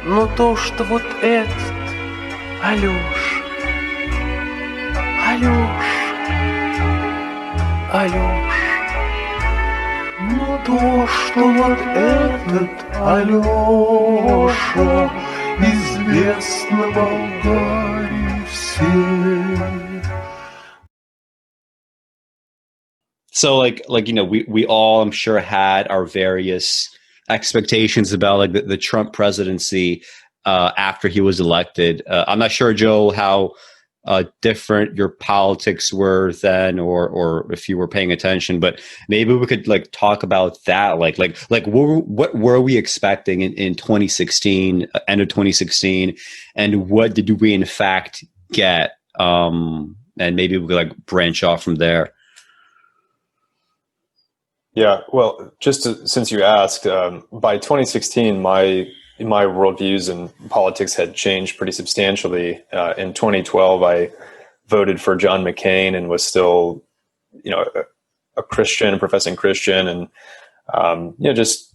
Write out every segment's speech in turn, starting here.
но то, что вот этот, Алёш, Алёш, Алёш, но то, что вот этот Алёша известно Болгарии всей. So like we all, I'm sure, had our various expectations about like the Trump presidency after he was elected. I'm not sure, Joe, how different your politics were then, or if you were paying attention, but maybe we could like talk about that. Like what were we expecting in 2016, end of 2016, and what did we in fact get? And maybe we could like branch off from there. Yeah, well, since you asked, by 2016, my worldviews and politics had changed pretty substantially. In 2012, I voted for John McCain and was still, a Christian, a professing Christian, and just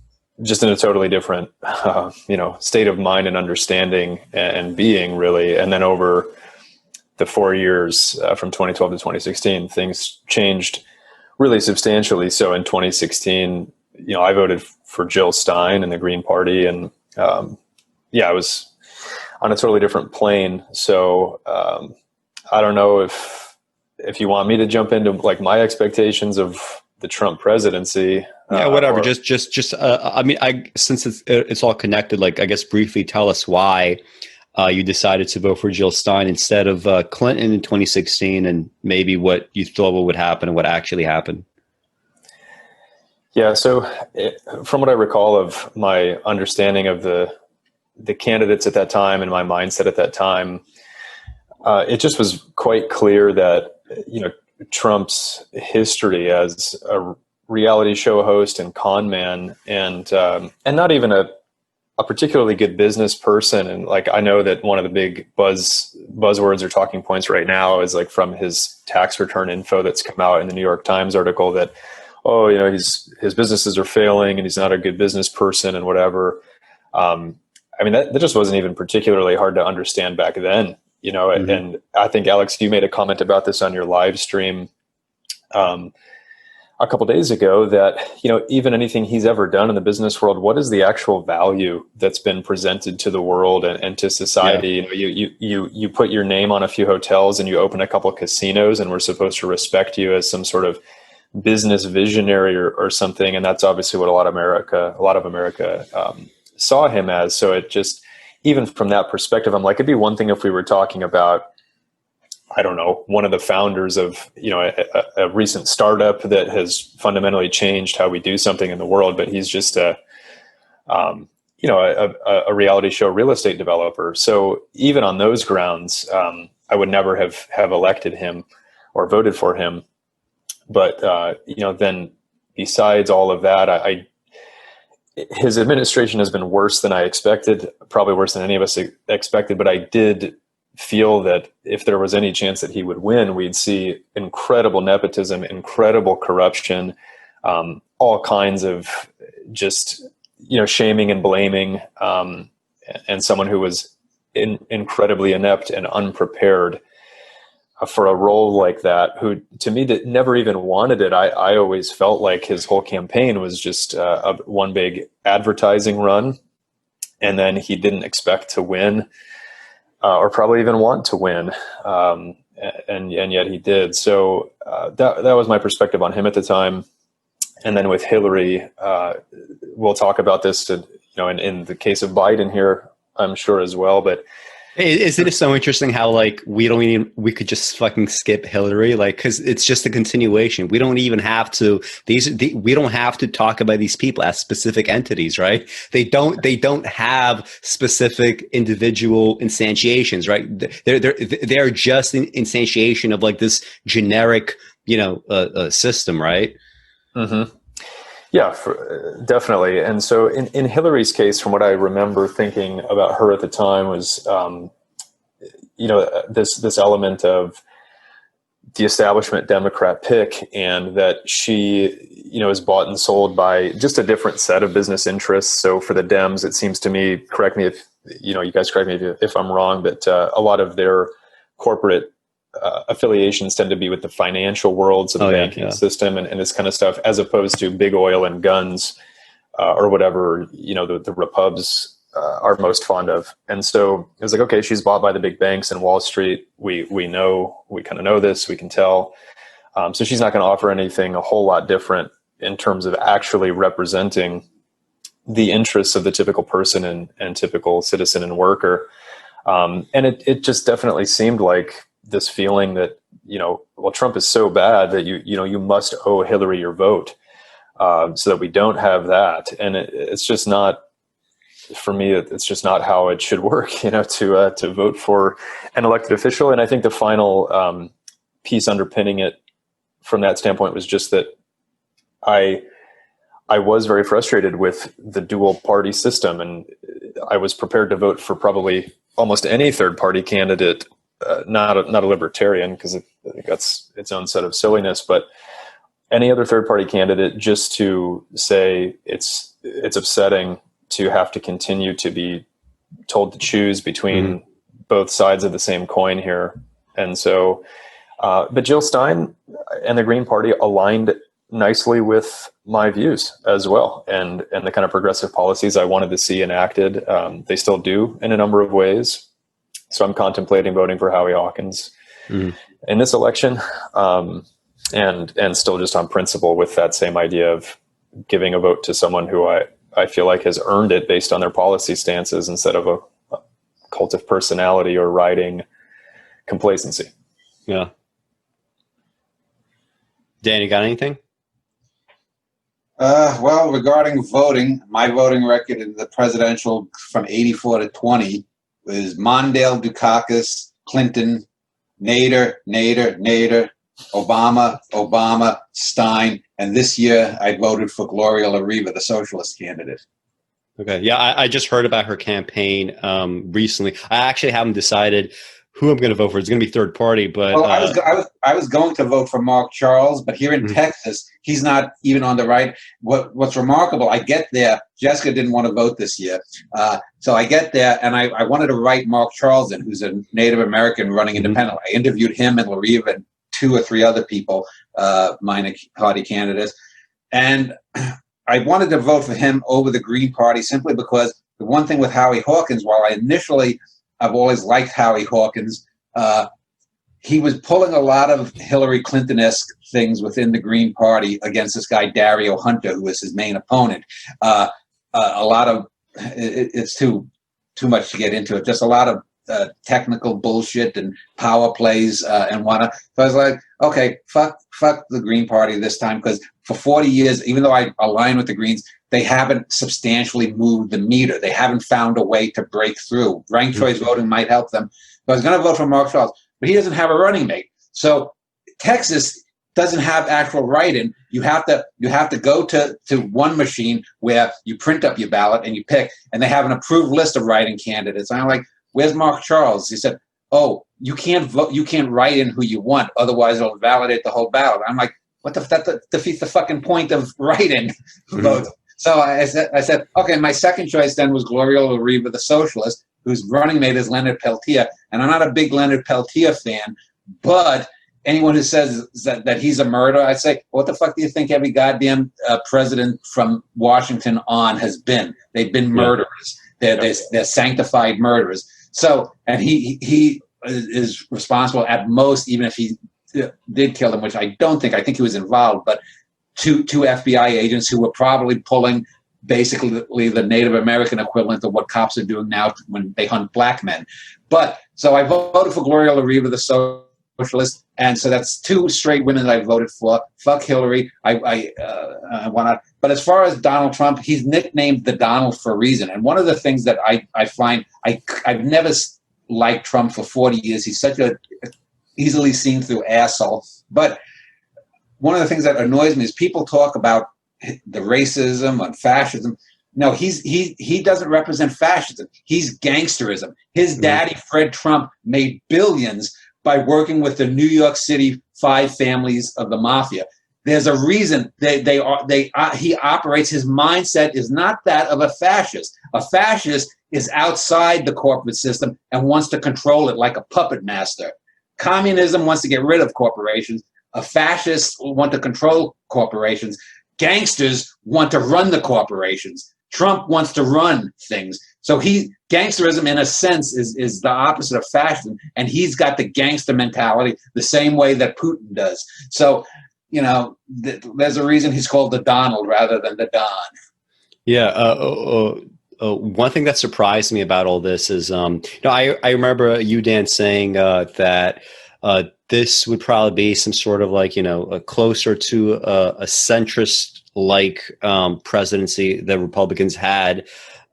in a totally different, state of mind and understanding and being, really. And then over the 4 years from 2012 to 2016, things changed really substantially. So in 2016, I voted for Jill Stein and the Green Party, and I was on a totally different plane. So I don't know if you want me to jump into like my expectations of the Trump presidency. Yeah, whatever. Since it's all connected, like I guess briefly tell us why you decided to vote for Jill Stein instead of Clinton in 2016, and maybe what you thought would happen and what actually happened. Yeah, so from what I recall of my understanding of the candidates at that time and my mindset at that time, it just was quite clear that Trump's history as a reality show host and con man, and not even a particularly good business person. And like, I know that one of the big buzzwords or talking points right now is like from his tax return info that's come out in the New York Times article that, his businesses are failing and he's not a good business person and whatever. That just wasn't even particularly hard to understand back then, mm-hmm. And I think, Alex, you made a comment about this on your live stream a couple of days ago that, even anything he's ever done in the business world, what is the actual value that's been presented to the world and to society? Yeah. You put your name on a few hotels and you open a couple of casinos, and we're supposed to respect you as some sort of business visionary or something. And that's obviously what a lot of America saw him as. So it just, even from that perspective, I'm like, it'd be one thing if we were talking about, I don't know, one of the founders of, a recent startup that has fundamentally changed how we do something in the world, but he's just a reality show real estate developer. So even on those grounds, I would never have elected him or voted for him. But, then besides all of that, his administration has been worse than I expected, probably worse than any of us expected, but I did feel that if there was any chance that he would win, we'd see incredible nepotism, incredible corruption, all kinds of just, shaming and blaming, and someone who was incredibly inept and unprepared for a role like that, who to me that never even wanted it. I always felt like his whole campaign was just one big advertising run, and then he didn't expect to win. Or probably even want to win, and yet he did. So that was my perspective on him at the time. And then with Hillary, we'll talk about this, in the case of Biden here, I'm sure as well. But isn't it so interesting how like we could just fucking skip Hillary, like, because it's just a continuation. We don't even have to we don't have to talk about these people as specific entities, right? They don't have specific individual instantiations, right? They're just an instantiation of like this generic system, right? Mm-hmm. Yeah, definitely. And so in Hillary's case, from what I remember thinking about her at the time was, this element of the establishment Democrat pick, and that she, is bought and sold by just a different set of business interests. So for the Dems, it seems to me, correct me you guys correct me if I'm wrong, but a lot of their corporate affiliations tend to be with the financial worlds of the banking system and this kind of stuff, as opposed to big oil and guns or whatever, the Repubs are most fond of. And so it was like, okay, she's bought by the big banks and Wall Street. We kind of know this, we can tell. So she's not going to offer anything a whole lot different in terms of actually representing the interests of the typical person and typical citizen and worker. And it just definitely seemed like this feeling that, Trump is so bad that you must owe Hillary your vote, so that we don't have that. And it's just not, for me, it's just not how it should work, to vote for an elected official. And I think the final piece underpinning it from that standpoint was just that I was very frustrated with the dual party system, and I was prepared to vote for probably almost any third party candidate, not a libertarian, because I think that's its own set of silliness, but any other third party candidate, just to say it's upsetting to have to continue to be told to choose between both sides of the same coin here. And so, but Jill Stein and the Green Party aligned nicely with my views as well, and the kind of progressive policies I wanted to see enacted. They still do in a number of ways. So I'm contemplating voting for Howie Hawkins in this election, and still just on principle with that same idea of giving a vote to someone who I feel like has earned it based on their policy stances instead of a cult of personality or riding complacency. Yeah. Dan, you got anything? Well, regarding voting, my voting record in the presidential from 84 to 20 was Mondale, Dukakis, Clinton, Nader, Obama, Stein, and this year I voted for Gloria Riva, the socialist candidate. Okay. Yeah, I just heard about her campaign recently. I actually haven't decided who I'm going to vote for. It's going to be third party, but I was going to vote for Mark Charles, but here in Texas, he's not even on the right. What's remarkable, I get there. Jessica didn't want to vote this year, so I get there, and I wanted to write Mark Charles in, who's a Native American running independent. I interviewed him and Riva and 2 or 3 other people, minor party candidates, and I wanted to vote for him over the Green Party simply because the one thing with Howie Hawkins, while I've always liked Howie Hawkins, he was pulling a lot of Hillary Clinton-esque things within the Green Party against this guy, Dario Hunter, who was his main opponent. A lot of, it's too much to get into it, just a lot of technical bullshit and power plays and whatnot. So I was like, okay, fuck the Green Party this time, because for 40 years, even though I align with the Greens, they haven't substantially moved the meter. They haven't found a way to break through. Ranked choice voting might help them. So I was going to vote for Mark Charles, but he doesn't have a running mate. So Texas doesn't have actual write-in. You have to go to one machine where you print up your ballot and you pick, and they have an approved list of write-in candidates. And I'm like, where's Mark Charles? He said, oh, you can't vote. You can't write in who you want. Otherwise, it'll validate the whole ballot. I'm like, what that defeats the fucking point of write-in votes. So I said, okay, my second choice then was Gloria Riva, the socialist, whose running mate is Leonard Peltier. And I'm not a big Leonard Peltier fan, but anyone who says that he's a murderer, I say, what the fuck do you think every goddamn president from Washington on has been? They've been murderers. They're sanctified murderers. So, and he is responsible at most, even if he did kill him, which I don't think. I think he was involved, but two FBI agents who were probably pulling basically the Native American equivalent of what cops are doing now when they hunt black men. But so I voted for Gloria Riva, the socialist, and so that's 2 straight women that I voted for. Fuck Hillary. I want to. But as far as Donald Trump, he's nicknamed the Donald for a reason. And one of the things that I find I've never liked Trump for 40 years. He's such a easily seen through asshole. But one of the things that annoys me is people talk about the racism and fascism. No, he doesn't represent fascism. He's gangsterism. His daddy, Fred Trump, made billions by working with the New York City 5 families of the mafia. There's a reason he operates. His mindset is not that of a fascist. A fascist is outside the corporate system and wants to control it like a puppet master. Communism wants to get rid of corporations. Fascists want to control corporations. Gangsters want to run the corporations. Trump wants to run things. So gangsterism in a sense is the opposite of fascism, and he's got the gangster mentality the same way that Putin does. So, there's a reason he's called the Donald rather than the Don. Yeah. One thing that surprised me about all this is, I remember you, Dan, saying that this would probably be some sort of like, closer to a centrist-like presidency that Republicans had.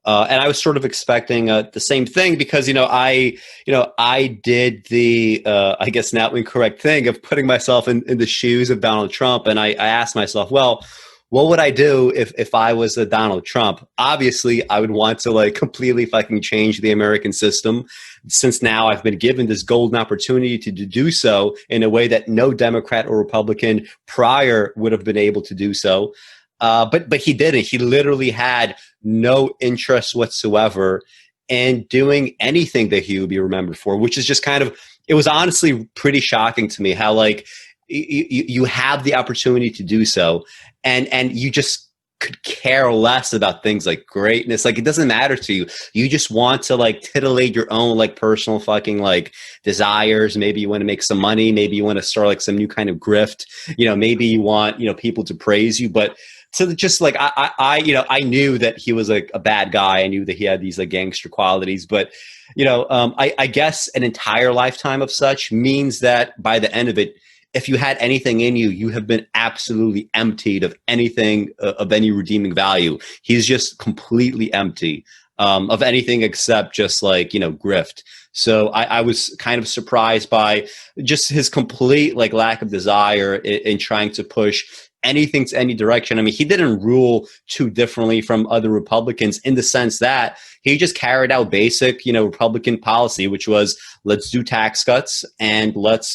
And I was sort of expecting the same thing because, I did the, I guess now incorrect thing of putting myself in the shoes of Donald Trump. And I asked myself, well, what would I do if I was a Donald Trump? Obviously, I would want to like completely fucking change the American system, since now I've been given this golden opportunity to do so in a way that no Democrat or Republican prior would have been able to do so. But he didn't. He literally had no interest whatsoever in doing anything that he would be remembered for, which is just it was honestly pretty shocking to me how like you have the opportunity to do so. And you just could care less about things like greatness. Like, it doesn't matter to you. You just want to like titillate your own like personal fucking like desires. Maybe you want to make some money. Maybe you want to start like some new kind of grift. Maybe you want, people to praise you. But to just like, I knew that he was like a bad guy. I knew that he had these like gangster qualities. But, I guess an entire lifetime of such means that by the end of it, if you had anything in you, you have been absolutely emptied of anything of any redeeming value. He's just completely empty of anything except just like, grift. So I was kind of surprised by just his complete like lack of desire in trying to push anything to any direction. I mean, he didn't rule too differently from other Republicans in the sense that he just carried out basic, Republican policy, which was let's do tax cuts and let's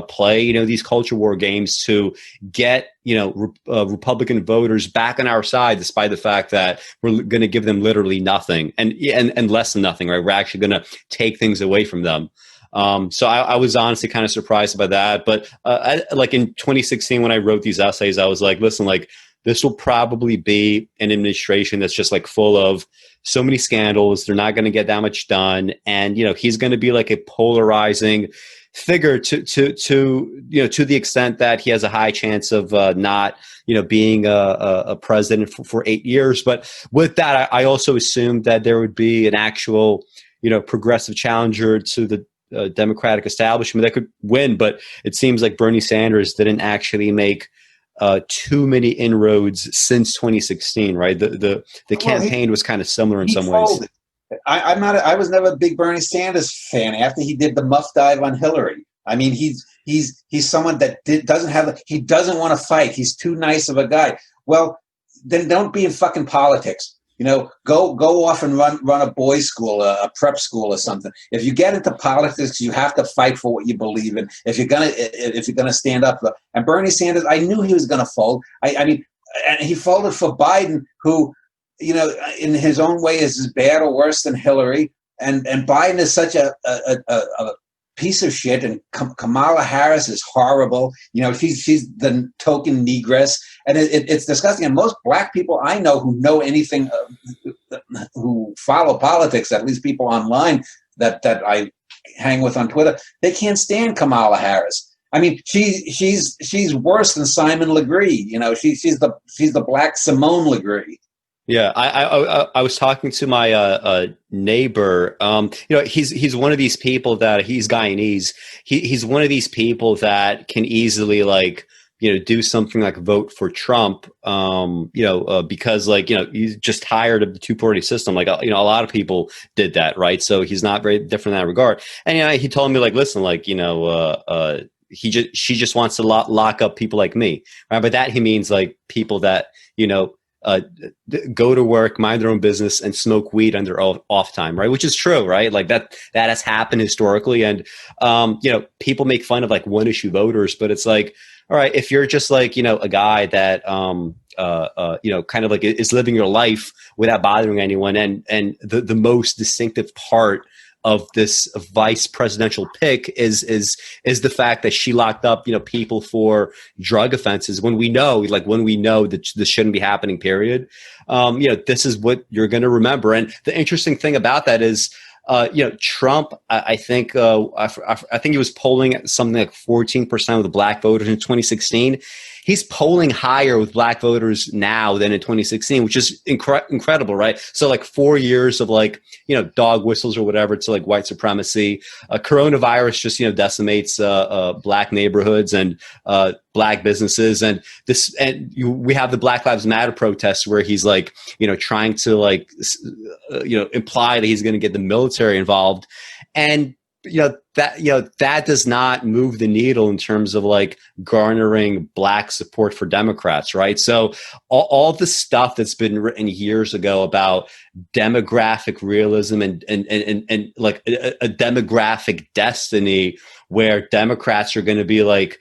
play, these culture war games to get, Republican voters back on our side, despite the fact that we're going to give them literally nothing and less than nothing, right? We're actually going to take things away from them. So I was honestly kind of surprised by that. But like in 2016, when I wrote these essays, I was like, listen, like this will probably be an administration that's just like full of so many scandals. They're not going to get that much done. And, he's going to be like a polarizing figure to the extent that he has a high chance of not, being a president for 8 years. But with that, I also assumed that there would be an actual, progressive challenger to the Democratic establishment that could win. But it seems like Bernie Sanders didn't actually make too many inroads since 2016, right? The campaign was kind of similar in some ways. I was never a big Bernie Sanders fan after he did the muff dive on Hillary. I mean, he's someone that he doesn't want to fight. He's too nice of a guy. Well, then don't be in fucking politics. Go off and run a boys' school, a prep school or something. If you get into politics, you have to fight for what you believe in. If you're gonna stand up, and Bernie Sanders, I knew he was gonna fold. I mean, and he folded for Biden, who, in his own way is as bad or worse than Hillary. And Biden is such a piece of shit, and Kamala Harris is horrible. She's the token negress, and it's disgusting. And most black people I know who know anything, who follow politics, at least people online that I hang with on Twitter, they can't stand Kamala Harris. I mean, she's worse than Simon Legree. She's the black Simone Legree. Yeah, I was talking to my neighbor. He's one of these people that he's Guyanese. He's one of these people that can easily do something like vote for Trump. Because he's just tired of the two-party system. Like a lot of people did that, right? So he's not very different in that regard. And he told me listen, she just wants to lock up people like me, right? By that he means like people that go to work, mind their own business, and smoke weed on their off time, right? Which is true, right? Like that has happened historically, and people make fun of like one issue voters, but it's like, all right, if you're just like a guy that kind of like is living your life without bothering anyone, and the most distinctive part of this vice presidential pick is the fact that she locked up people for drug offenses when we know that this shouldn't be happening, period. This is what you're going to remember. And the interesting thing about that is Trump, I think he was polling at something like 14% of the black voters in 2016. He's polling higher with black voters now than in 2016, which is incredible, right? So like 4 years of like, dog whistles or whatever to like white supremacy. Coronavirus just, decimates black neighborhoods and black businesses. And we have the Black Lives Matter protests where he's like, trying to like, imply that he's going to get the military involved. And that does not move the needle in terms of like garnering black support for Democrats, right? So all the stuff that's been written years ago about demographic realism and like a demographic destiny where Democrats are going to be like,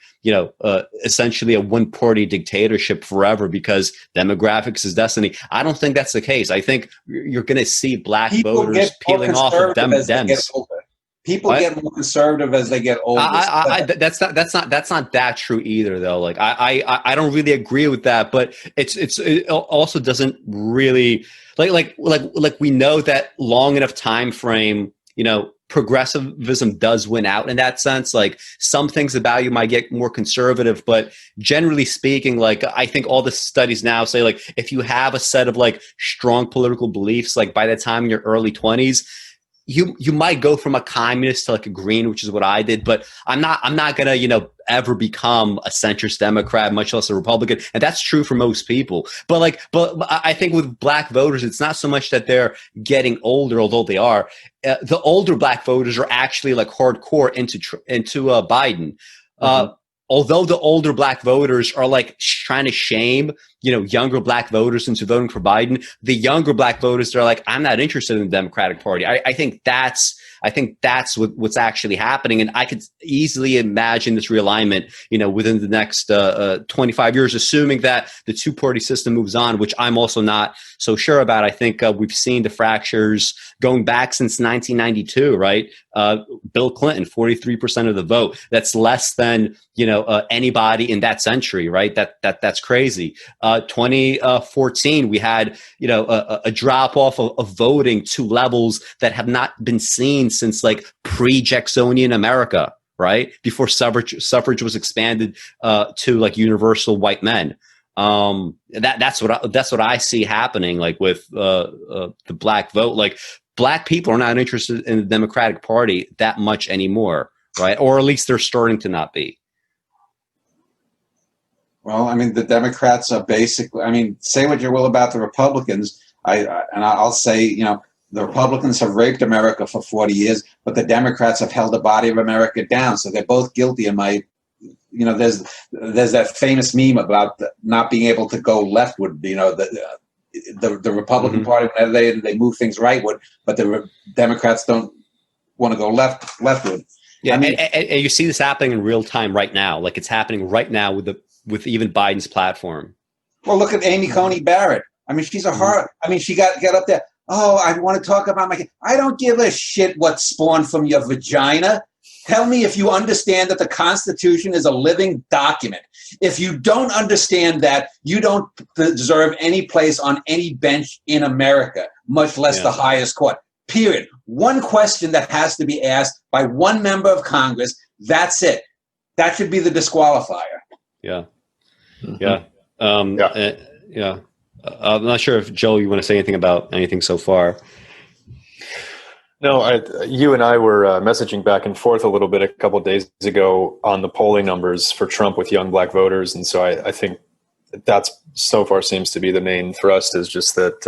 essentially a one-party dictatorship forever because demographics is destiny. I don't think that's the case. I think you're going to see black voters peeling off of Dems. People get more conservative as they get older. That's not that true either, though. Like I don't really agree with that, but it also doesn't really like we know that long enough time frame, progressivism does win out in that sense. Like some things about you might get more conservative, but generally speaking, like I think all the studies now say like if you have a set of like strong political beliefs, like by the time in your early 20s, you might go from a communist to like a green, which is what I did, but I'm not gonna, ever become a centrist Democrat, much less a Republican. And that's true for most people. But I think with black voters, it's not so much that they're getting older, although they are. The older black voters are actually like hardcore into Biden. Although the older black voters are like trying to shame, younger black voters into voting for Biden, the younger black voters, they're like, I'm not interested in the Democratic Party. I think that's what's actually happening. And I could easily imagine this realignment, within the next 25 years, assuming that the two-party system moves on, which I'm also not so sure about. I think we've seen the fractures going back since 1992, right? Bill Clinton, 43% of the vote. That's less than, anybody in that century, right? That's crazy. 2014, we had, a drop off of voting to levels that have not been seen since like pre-Jacksonian America, right? Before suffrage was expanded to like universal white men. That's what I see happening, like with the black vote. Like black people are not interested in the Democratic Party that much anymore, right? Or at least they're starting to not be. Well, I mean, the Democrats are basically, say what you will about the Republicans. I'll say, the Republicans have raped America for 40 years, but the Democrats have held the body of America down. So they're both guilty in my, there's that famous meme about not being able to go leftward, the Republican Party, whenever they move things rightward, but the Democrats don't want to go leftward. Yeah, and you see this happening in real time right now. Like it's happening right now with even Biden's platform. Well, look at Amy Coney Barrett. I mean, she's a horror. I mean, she got up there. Oh, I want to talk about I don't give a shit what spawned from your vagina. Tell me if you understand that the Constitution is a living document. If you don't understand that, you don't deserve any place on any bench in America, much less the highest court. Period. One question that has to be asked by one member of Congress. That's it. That should be the disqualifier. Yeah. Yeah. Yeah. I'm not sure if, Joel, you want to say anything about anything so far. No, you and I were messaging back and forth a little bit a couple of days ago on the polling numbers for Trump with young black voters. And so I think that's so far seems to be the main thrust, is just that,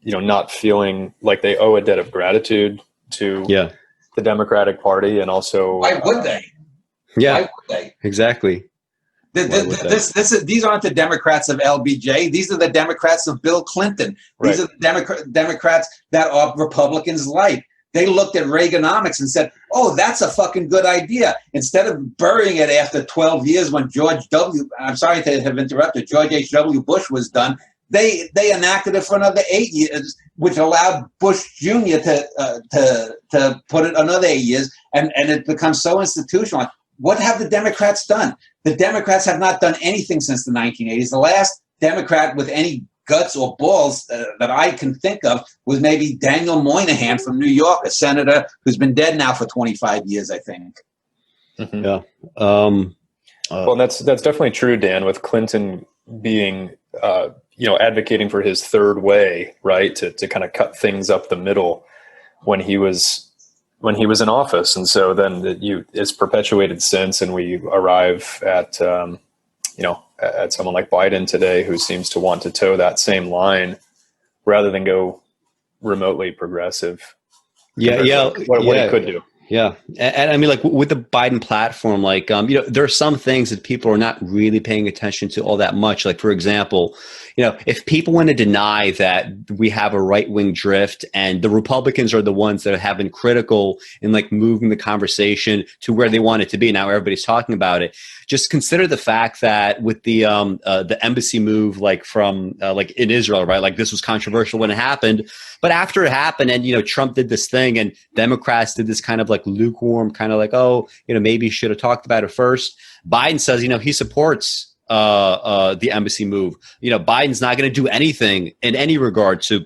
not feeling like they owe a debt of gratitude to the Democratic Party. And also, why would they? Yeah, why would they? Exactly. These aren't the Democrats of LBJ. These are the Democrats of Bill Clinton. These are the Democrats that are Republicans like. They looked at Reaganomics and said, "Oh, that's a fucking good idea." Instead of burying it after 12 years when I'm sorry to have interrupted, George H.W. Bush was done, they enacted it for another 8 years, which allowed Bush Jr. to put it another 8 years, and it becomes so institutional. What have the Democrats done? The Democrats have not done anything since the 1980s. The last Democrat with any guts or balls that I can think of was maybe Daniel Moynihan from New York, a senator who's been dead now for 25 years, I think. Mm-hmm. Yeah. Well, that's definitely true, Dan, with Clinton being, advocating for his third way, right, to kind of cut things up the middle when he was in office. And so then it's perpetuated since, and we arrive at, at someone like Biden today, who seems to want to toe that same line rather than go remotely progressive. What he could do. Yeah. And I mean, like with the Biden platform, like, there are some things that people are not really paying attention to all that much. Like, for example, if people want to deny that we have a right-wing drift and the Republicans are the ones that have been critical in like moving the conversation to where they want it to be. Now everybody's talking about it. Just consider the fact that with the embassy move, like from like in Israel, right? Like this was controversial when it happened, but after it happened and, Trump did this thing and Democrats did this kind of like lukewarm, kind of like, maybe you should have talked about it first. Biden says, he supports the embassy move. Biden's not going to do anything in any regard to,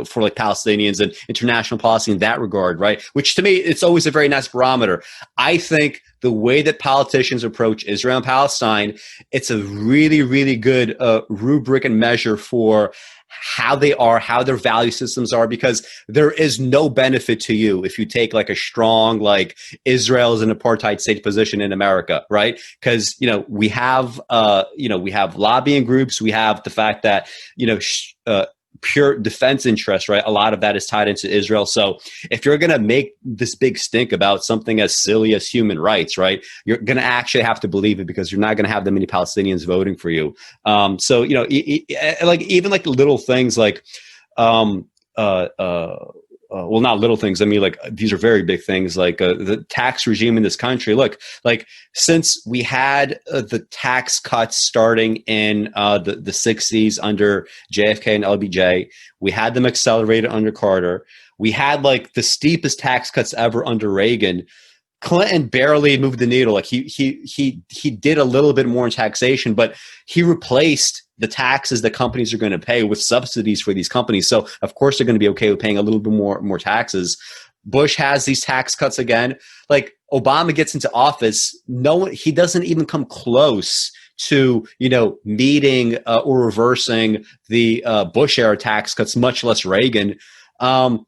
for like Palestinians and international policy in that regard, right? Which to me, it's always a very nice barometer. I think the way that politicians approach Israel and Palestine, it's a really, really good rubric and measure for how their value systems are, because there is no benefit to you if you take like a strong, like Israel is an apartheid state position in America, right? Because, we have lobbying groups, we have the fact that, pure defense interest, right? A lot of that is tied into Israel. So if you're going to make this big stink about something as silly as human rights, right, you're going to actually have to believe it, because you're not going to have that many Palestinians voting for you. So, like even like little things like, well, not little things. I mean, like these are very big things, like the tax regime in this country. Look, like since we had the tax cuts starting in the 60s under JFK and LBJ, we had them accelerated under Carter. We had like the steepest tax cuts ever under Reagan. Clinton barely moved the needle. Like he did a little bit more in taxation, but he replaced the taxes that companies are going to pay with subsidies for these companies. So of course they're going to be okay with paying a little bit more taxes. Bush has these tax cuts again. Like Obama gets into office, he doesn't even come close to meeting or reversing the Bush era tax cuts, much less Reagan. When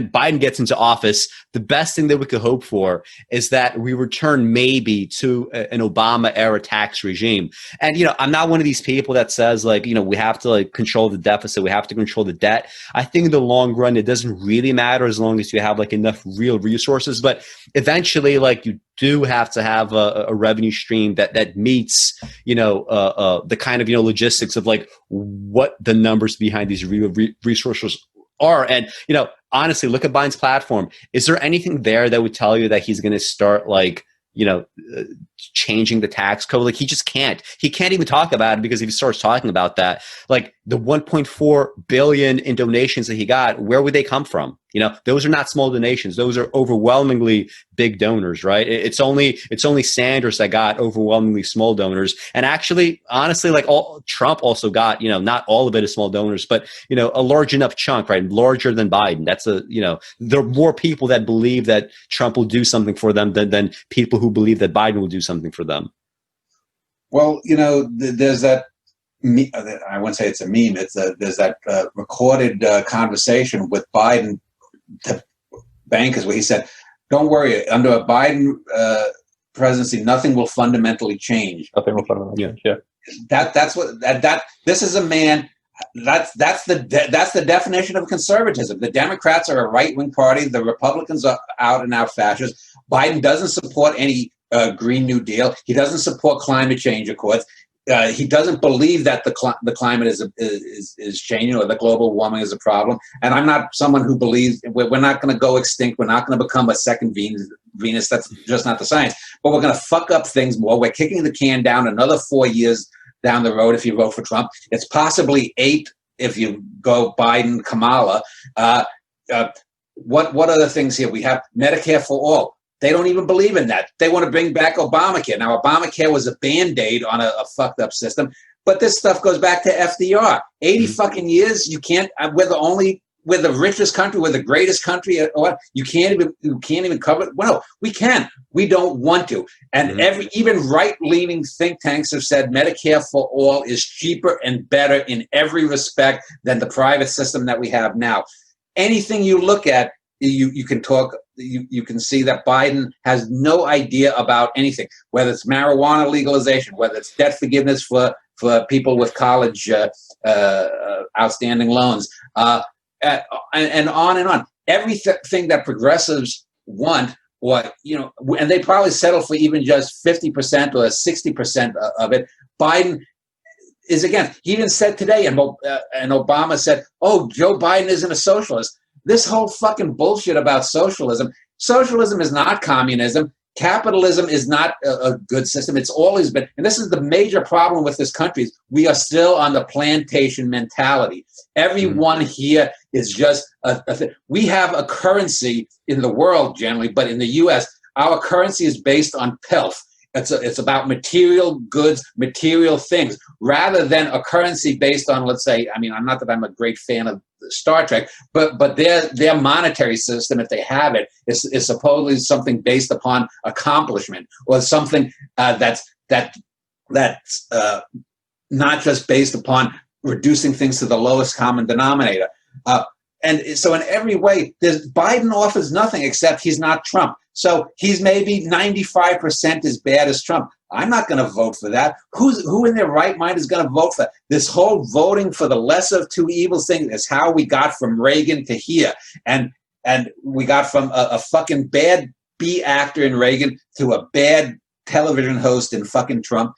Biden gets into office, the best thing that we could hope for is that we return maybe to an Obama era tax regime. And, I'm not one of these people that says like, we have to like control the deficit. We have to control the debt. I think in the long run, it doesn't really matter as long as you have like enough real resources. But eventually, like you do have to have a revenue stream that meets, the kind of, logistics of like what the numbers behind these real resources are. And, honestly, look at Biden's platform. Is there anything there that would tell you that he's going to start like, changing the tax code? Like he just can't. He can't even talk about it, because if he starts talking about that, like the 1.4 billion in donations that he got, where would they come from? Those are not small donations. Those are overwhelmingly big donors, right? It's only Sanders that got overwhelmingly small donors. And actually, honestly, like Trump also got, not all of it is small donors, but, a large enough chunk, right? Larger than Biden. That's there are more people that believe that Trump will do something for them than people who believe that Biden will do something for them. Well, there's that, I wouldn't say it's a meme. There's that recorded conversation with Biden to bankers where he said, "Don't worry, under a Biden presidency, nothing will fundamentally change." Nothing will fundamentally change. Yeah, that's what this is a man. That's the definition of conservatism. The Democrats are a right-wing party. The Republicans are out and out fascists. Biden doesn't support any Green New Deal. He doesn't support climate change accords. He doesn't believe that the climate is changing or the global warming is a problem. And I'm not someone who believes we're not going to go extinct. We're not going to become a second Venus. That's just not the science. But we're going to fuck up things more. We're kicking the can down another 4 years down the road if you vote for Trump. It's possibly 8 if you go Biden, Kamala. What other things here? We have Medicare for all. They don't even believe in that. They want to bring back Obamacare. Now, Obamacare was a Band-Aid on a fucked up system, but this stuff goes back to FDR. 80 fucking years, you can't, we're the richest country, we're the greatest country, you can't even cover it. Well, no, we can. We don't want to. And even right-leaning think tanks have said Medicare for all is cheaper and better in every respect than the private system that we have now. Anything you look at, you can talk. You can see that Biden has no idea about anything, whether it's marijuana legalization, whether it's debt forgiveness for people with college outstanding loans, and on and on. Everything that progressives want, and they probably settle for even just 50% or 60% of it. Biden is against. He even said today, and Obama said, "Oh, Joe Biden isn't a socialist." This whole fucking bullshit about socialism. Socialism is not communism. Capitalism is not a good system. It's always been, and this is the major problem with this country. We are still on the plantation mentality. Everyone here is just we have a currency in the world generally, but in the U.S., our currency is based on pelf. It's about material goods, material things, rather than a currency based on, let's say, I'm not that I'm a great fan of Star Trek, but their monetary system, if they have it, is supposedly something based upon accomplishment, or something that's not just based upon reducing things to the lowest common denominator. And so in every way, Biden offers nothing except he's not Trump. So he's maybe 95% as bad as Trump. I'm not going to vote for that. Who in their right mind is going to vote for that? This whole voting for the lesser of two evils thing is how we got from Reagan to here. And we got from a fucking bad B actor in Reagan to a bad television host in fucking Trump.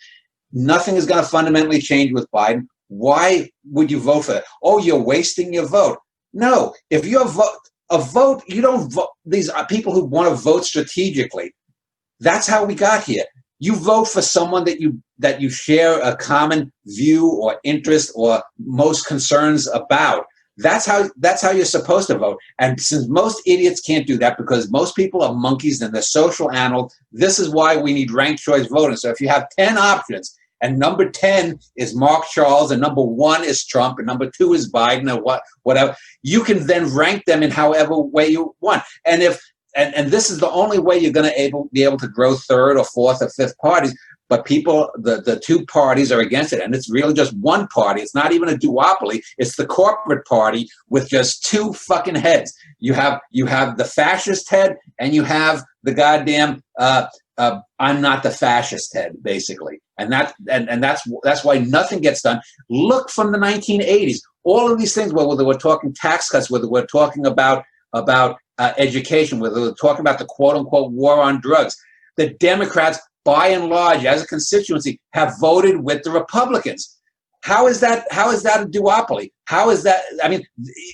Nothing is going to fundamentally change with Biden. Why would you vote for that? Oh, you're wasting your vote. No, if you vote, you don't vote. These are people who want to vote strategically. That's how we got here. You vote for someone that you share a common view or interest or most concerns about. That's how you're supposed to vote. And since most idiots can't do that because most people are monkeys and they're social animals, this is why we need ranked choice voting. So if you have 10 options, and number 10 is Mark Charles, and number 1 is Trump, and number 2 is Biden, or whatever. You can then rank them in however way you want. And and this is the only way you're going to be able to grow third or fourth or fifth parties. But people, the two parties are against it, and it's really just one party. It's not even a duopoly. It's the corporate party with just 2 fucking heads. You have the fascist head, and you have the goddamn I'm not the fascist head, basically. And that's why nothing gets done. Look from the 1980s. All of these things, whether we're talking tax cuts, whether we're talking about education, whether we're talking about the quote-unquote war on drugs, the Democrats, by and large, as a constituency, have voted with the Republicans. How is that a duopoly? How is that? I mean,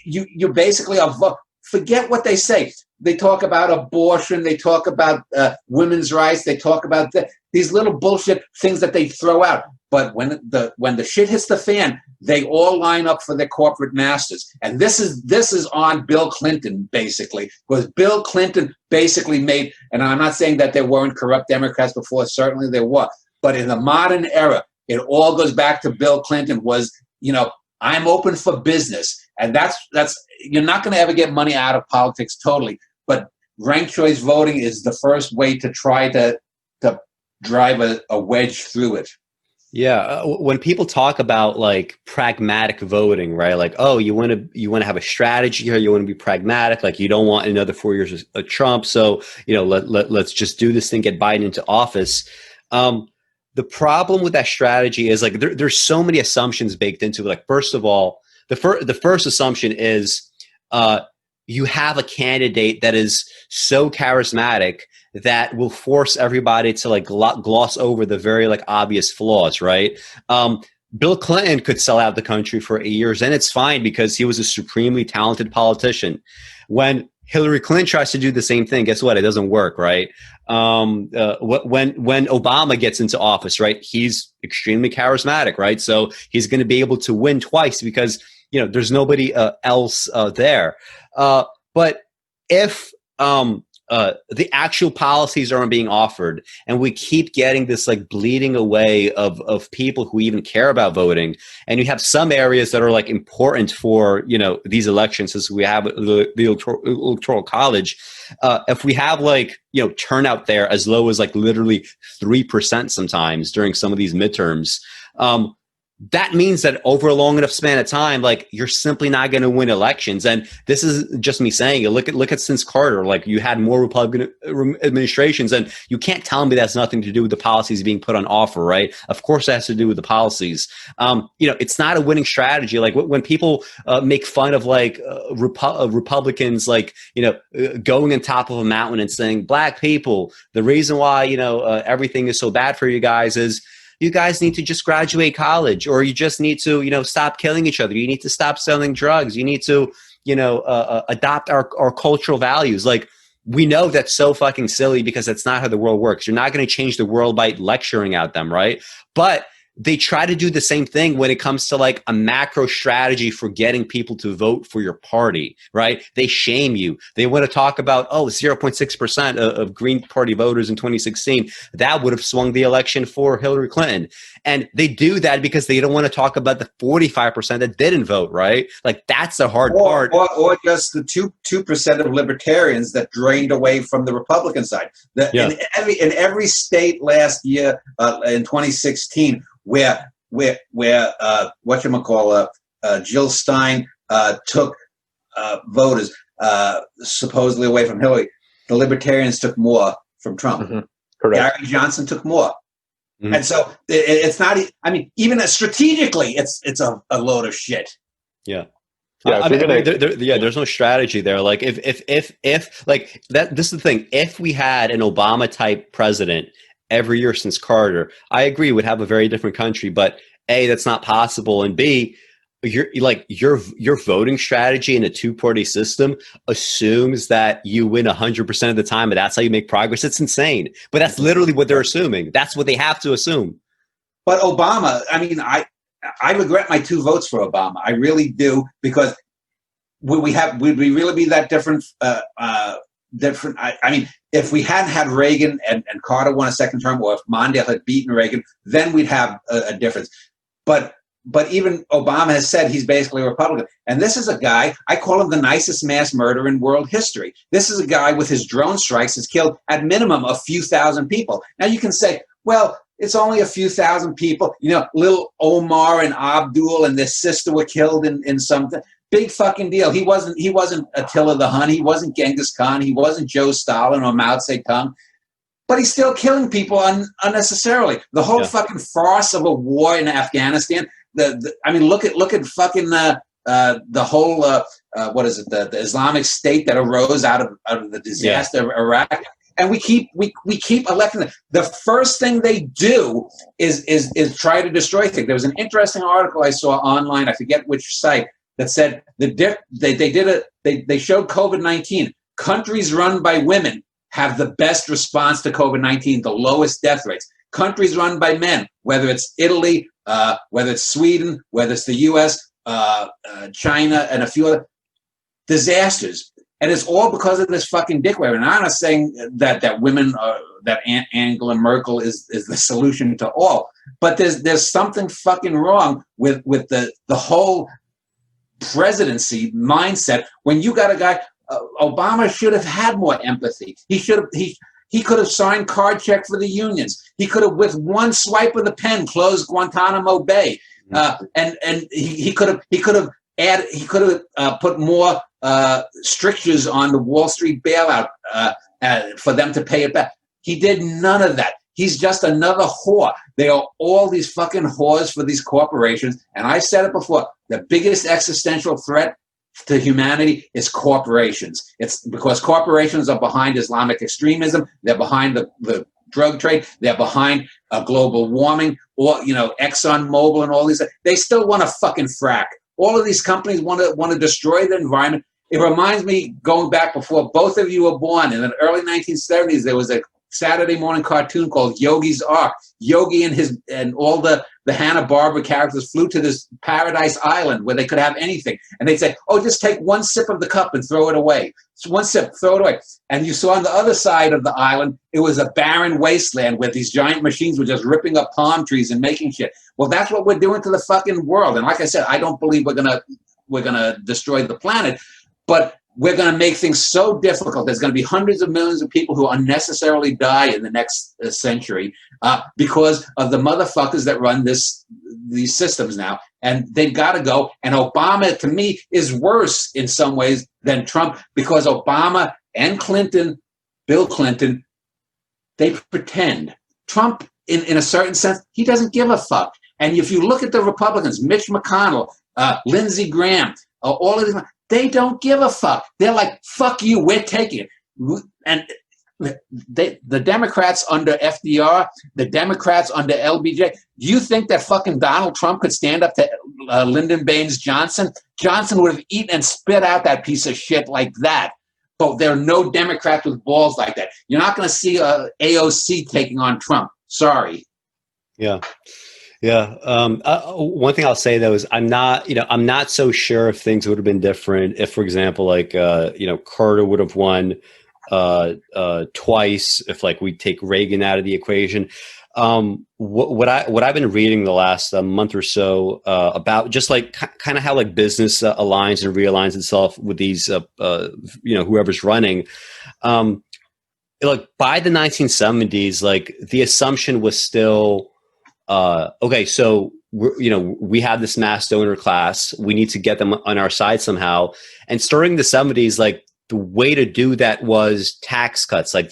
you basically are forget what they say. They talk about abortion. They talk about women's rights. They talk about these little bullshit things that they throw out. But when the shit hits the fan, they all line up for their corporate masters. And this is on Bill Clinton, basically, because Bill Clinton basically made, and I'm not saying that there weren't corrupt Democrats before, certainly there were, but in the modern era, it all goes back to Bill Clinton was, I'm open for business. And that's you're not going to ever get money out of politics totally, but ranked choice voting is the first way to try to drive a wedge through it. Yeah, when people talk about like pragmatic voting, right? Like, oh, you want to have a strategy here. You want to be pragmatic. Like, you don't want another 4 years of Trump. So let's just do this thing, get Biden into office. The problem with that strategy is like there's so many assumptions baked into it. Like, first of all, the first assumption is you have a candidate that is so charismatic that will force everybody to like gloss over the very like obvious flaws, right? Bill Clinton could sell out the country for 8 years, and it's fine because he was a supremely talented politician. When Hillary Clinton tries to do the same thing, guess what? It doesn't work, right? When Obama gets into office, right, he's extremely charismatic, right? So he's going to be able to win twice because, you know, there's nobody else there. But if the actual policies aren't being offered, and we keep getting this like bleeding away of people who even care about voting, and you have some areas that are like important for, you know, these elections, as we have the electoral college. If we have like, you know, turnout there as low as like literally 3% sometimes during some of these midterms, that means that over a long enough span of time, like, you're simply not going to win elections. And this is just me saying it. Look at since Carter, like, you had more Republican administrations, and you can't tell me that's nothing to do with the policies being put on offer, right? Of course it has to do with the policies. You know, it's not a winning strategy. Like, when people make fun of like Republicans, like, you know, going on top of a mountain and saying, black people, the reason why, you know, everything is so bad for you guys is you guys need to just graduate college, or you just need to, you know, stop killing each other. You need to stop selling drugs. You need to, you know, adopt our cultural values. Like, we know that's so fucking silly because that's not how the world works. You're not going to change the world by lecturing at them, right? But they try to do the same thing when it comes to like a macro strategy for getting people to vote for your party, right? They shame you. They want to talk about, 0.6% of Green Party voters in 2016. That would have swung the election for Hillary Clinton. And they do that because they don't want to talk about the 45% that didn't vote, right? Like, that's the hard part. Or just the 2% of libertarians that drained away from the Republican side. In every state last year, in 2016, where Jill Stein took voters supposedly away from Hillary, the libertarians took more from Trump. Mm-hmm. Correct. Gary Johnson took more. Mm-hmm. And so it's not, I mean, even strategically, it's a load of shit. Yeah. Yeah, there's no strategy there. Like, if like that, this is the thing. If we had an Obama type president every year since Carter, I agree, would have a very different country. But A, that's not possible, and B, your voting strategy in a two-party system assumes that you win 100% of the time, and that's how you make progress. It's insane, but that's literally what they're assuming. That's what they have to assume. But Obama, I mean, I regret my 2 votes for Obama. I really do, because would we really be that different? Different. I mean, if we hadn't had Reagan and Carter won a second term, or if Mondale had beaten Reagan, then we'd have a difference. But even Obama has said he's basically a Republican. And this is a guy, I call him the nicest mass murderer in world history. This is a guy with his drone strikes has killed at minimum a few thousand people. Now you can say, well, it's only a few thousand people. You know, little Omar and Abdul and their sister were killed in something. Big fucking deal. He wasn't Attila the Hun. He wasn't Genghis Khan. He wasn't Joe Stalin or Mao Zedong. But he's still killing people unnecessarily. The whole fucking farce of a war in Afghanistan. I mean, look at fucking the whole what is it? The Islamic State that arose out of the disaster of Iraq. And we keep electing them. The first thing they do is try to destroy things. There was an interesting article I saw online. I forget which site, that said they showed COVID-19. Countries run by women have the best response to COVID-19, the lowest death rates. Countries run by men, whether it's Italy, whether it's Sweden, whether it's the U.S., China, and a few other disasters. And it's all because of this fucking dickware. And I'm not saying that women, that Angela Merkel is the solution to all, but there's something fucking wrong with the whole presidency mindset. When you got a guy, Obama should have had more empathy. He could have signed card check for the unions. He could have, with one swipe of the pen, closed Guantanamo Bay. And he could have put more strictures on the Wall Street bailout for them to pay it back. He did none of that. He's just another whore. They are all these fucking whores for these corporations. And I said it before, the biggest existential threat to humanity is corporations. It's because corporations are behind Islamic extremism. They're behind the drug trade. They're behind global warming, or Exxon Mobil and all these. They still want to fucking frack. All of these companies want to destroy the environment. It reminds me, going back before both of you were born, in the early 1970s, there was a Saturday morning cartoon called Yogi's Ark. Yogi and all the Hanna-Barbera characters flew to this paradise island where they could have anything. And they'd say, oh, just take one sip of the cup and throw it away. So one sip, throw it away. And you saw on the other side of the island, it was a barren wasteland where these giant machines were just ripping up palm trees and making shit. Well, that's what we're doing to the fucking world. And like I said, I don't believe we're gonna destroy the planet, but we're going to make things so difficult. There's going to be hundreds of millions of people who unnecessarily die in the next century because of the motherfuckers that run these systems now. And they've got to go. And Obama, to me, is worse in some ways than Trump, because Obama and Clinton, Bill Clinton, they pretend. Trump, in a certain sense, he doesn't give a fuck. And if you look at the Republicans, Mitch McConnell, Lindsey Graham, all of them, they don't give a fuck. They're like, fuck you, we're taking it. And the Democrats under FDR, the Democrats under LBJ, do you think that fucking Donald Trump could stand up to Lyndon Baines Johnson? Johnson would have eaten and spit out that piece of shit like that. But there are no Democrats with balls like that. You're not going to see AOC taking on Trump. Sorry. Yeah. Yeah. One thing I'll say though is I'm not so sure if things would have been different if, for example, Carter would have won twice, if we take Reagan out of the equation. What I've been reading the last month or so about just kind of how business aligns and realigns itself with these whoever's running. By the 1970s, the assumption was still, okay, so we have this mass donor class. We need to get them on our side somehow. And starting the 70s, the way to do that was tax cuts. Once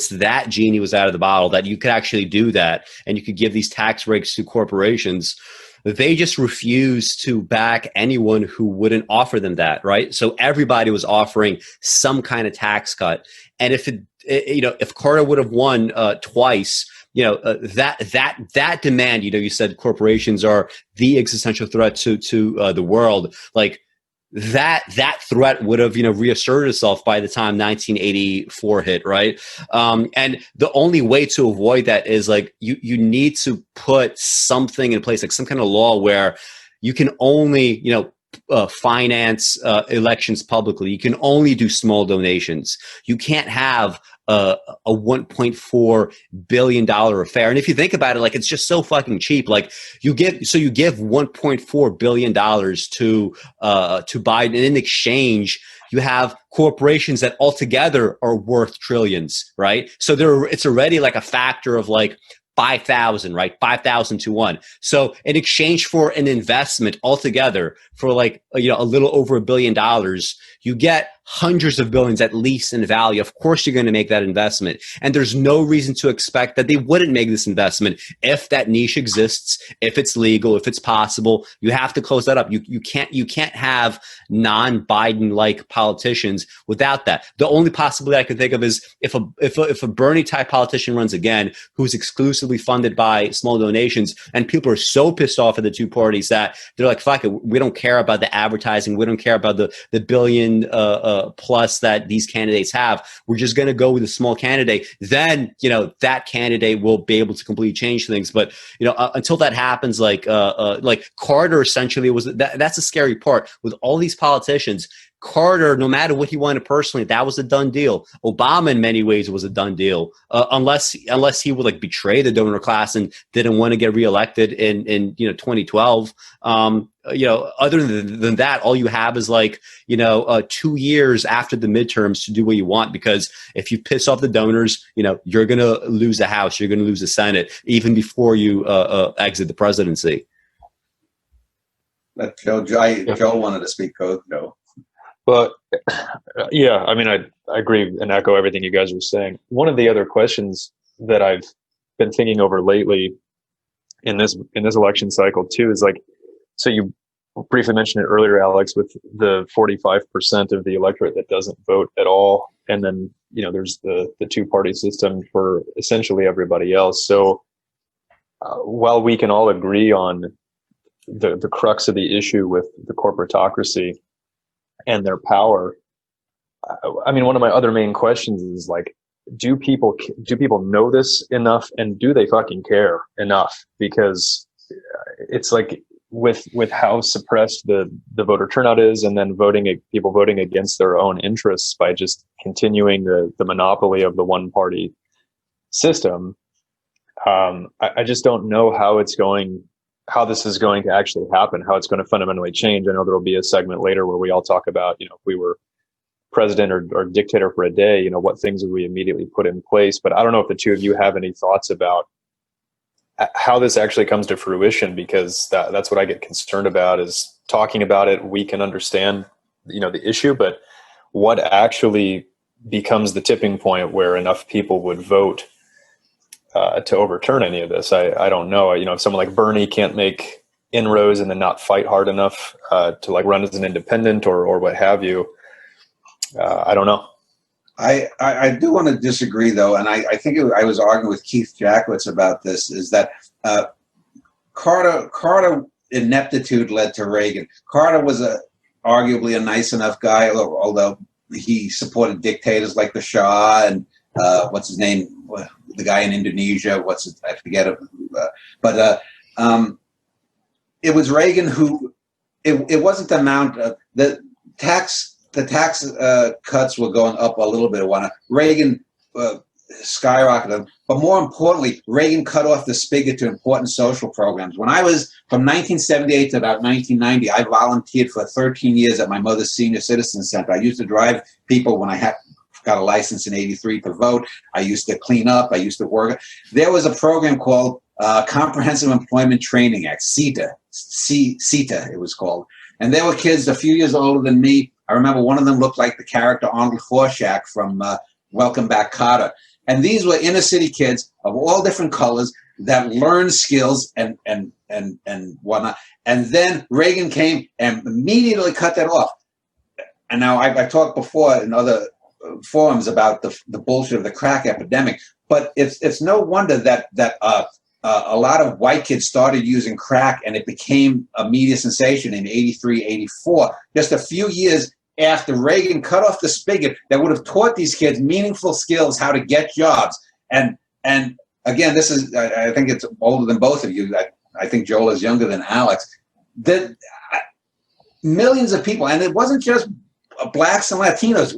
that genie was out of the bottle, that you could actually do that, and you could give these tax breaks to corporations. They just refused to back anyone who wouldn't offer them that, right? So everybody was offering some kind of tax cut. And if Carter would have won twice, that demand, you said corporations are the existential threat to the world. That threat would have, reasserted itself by the time 1984 hit, right? And the only way to avoid that is you need to put something in place, some kind of law where you can only, finance elections publicly. You can only do small donations. You can't have a $1.4 billion affair. And if you think about it, it's just so fucking cheap. You give $1.4 billion to Biden, and in exchange, you have corporations that altogether are worth trillions, right? So it's already a factor of 5,000, right? 5,000 to 1. So in exchange for an investment altogether for a little over $1 billion, you get hundreds of billions at least in value. Of course, you're going to make that investment. And there's no reason to expect that they wouldn't make this investment if that niche exists, if it's legal, if it's possible. You have to close that up. You can't have non-Biden-like politicians without that. The only possibility I could think of is if a Bernie-type politician runs again, who's exclusively funded by small donations, and people are so pissed off at the two parties that they're like, fuck it, we don't care about the advertising, we don't care about the billion plus that these candidates have. We're just going to go with a small candidate. Then, that candidate will be able to completely change things. But, until that happens, Carter essentially was, that's a scary part with all these politicians. Carter, no matter what he wanted personally, that was a done deal. Obama, in many ways, was a done deal, unless he would betray the donor class and didn't want to get reelected in 2012. Other than that, all you have is 2 years after the midterms to do what you want, because if you piss off the donors, you're going to lose the House, you're going to lose the Senate, even before you exit the presidency. Joe wanted to speak, Joe. Well, yeah, I mean, I agree and echo everything you guys were saying. One of the other questions that I've been thinking over lately in this election cycle too is so briefly mentioned it earlier, Alex, with the 45% of the electorate that doesn't vote at all. And then, there's the two-party system for essentially everybody else. So while we can all agree on the crux of the issue with the corporatocracy and their power, I mean, one of my other main questions is like, do people know this enough, and do they fucking care enough? Because it's like with how suppressed the voter turnout is, and then people voting against their own interests by just continuing the monopoly of the one party system. I just don't know how this is going to actually happen, how it's going to fundamentally change. I know there will be a segment later where we all talk about, if we were president or dictator for a day, what things would we immediately put in place? But I don't know if the two of you have any thoughts about how this actually comes to fruition, because that's what I get concerned about. Is talking about it, we can understand, the issue, but what actually becomes the tipping point where enough people would vote to overturn any of this? I don't know. If someone like Bernie can't make inroads and then not fight hard enough to like run as an independent or what have you, I don't know. I do want to disagree, though, and I think I was arguing with Keith Jackwitz about this, is that Carter ineptitude led to Reagan. Carter was arguably a nice enough guy, although he supported dictators like the Shah and what's his name, the guy in Indonesia, I forget it. But it was Reagan who, it wasn't the amount of the tax cuts were going up a little bit. Reagan skyrocketed them. But more importantly, Reagan cut off the spigot to important social programs. When I was from 1978 to about 1990, I volunteered for 13 years at my mother's senior citizen center. I used to drive people when I got a license in '83 to vote. I used to clean up. I used to work. There was a program called Comprehensive Employment Training Act, CETA it was called. And there were kids a few years older than me. I remember one of them looked like the character Arnold Horshack from Welcome Back, Kotter. And these were inner city kids of all different colors that learned skills and whatnot. And then Reagan came and immediately cut that off. And now I talked before in other forums about the bullshit of the crack epidemic. But it's no wonder that a lot of white kids started using crack, and it became a media sensation in '83, '84. Just a few years after Reagan cut off the spigot that would have taught these kids meaningful skills, how to get jobs. And again, this is, I think it's older than both of you. I think Joel is younger than Alex. That millions of people, and it wasn't just blacks and Latinos.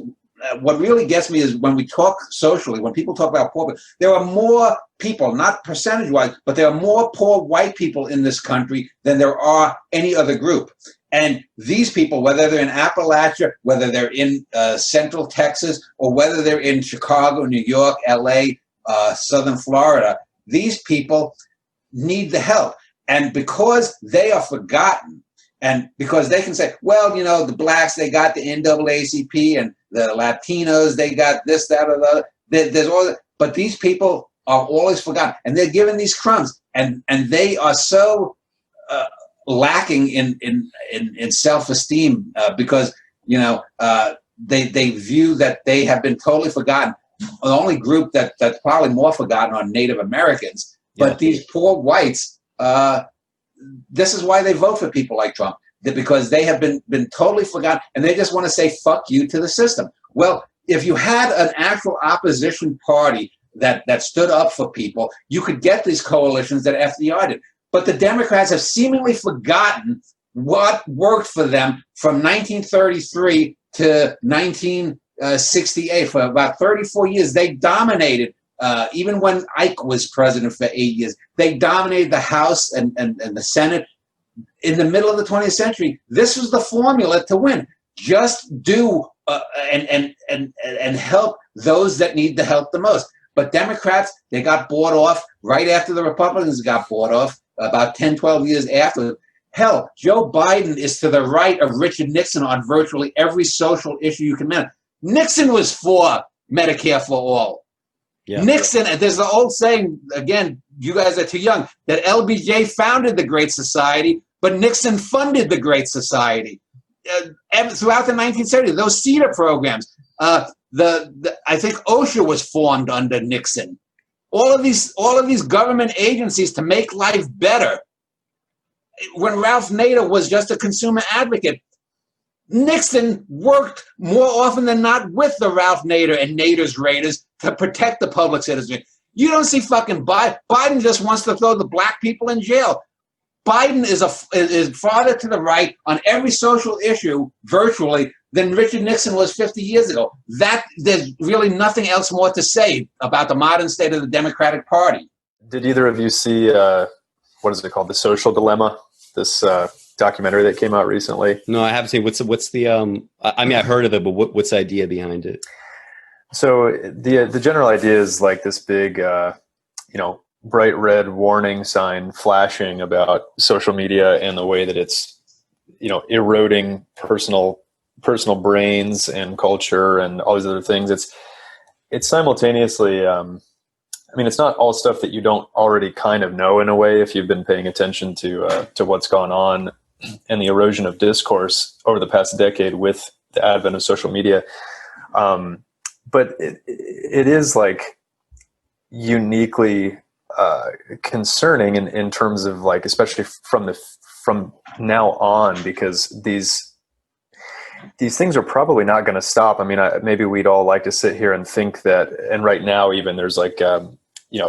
What really gets me is when we talk socially, when people talk about poor people, there are more people, not percentage-wise, but there are more poor white people in this country than there are any other group. And these people, whether they're in Appalachia, whether they're in Central Texas, or whether they're in Chicago, New York, LA, Southern Florida, these people need the help. And because they are forgotten, and because they can say, well, the blacks, they got the NAACP, and the Latinos, they got this, that, or the other. There's all that. But these people are always forgotten, and they're given these crumbs, and they are so lacking in self-esteem because they view that they have been totally forgotten. The only group that's probably more forgotten are Native Americans, but these poor whites. This is why they vote for people like Trump, because they have been totally forgotten, and they just want to say fuck you to the system. Well, if you had an actual opposition party that stood up for people, you could get these coalitions that FDR did. But the Democrats have seemingly forgotten what worked for them from 1933 to 1968. For about 34 years, they dominated. Even when Ike was president for 8 years, they dominated the House and the Senate. In the middle of the 20th century, this was the formula to win. Just do and help those that need the help the most. But Democrats, they got bought off right after the Republicans got bought off, about 10, 12 years after. Hell, Joe Biden is to the right of Richard Nixon on virtually every social issue you can imagine. Nixon was for Medicare for all. Yeah. Nixon, there's the old saying, again, you guys are too young, that LBJ founded the Great Society, but Nixon funded the Great Society. Throughout the 1970s, those CETA programs, I think OSHA was formed under Nixon. All of these government agencies to make life better. When Ralph Nader was just a consumer advocate, Nixon worked more often than not with the Ralph Nader and Nader's raiders to protect the public citizen. You don't see fucking Biden. Biden just wants to throw the black people in jail. Biden is farther to the right on every social issue, virtually, than Richard Nixon was 50 years ago. There's really nothing else more to say about the modern state of the Democratic Party. Did either of you see, what is it called, The Social Dilemma? This documentary that came out recently? No, I haven't seen. What's the? I mean, I heard of it, but what's the idea behind it? So the general idea is like this big, bright red warning sign flashing about social media and the way that it's, eroding personal brains and culture and all these other things. It's simultaneously, it's not all stuff that you don't already kind of know in a way if you've been paying attention to what's gone on and the erosion of discourse over the past decade with the advent of social media. But it is like uniquely concerning in terms of like, especially from now on, because these things are probably not going to stop. I mean, maybe we'd all like to sit here and think that, and right now even there's like,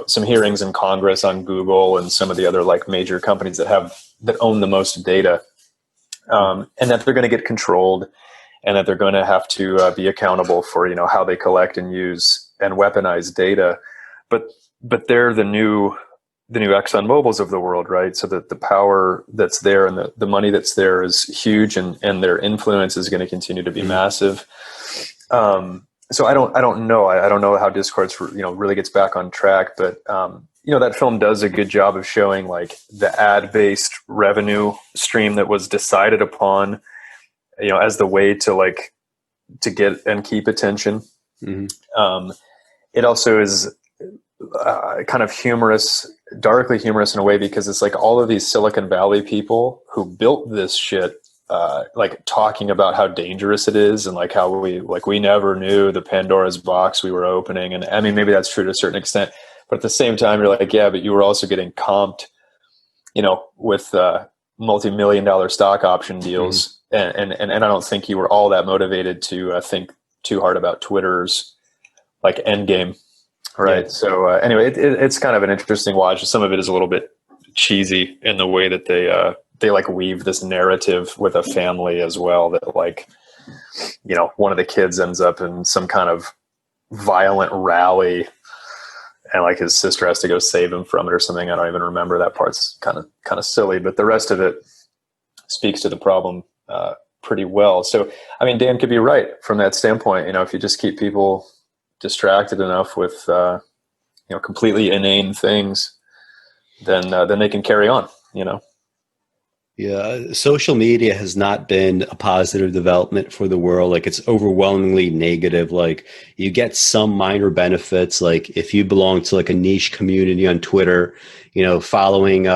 some hearings in Congress on Google and some of the other like major companies that own the most data, and that they're going to get controlled and that they're going to have to be accountable for, how they collect and use and weaponize data. But they're the new ExxonMobils of the world, right? So that the power that's there and the money that's there is huge, and their influence is going to continue to be massive. So I don't know. I don't know how discourse, really gets back on track, but, that film does a good job of showing like the ad-based revenue stream that was decided upon, as the way to get and keep attention. Mm-hmm. It also is kind of humorous, darkly humorous in a way, because it's like all of these Silicon Valley people who built this shit, like talking about how dangerous it is and like how we never knew the Pandora's box we were opening. And I mean, maybe that's true to a certain extent, but at the same time, you're like, yeah, but you were also getting comped, with multi-million-dollar stock option deals. Mm-hmm. And I don't think you were all that motivated to think too hard about Twitter's like end game. Right. Yeah. So anyway, it's kind of an interesting watch. Some of it is a little bit cheesy in the way that they like weave this narrative with a family as well, that like, one of the kids ends up in some kind of violent rally and like his sister has to go save him from it or something. I don't even remember. That part's kind of silly, but the rest of it speaks to the problem pretty well. So, I mean, Dan could be right from that standpoint. If you just keep people distracted enough with completely inane things, then they can carry on. Yeah, social media has not been a positive development for the world. Like, it's overwhelmingly negative. Like, you get some minor benefits, like if you belong to like a niche community on Twitter, following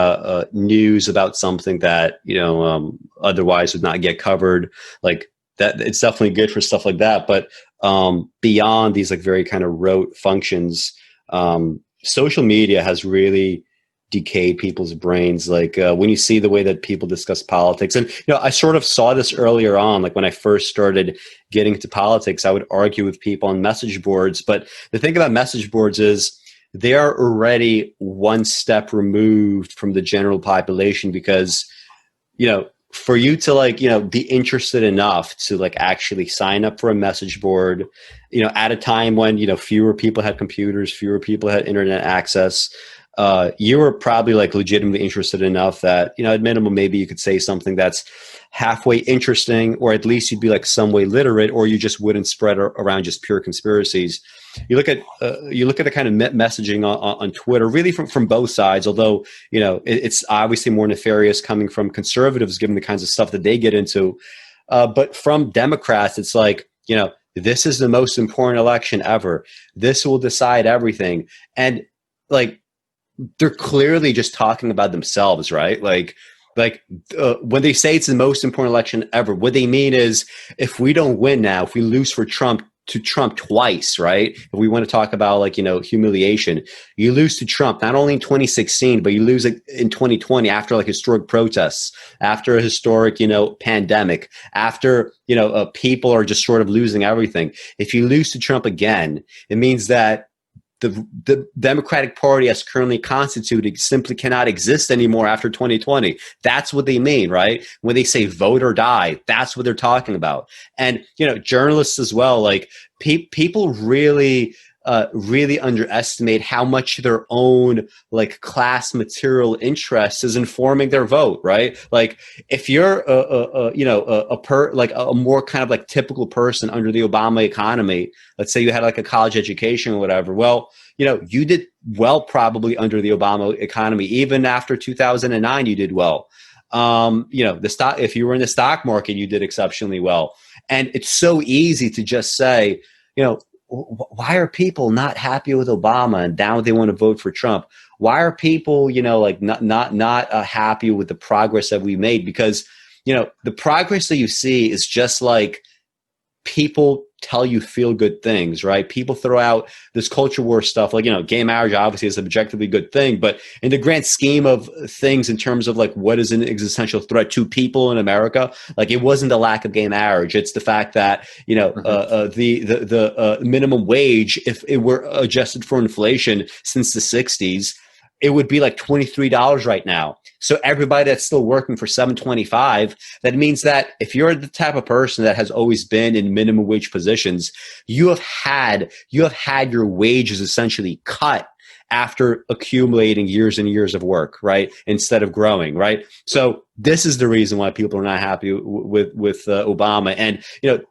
news about something that otherwise would not get covered, like that. It's definitely good for stuff like that. But beyond these like very kind of rote functions, social media has really decayed people's brains. Like when you see the way that people discuss politics, and I sort of saw this earlier on, like when I first started getting into politics, I would argue with people on message boards. But the thing about message boards is they are already one step removed from the general population, because for you to be interested enough to actually sign up for a message board, at a time when, fewer people had computers, fewer people had internet access, you were probably legitimately interested enough that, at minimum, maybe you could say something that's halfway interesting, or at least you'd be some way literate, or you just wouldn't spread around just pure conspiracies. You look at the kind of messaging on Twitter, really from both sides, although, it's obviously more nefarious coming from conservatives, given the kinds of stuff that they get into. But from Democrats, it's this is the most important election ever. This will decide everything. And they're clearly just talking about themselves, right? Like when they say it's the most important election ever, what they mean is if we don't win now, if we lose for Trump twice, right? If we want to talk about like, humiliation, you lose to Trump, not only in 2016, but you lose it in 2020 after like historic protests, after a historic, pandemic, after, people are just sort of losing everything. If you lose to Trump again, it means that the Democratic Party as currently constituted simply cannot exist anymore after 2020. That's what they mean, right? When they say vote or die, that's what they're talking about. And, journalists as well, like people really underestimate how much their own like class material interest is informing their vote, right? Like if you're a more kind of like typical person under the Obama economy, let's say you had like a college education or whatever, well, you did well probably under the Obama economy. Even after 2009, you did well. The stock, if you were in the stock market, you did exceptionally well. And it's so easy to just say, why are people not happy with Obama and now they want to vote for Trump? Why are people, not happy with the progress that we made? Because, the progress that you see is just like people tell you feel good things, right? People throw out this culture war stuff, like, gay marriage obviously is an objectively good thing, but in the grand scheme of things, in terms of like what is an existential threat to people in America, like it wasn't the lack of gay marriage, it's the fact that the minimum wage, if it were adjusted for inflation since the 60s, it would be like $23 right now. So everybody that's still working for $7.25, that means that if you're the type of person that has always been in minimum wage positions, you have had your wages essentially cut after accumulating years and years of work, right? Instead of growing, right? So this is the reason why people are not happy with Obama. And,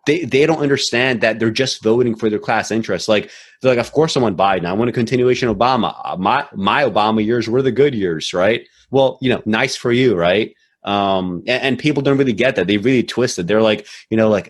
they don't understand that they're just voting for their class interests. Like, they're like, of course I want Biden. I want a continuation of Obama. My Obama years were the good years, right? Well, nice for you, right? And people don't really get that. They really twist it. They're like,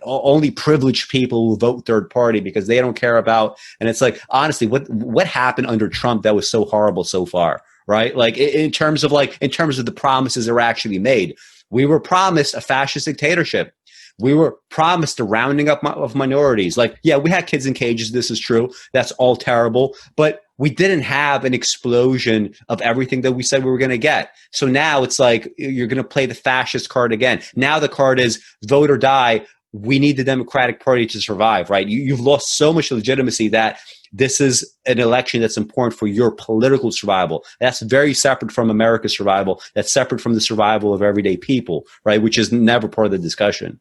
only privileged people will vote third party because they don't care about. And it's like, honestly, what happened under Trump that was so horrible so far, right? Like in terms of the promises that were actually made, we were promised a fascist dictatorship. We were promised the rounding up of minorities. Like, yeah, we had kids in cages. This is true. That's all terrible. But we didn't have an explosion of everything that we said we were going to get. So now it's like you're going to play the fascist card again. Now the card is vote or die. We need the Democratic Party to survive, right? You've lost so much legitimacy that this is an election that's important for your political survival. That's very separate from America's survival. That's separate from the survival of everyday people, right? Which is never part of the discussion.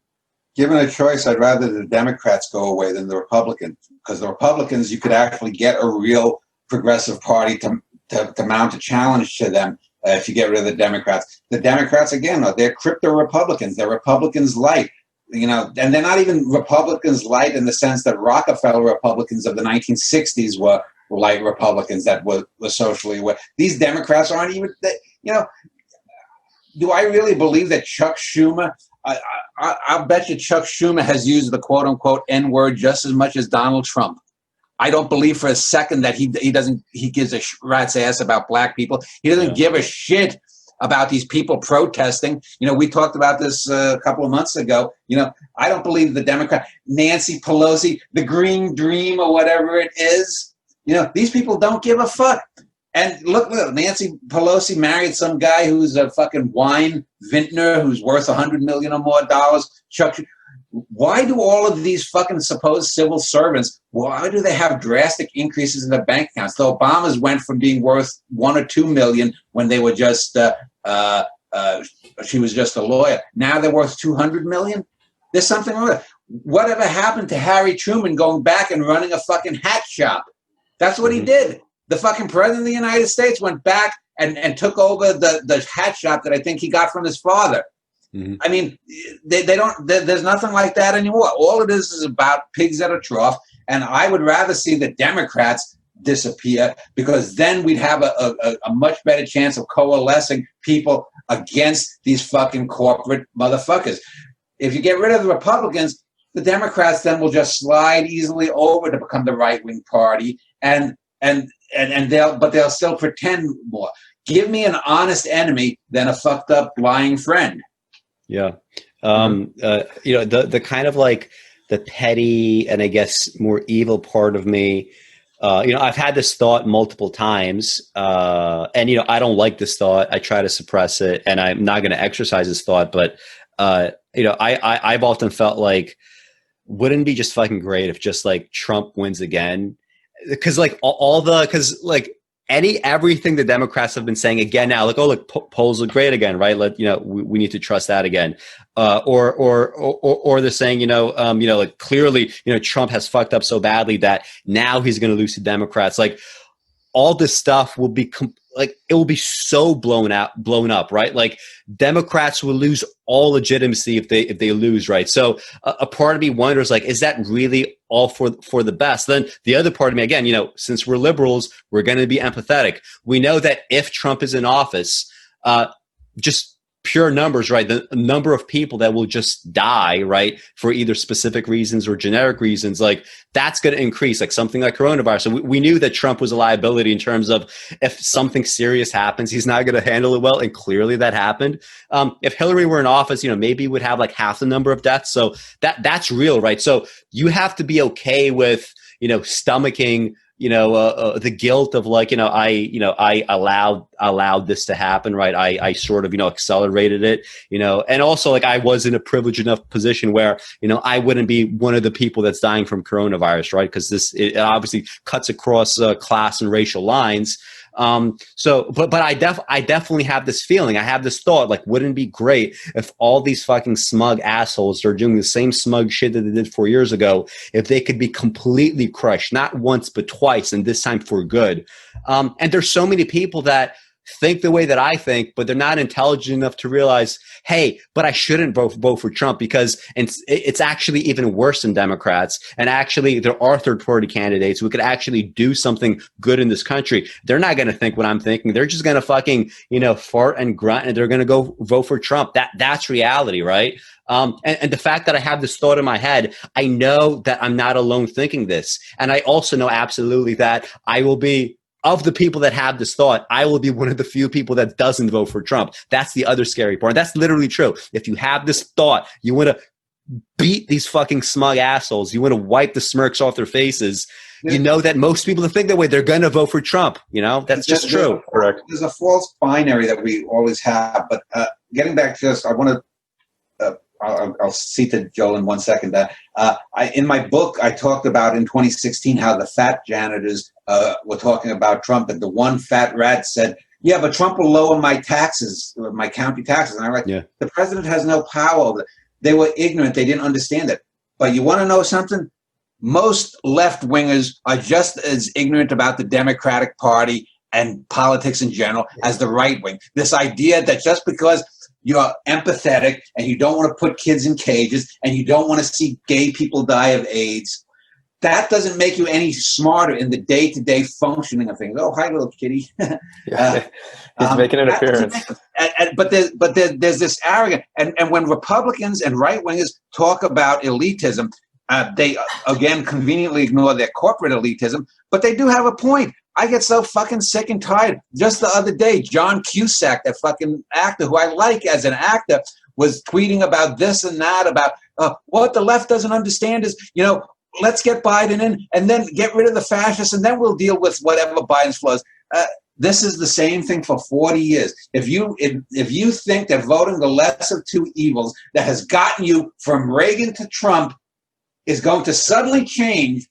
Given a choice, I'd rather the Democrats go away than the Republicans, because the Republicans, you could actually get a real progressive party to mount a challenge to them if you get rid of the Democrats. The Democrats, again, they're crypto Republicans. They're Republicans light, and they're not even Republicans light in the sense that Rockefeller Republicans of the 1960s were light Republicans that were socially aware. These Democrats aren't even, do I really believe that Chuck Schumer, I'll bet you Chuck Schumer has used the quote-unquote N-word just as much as Donald Trump. I don't believe for a second that he gives a rat's ass about black people. He doesn't give a shit about these people protesting. We talked about this a couple of months ago. I don't believe the Democrat, Nancy Pelosi, the Green Dream or whatever it is. These people don't give a fuck. And look, Nancy Pelosi married some guy who's a fucking wine vintner who's worth $100 million or more dollars. Why do all of these fucking supposed civil servants, why do they have drastic increases in their bank accounts? The Obamas went from being worth $1 or $2 million when they were just, she was just a lawyer. Now they're worth $200 million. There's something wrong with it. Whatever happened to Harry Truman going back and running a fucking hat shop? That's what he did. The fucking president of the United States went back and took over the hat shop that I think he got from his father. Mm-hmm. I mean, they don't. There's nothing like that anymore. All it is about pigs at a trough. And I would rather see the Democrats disappear, because then we'd have a much better chance of coalescing people against these fucking corporate motherfuckers. If you get rid of the Republicans, the Democrats then will just slide easily over to become the right-wing party, and they'll still pretend more. Give me an honest enemy than a fucked up lying friend. Yeah. The kind of like the petty and I guess more evil part of me, I've had this thought multiple times, and I don't like this thought. I try to suppress it, and I'm not going to exercise this thought. But I've often felt like, wouldn't it be just fucking great if just like Trump wins again? Because like everything the Democrats have been saying again now, like, polls look great again, right? We need to trust that again. Or they're saying, like clearly, Trump has fucked up so badly that now he's going to lose to Democrats. Like all this stuff will be it will be so blown up, right? Like Democrats will lose all legitimacy if they lose, right? So a part of me wonders, like, is that really all for the best? Then the other part of me, again, since we're liberals, we're going to be empathetic. We know that if Trump is in office, just pure numbers, right? The number of people that will just die, right, for either specific reasons or generic reasons, like that's going to increase, like something like coronavirus. So we knew that Trump was a liability in terms of if something serious happens, he's not going to handle it well. And clearly that happened. If Hillary were in office, maybe we'd have like half the number of deaths. So that's real, right? So you have to be okay with, stomaching, the guilt of like, I allowed this to happen, right? I sort of, accelerated it, and also like I was in a privileged enough position where, I wouldn't be one of the people that's dying from coronavirus, right? Because it obviously cuts across class and racial lines. But I definitely have this feeling. I have this thought, like, wouldn't it be great if all these fucking smug assholes that are doing the same smug shit that they did 4 years ago, if they could be completely crushed, not once, but twice, and this time for good. And there's so many people that think the way that I think, but they're not intelligent enough to realize, hey, but I shouldn't vote for Trump because it's actually even worse than Democrats. And actually, there are third-party candidates who could actually do something good in this country. They're not going to think what I'm thinking. They're just going to fucking, fart and grunt, and they're going to go vote for Trump. That's reality, right? And the fact that I have this thought in my head, I know that I'm not alone thinking this. And I also know absolutely that I will be, of the people that have this thought, I will be one of the few people that doesn't vote for Trump. That's the other scary part. That's literally true. If you have this thought, you want to beat these fucking smug assholes, you want to wipe the smirks off their faces, you know that most people that think that way, they're going to vote for Trump. That's just true. Correct. There's a false binary that we always have. But getting back to this, I want to I'll see to Joel in 1 second. In my book, I talked about in 2016 how the fat janitors were talking about Trump, and the one fat rat said, "Yeah, but Trump will lower my taxes, my county taxes." And I'm like, The president has no power. They were ignorant. They didn't understand it. But you want to know something? Most left-wingers are just as ignorant about the Democratic Party and politics in general as the right wing. This idea that just because you're empathetic and you don't want to put kids in cages and you don't want to see gay people die of AIDS, that doesn't make you any smarter in the day-to-day functioning of things. Oh, hi, little kitty. He's making an appearance. But there's this arrogance. And when Republicans and right-wingers talk about elitism, they, again, conveniently ignore their corporate elitism, but they do have a point. I get so fucking sick and tired. Just the other day, John Cusack, that fucking actor who I like as an actor, was tweeting about this and that, about what the left doesn't understand is, let's get Biden in and then get rid of the fascists and then we'll deal with whatever Biden's flaws. This is the same thing for 40 years. If you think that voting the lesser of two evils that has gotten you from Reagan to Trump is going to suddenly change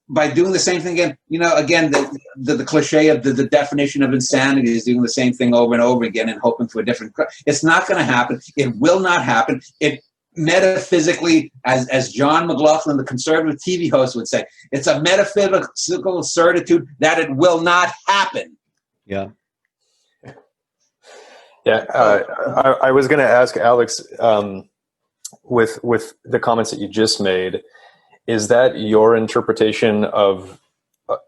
by doing the same thing again, again, the cliche of the definition of insanity is doing the same thing over and over again and hoping for a different. It's not going to happen. It will not happen. It metaphysically, as John McLaughlin, the conservative TV host, would say, it's a metaphysical certitude that it will not happen. Yeah. Yeah. I was going to ask Alex, with the comments that you just made, is that your interpretation of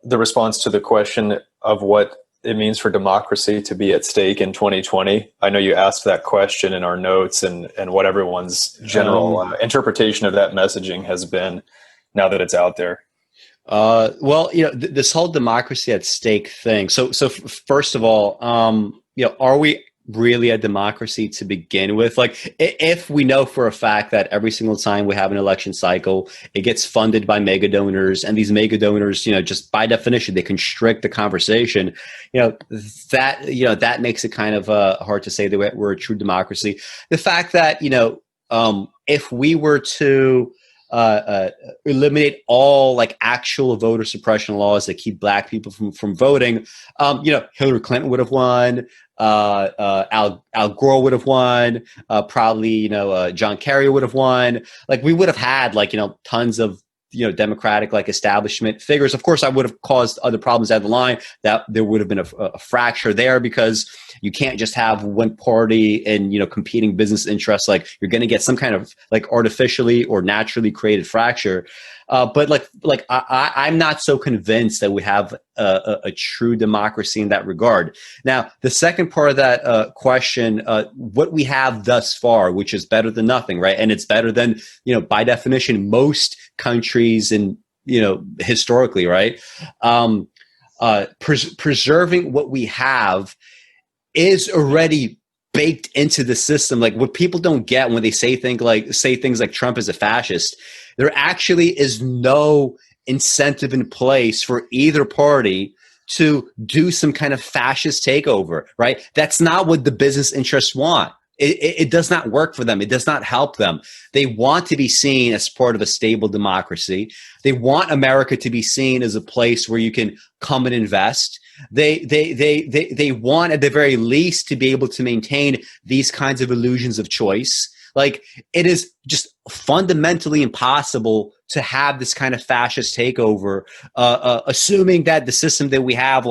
the response to the question of what it means for democracy to be at stake in 2020? I know you asked that question in our notes and what everyone's general interpretation of that messaging has been now that it's out there. Well, this whole democracy at stake thing. So first of all, are we really a democracy to begin with? Like, if we know for a fact that every single time we have an election cycle, it gets funded by mega donors, and these mega donors, just by definition, they constrict the conversation. That makes it kind of hard to say that we're a true democracy. The fact that if we were to eliminate all like actual voter suppression laws that keep black people from voting, Hillary Clinton would have won. Al Gore would have won. Probably, John Kerry would have won. Like, we would have had tons of Democratic like establishment figures. Of course, I would have caused other problems down the line. That there would have been a fracture there, because you can't just have one party and competing business interests. Like, you're going to get some kind of like artificially or naturally created fracture. But I'm not so convinced that we have a true democracy in that regard. Now, the second part of that question, what we have thus far, which is better than nothing, right? And it's better than, by definition, most countries and, historically, right? Preserving what we have is already baked into the system. Like, what people don't get when they say things like Trump is a fascist, there actually is no incentive in place for either party to do some kind of fascist takeover, right? That's not what the business interests want. It does not work for them. It does not help them. They want to be seen as part of a stable democracy. They want America to be seen as a place where you can come and invest. They want, at the very least, to be able to maintain these kinds of illusions of choice. Like, it is just fundamentally impossible to have this kind of fascist takeover, assuming that the system that we have,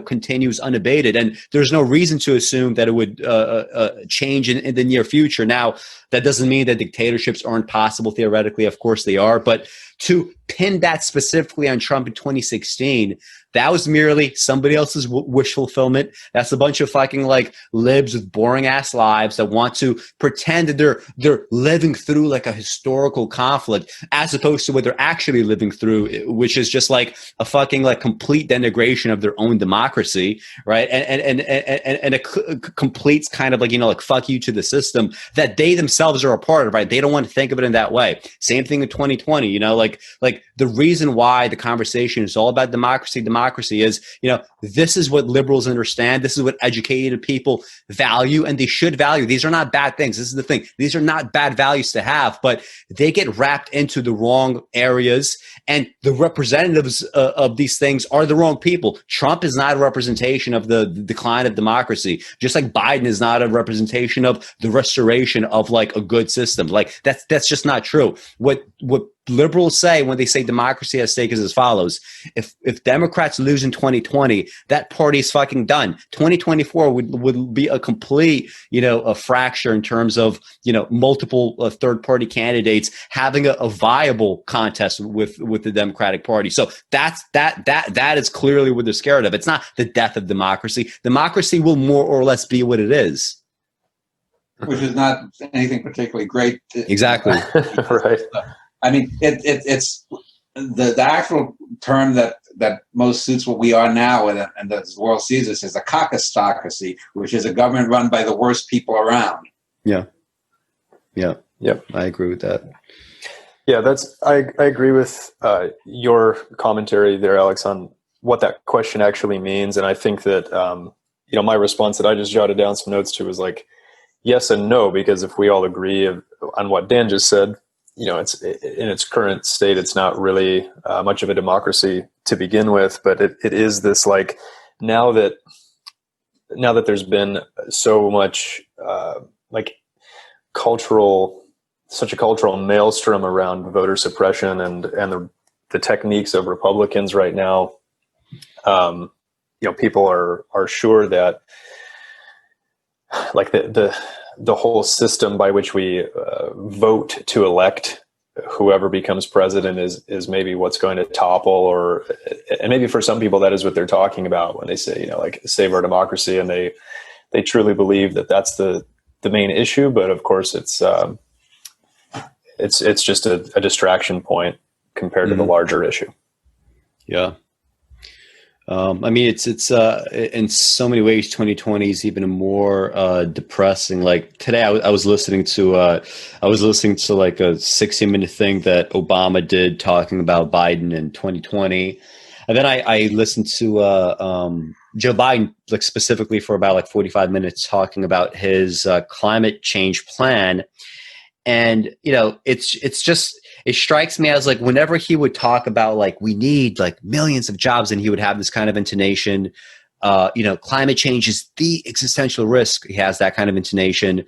continues unabated. And there's no reason to assume that it would change in the near future. Now, that doesn't mean that dictatorships aren't possible theoretically. Of course they are. But to pin that specifically on Trump in 2016, that was merely somebody else's wish fulfillment. That's a bunch of fucking libs with boring ass lives that want to pretend that they're living through like a historical conflict, as opposed to what they're actually living through, which is just like a fucking complete denigration of their own democracy, right? And it completes kind of fuck you to the system that they themselves are a part of, right? They don't want to think of it in that way. Same thing in 2020, like the reason why the conversation is all about democracy is, this is what liberals understand. This is what educated people value, and they should value. These are not bad things. This is the thing. These are not bad values to have, but they get wrapped into the wrong areas, and the representatives of these things are the wrong people. Trump is not a representation of the decline of democracy, just like Biden is not a representation of the restoration of like a good system. Like, that's just not true. What liberals say when they say democracy at stake is as follows: if Democrats lose in 2020, that party is fucking done. 2024 would be a complete, a fracture in terms of, multiple third party candidates having a viable contest with the Democratic Party. So that is clearly what they're scared of. It's not the death of democracy. Democracy will more or less be what it is. Which is not anything particularly great. Exactly. Right. I mean, it's the actual term that most suits what we are now, and the world sees us, is a cockistocracy, which is a government run by the worst people around. Yeah. I agree with that. Yeah, I agree with your commentary there, Alex, on what that question actually means. And I think that, my response that I just jotted down some notes to was like, yes and no, because if we all agree on what Dan just said, it's in its current state, it's not really much of a democracy to begin with, but it is this now that there's been so much such a cultural maelstrom around voter suppression and the techniques of Republicans right now, people are sure that the whole system by which we vote to elect whoever becomes president is maybe what's going to topple, and maybe for some people that is what they're talking about when they say, save our democracy, and they truly believe that that's the main issue. But of course it's just a distraction point compared to the larger issue. Yeah. I mean, it's in so many ways, 2020 is even more depressing. Like today, I was listening to like a 60-minute thing that Obama did talking about Biden in 2020, and then I listened to Joe Biden, like specifically for about like 45 minutes talking about his climate change plan. And, you know, it's just, it strikes me as like whenever he would talk about like we need like millions of jobs, and he would have this kind of intonation, you know, climate change is the existential risk. He has that kind of intonation.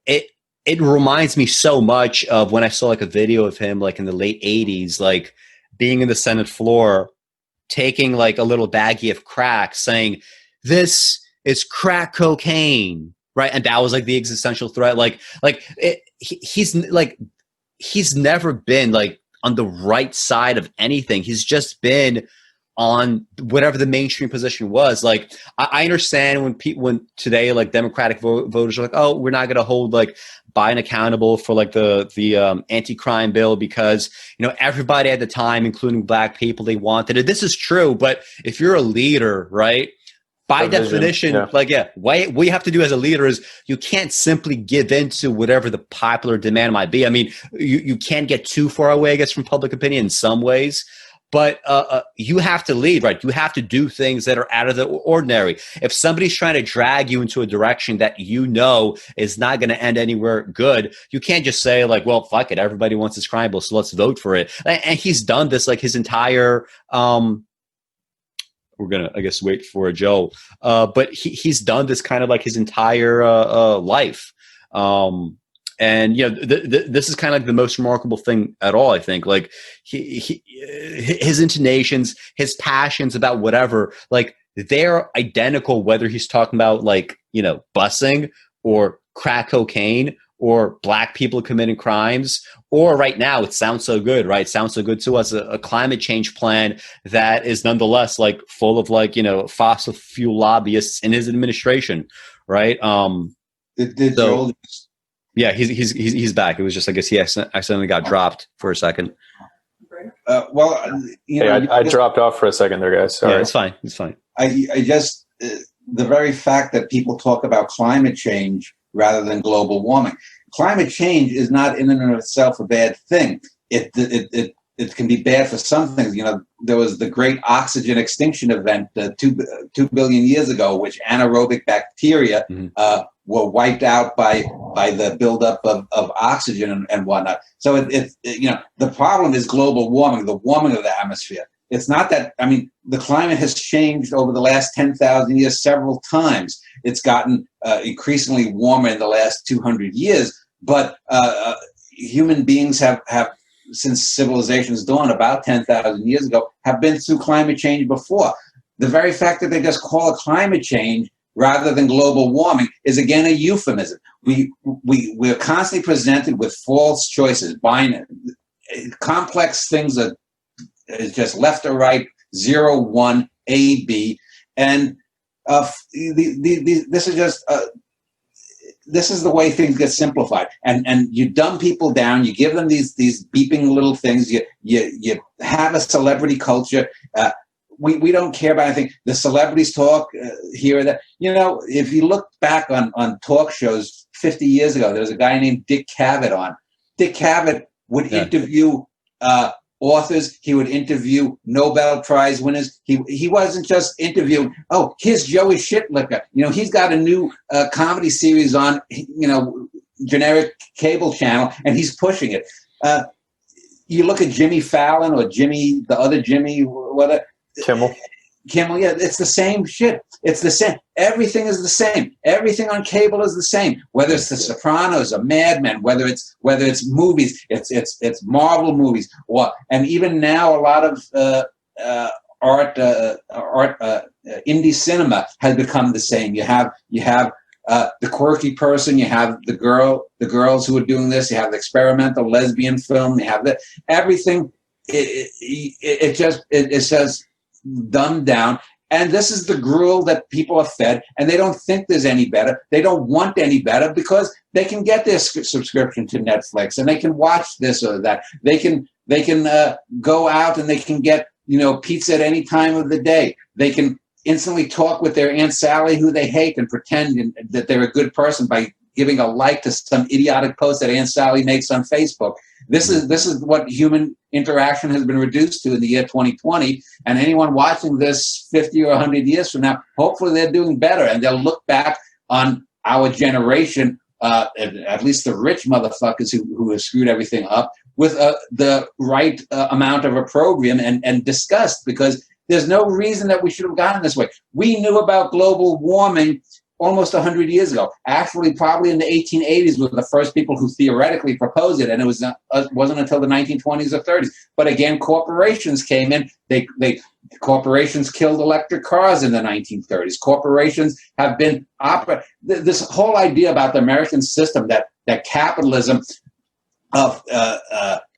It reminds me so much of when I saw like a video of him like in the late 80s, like being in the Senate floor, taking like a little baggie of crack, saying, "This is crack cocaine." Right. And that was like the existential threat. He's never been like on the right side of anything. He's just been on whatever the mainstream position was. Like, I understand when today, like Democratic voters are like, oh, we're not going to hold like Biden accountable for like the anti-crime bill because, you know, everybody at the time, including black people, they wanted it. This is true. But if you're a leader, right, by definition, what you have to do as a leader is you can't simply give in to whatever the popular demand might be. I mean, you can't get too far away, I guess, from public opinion in some ways, but you have to lead, right? You have to do things that are out of the ordinary. If somebody's trying to drag you into a direction that you know is not going to end anywhere good, you can't just say like, well, fuck it, everybody wants this crime bill, so let's vote for it. And he's done this like his entire we're going to, I guess, wait for Joe. But he's done this kind of like his entire life. And, you know, this is kind of like the most remarkable thing at all, I think. Like his intonations, his passions about whatever, like they're identical, whether he's talking about like, you know, busing or crack cocaine or black people committing crimes, or right now, it sounds so good, right? It sounds so good to us, a climate change plan that is nonetheless like full of like, you know, fossil fuel lobbyists in his administration, right? Yeah, he's back. It was just, I guess he accidentally got dropped for a second. I dropped off for a second there, guys. Sorry. Yeah, it's fine. It's fine. I just, the very fact that people talk about climate change rather than global warming. Climate change is not in and of itself a bad thing. It can be bad for some things. You know, there was the great oxygen extinction event 2 billion years ago, which anaerobic bacteria were wiped out by the buildup of oxygen and whatnot. So you know, the problem is global warming, the warming of the atmosphere. It's not that, I mean, the climate has changed over the last 10,000 years several times. It's gotten increasingly warmer in the last 200 years, but human beings have, since civilization's dawn about 10,000 years ago, have been through climate change before. The very fact that they just call it climate change rather than global warming is again a euphemism. We're constantly presented with false choices, binary, complex things that is just left or right, 0, 1, A, B, and this is just this is the way things get simplified, and you dumb people down. You give them these beeping little things. You have a celebrity culture. We don't care about anything. The celebrities talk here or there. You know, if you look back on talk shows 50 years ago, there was a guy named Dick Cavett on. Dick Cavett would interview authors. He would interview Nobel Prize winners. He wasn't just interviewing, oh, here's Joey Shitlicker. You know, he's got a new comedy series on, you know, generic cable channel, and he's pushing it. You look at Jimmy Fallon or Jimmy, the other Jimmy, whatever. Kimmel, yeah, it's the same shit. It's the same. Everything is the same. Everything on cable is the same. Whether it's The Sopranos or Mad Men, whether it's movies, it's Marvel movies, and even now a lot of art, indie cinema has become the same. You have the quirky person. You have the girls who are doing this. You have the experimental lesbian film. You have everything. It says dumbed down, and this is the gruel that people are fed, and they don't think there's any better. They don't want any better because they can get their subscription to Netflix, and they can watch this or that. They can go out and they can get pizza at any time of the day. They can instantly talk with their Aunt Sally, who they hate, and pretend that they're a good person by giving a like to some idiotic post that Aunt Sally makes on Facebook. This is what human interaction has been reduced to in the year 2020. And anyone watching this 50 or 100 years from now, hopefully they're doing better, and they'll look back on our generation, at least the rich motherfuckers who have screwed everything up, with the right amount of opprobrium and disgust, because there's no reason that we should have gotten this way. We knew about global warming almost 100 years ago. Actually, probably in the 1880s were the first people who theoretically proposed it, and it wasn't until the 1920s or 30s. But again, corporations came in. Corporations killed electric cars in the 1930s. Corporations have been this whole idea about the American system that capitalism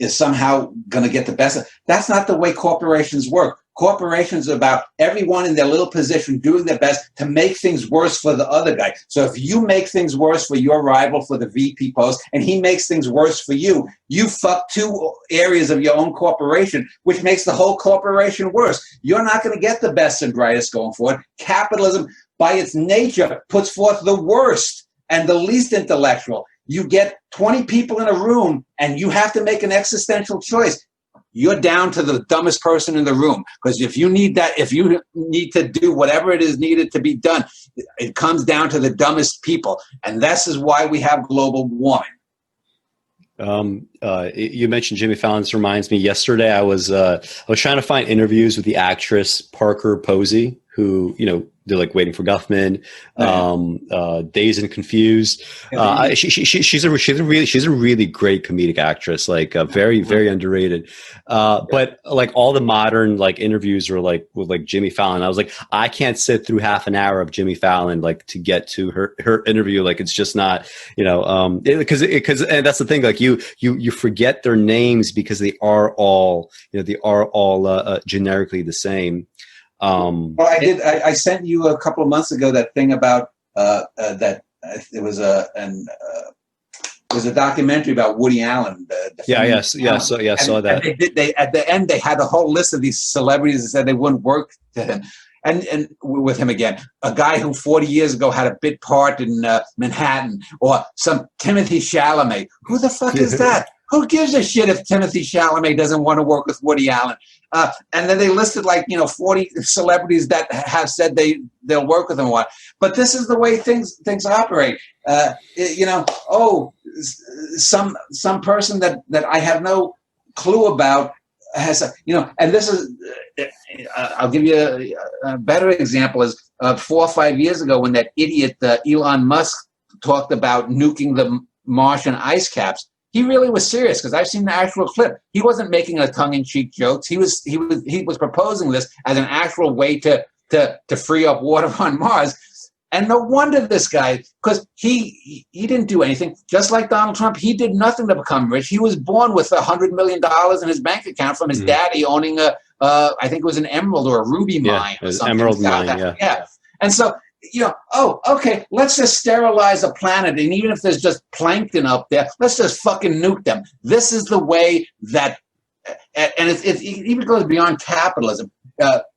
is somehow going to get the best. That's not the way corporations work. Corporations are about everyone in their little position doing their best to make things worse for the other guy. So if you make things worse for your rival for the VP post, and he makes things worse for you, you fuck two areas of your own corporation, which makes the whole corporation worse. You're not going to get the best and brightest going forward. Capitalism, by its nature, puts forth the worst and the least intellectual. You get 20 people in a room, and you have to make an existential choice. You're down to the dumbest person in the room, because if you need to do whatever it is needed to be done, it comes down to the dumbest people, and this is why we have global warming. You mentioned Jimmy Fallon. This reminds me. Yesterday, I was trying to find interviews with the actress Parker Posey, who they're like Waiting for Guffman, Dazed and Confused. She's a really great comedic actress, like very, very underrated. But like all the modern like interviews are like with like Jimmy Fallon. I was like, I can't sit through half an hour of Jimmy Fallon like to get to her interview. Like it's just not, because and that's the thing. Like you forget their names because they are all generically the same. Well, I sent you a couple of months ago that thing about that it was a documentary about Woody Allen. I saw that. They at the end they had a whole list of these celebrities that said they wouldn't work to him, and with him again. A guy who 40 years ago had a bit part in Manhattan, or some Timothy Chalamet. Who the fuck is that? Who gives a shit if Timothy Chalamet doesn't want to work with Woody Allen? And then they listed 40 celebrities that have said they'll work with him. But this is the way things operate. Some person that I have no clue about has and this is I'll give you a better example is 4 or 5 years ago when that idiot Elon Musk talked about nuking the Martian ice caps. He really was serious, because I've seen the actual clip. He wasn't making a tongue-in-cheek jokes. He was proposing this as an actual way to free up water on Mars. And no wonder this guy, because he didn't do anything. Just like Donald Trump, he did nothing to become rich. He was born with $100 million in his bank account from his daddy owning I think it was an emerald or a ruby mine or something. Emerald mine, yeah. And so, okay, let's just sterilize a planet, and even if there's just plankton up there, let's just fucking nuke them. This is the way that, and it even goes beyond capitalism.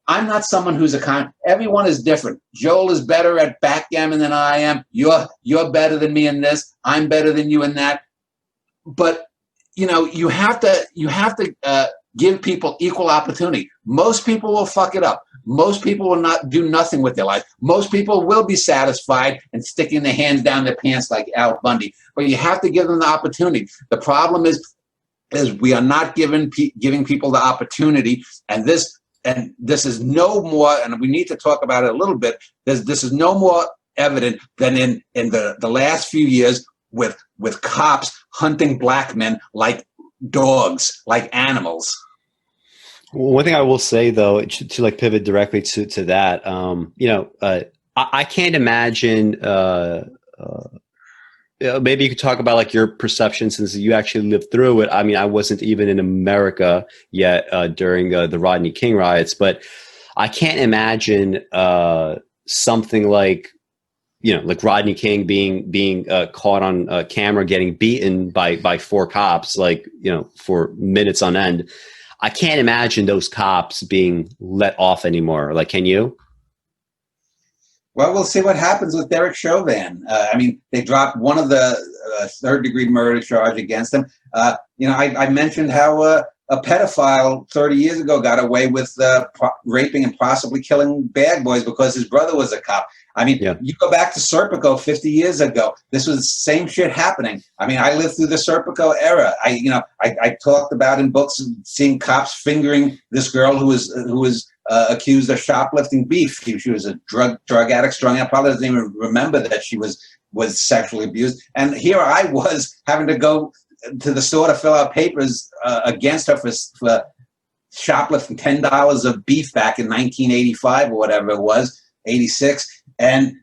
I'm not someone who's everyone is different. Joel is better at backgammon than I am. You're better than me in this. I'm better than you in that. But you have to give people equal opportunity. Most people will fuck it up. Most people will not do nothing with their life. Most people will be satisfied and sticking their hands down their pants like Al Bundy. But you have to give them the opportunity. The problem is we are not giving people the opportunity, and this is no more. And we need to talk about it a little bit. This is no more evident than in the last few years with cops hunting black men like dogs, like animals. One thing I will say, though, to like pivot directly to that, I can't imagine. Maybe you could talk about like your perception since you actually lived through it. I mean, I wasn't even in America yet during the Rodney King riots, but I can't imagine something like like Rodney King being caught on camera getting beaten by 4 cops, like for minutes on end. I can't imagine those cops being let off anymore. Like, can you? Well, we'll see what happens with Derek Chauvin. I mean, they dropped one of the third-degree murder charge against him. I mentioned how a pedophile 30 years ago got away with raping and possibly killing bad boys because his brother was a cop. I mean, You go back to Serpico 50 years ago. This was the same shit happening. I mean, I lived through the Serpico era. I talked about in books seeing cops fingering this girl who was accused of shoplifting beef. She was a drug addict, strung out. Probably doesn't even remember that she was sexually abused. And here I was having to go to the store to fill out papers against her for shoplifting $10 of beef back in 1985 or whatever it was, 86. And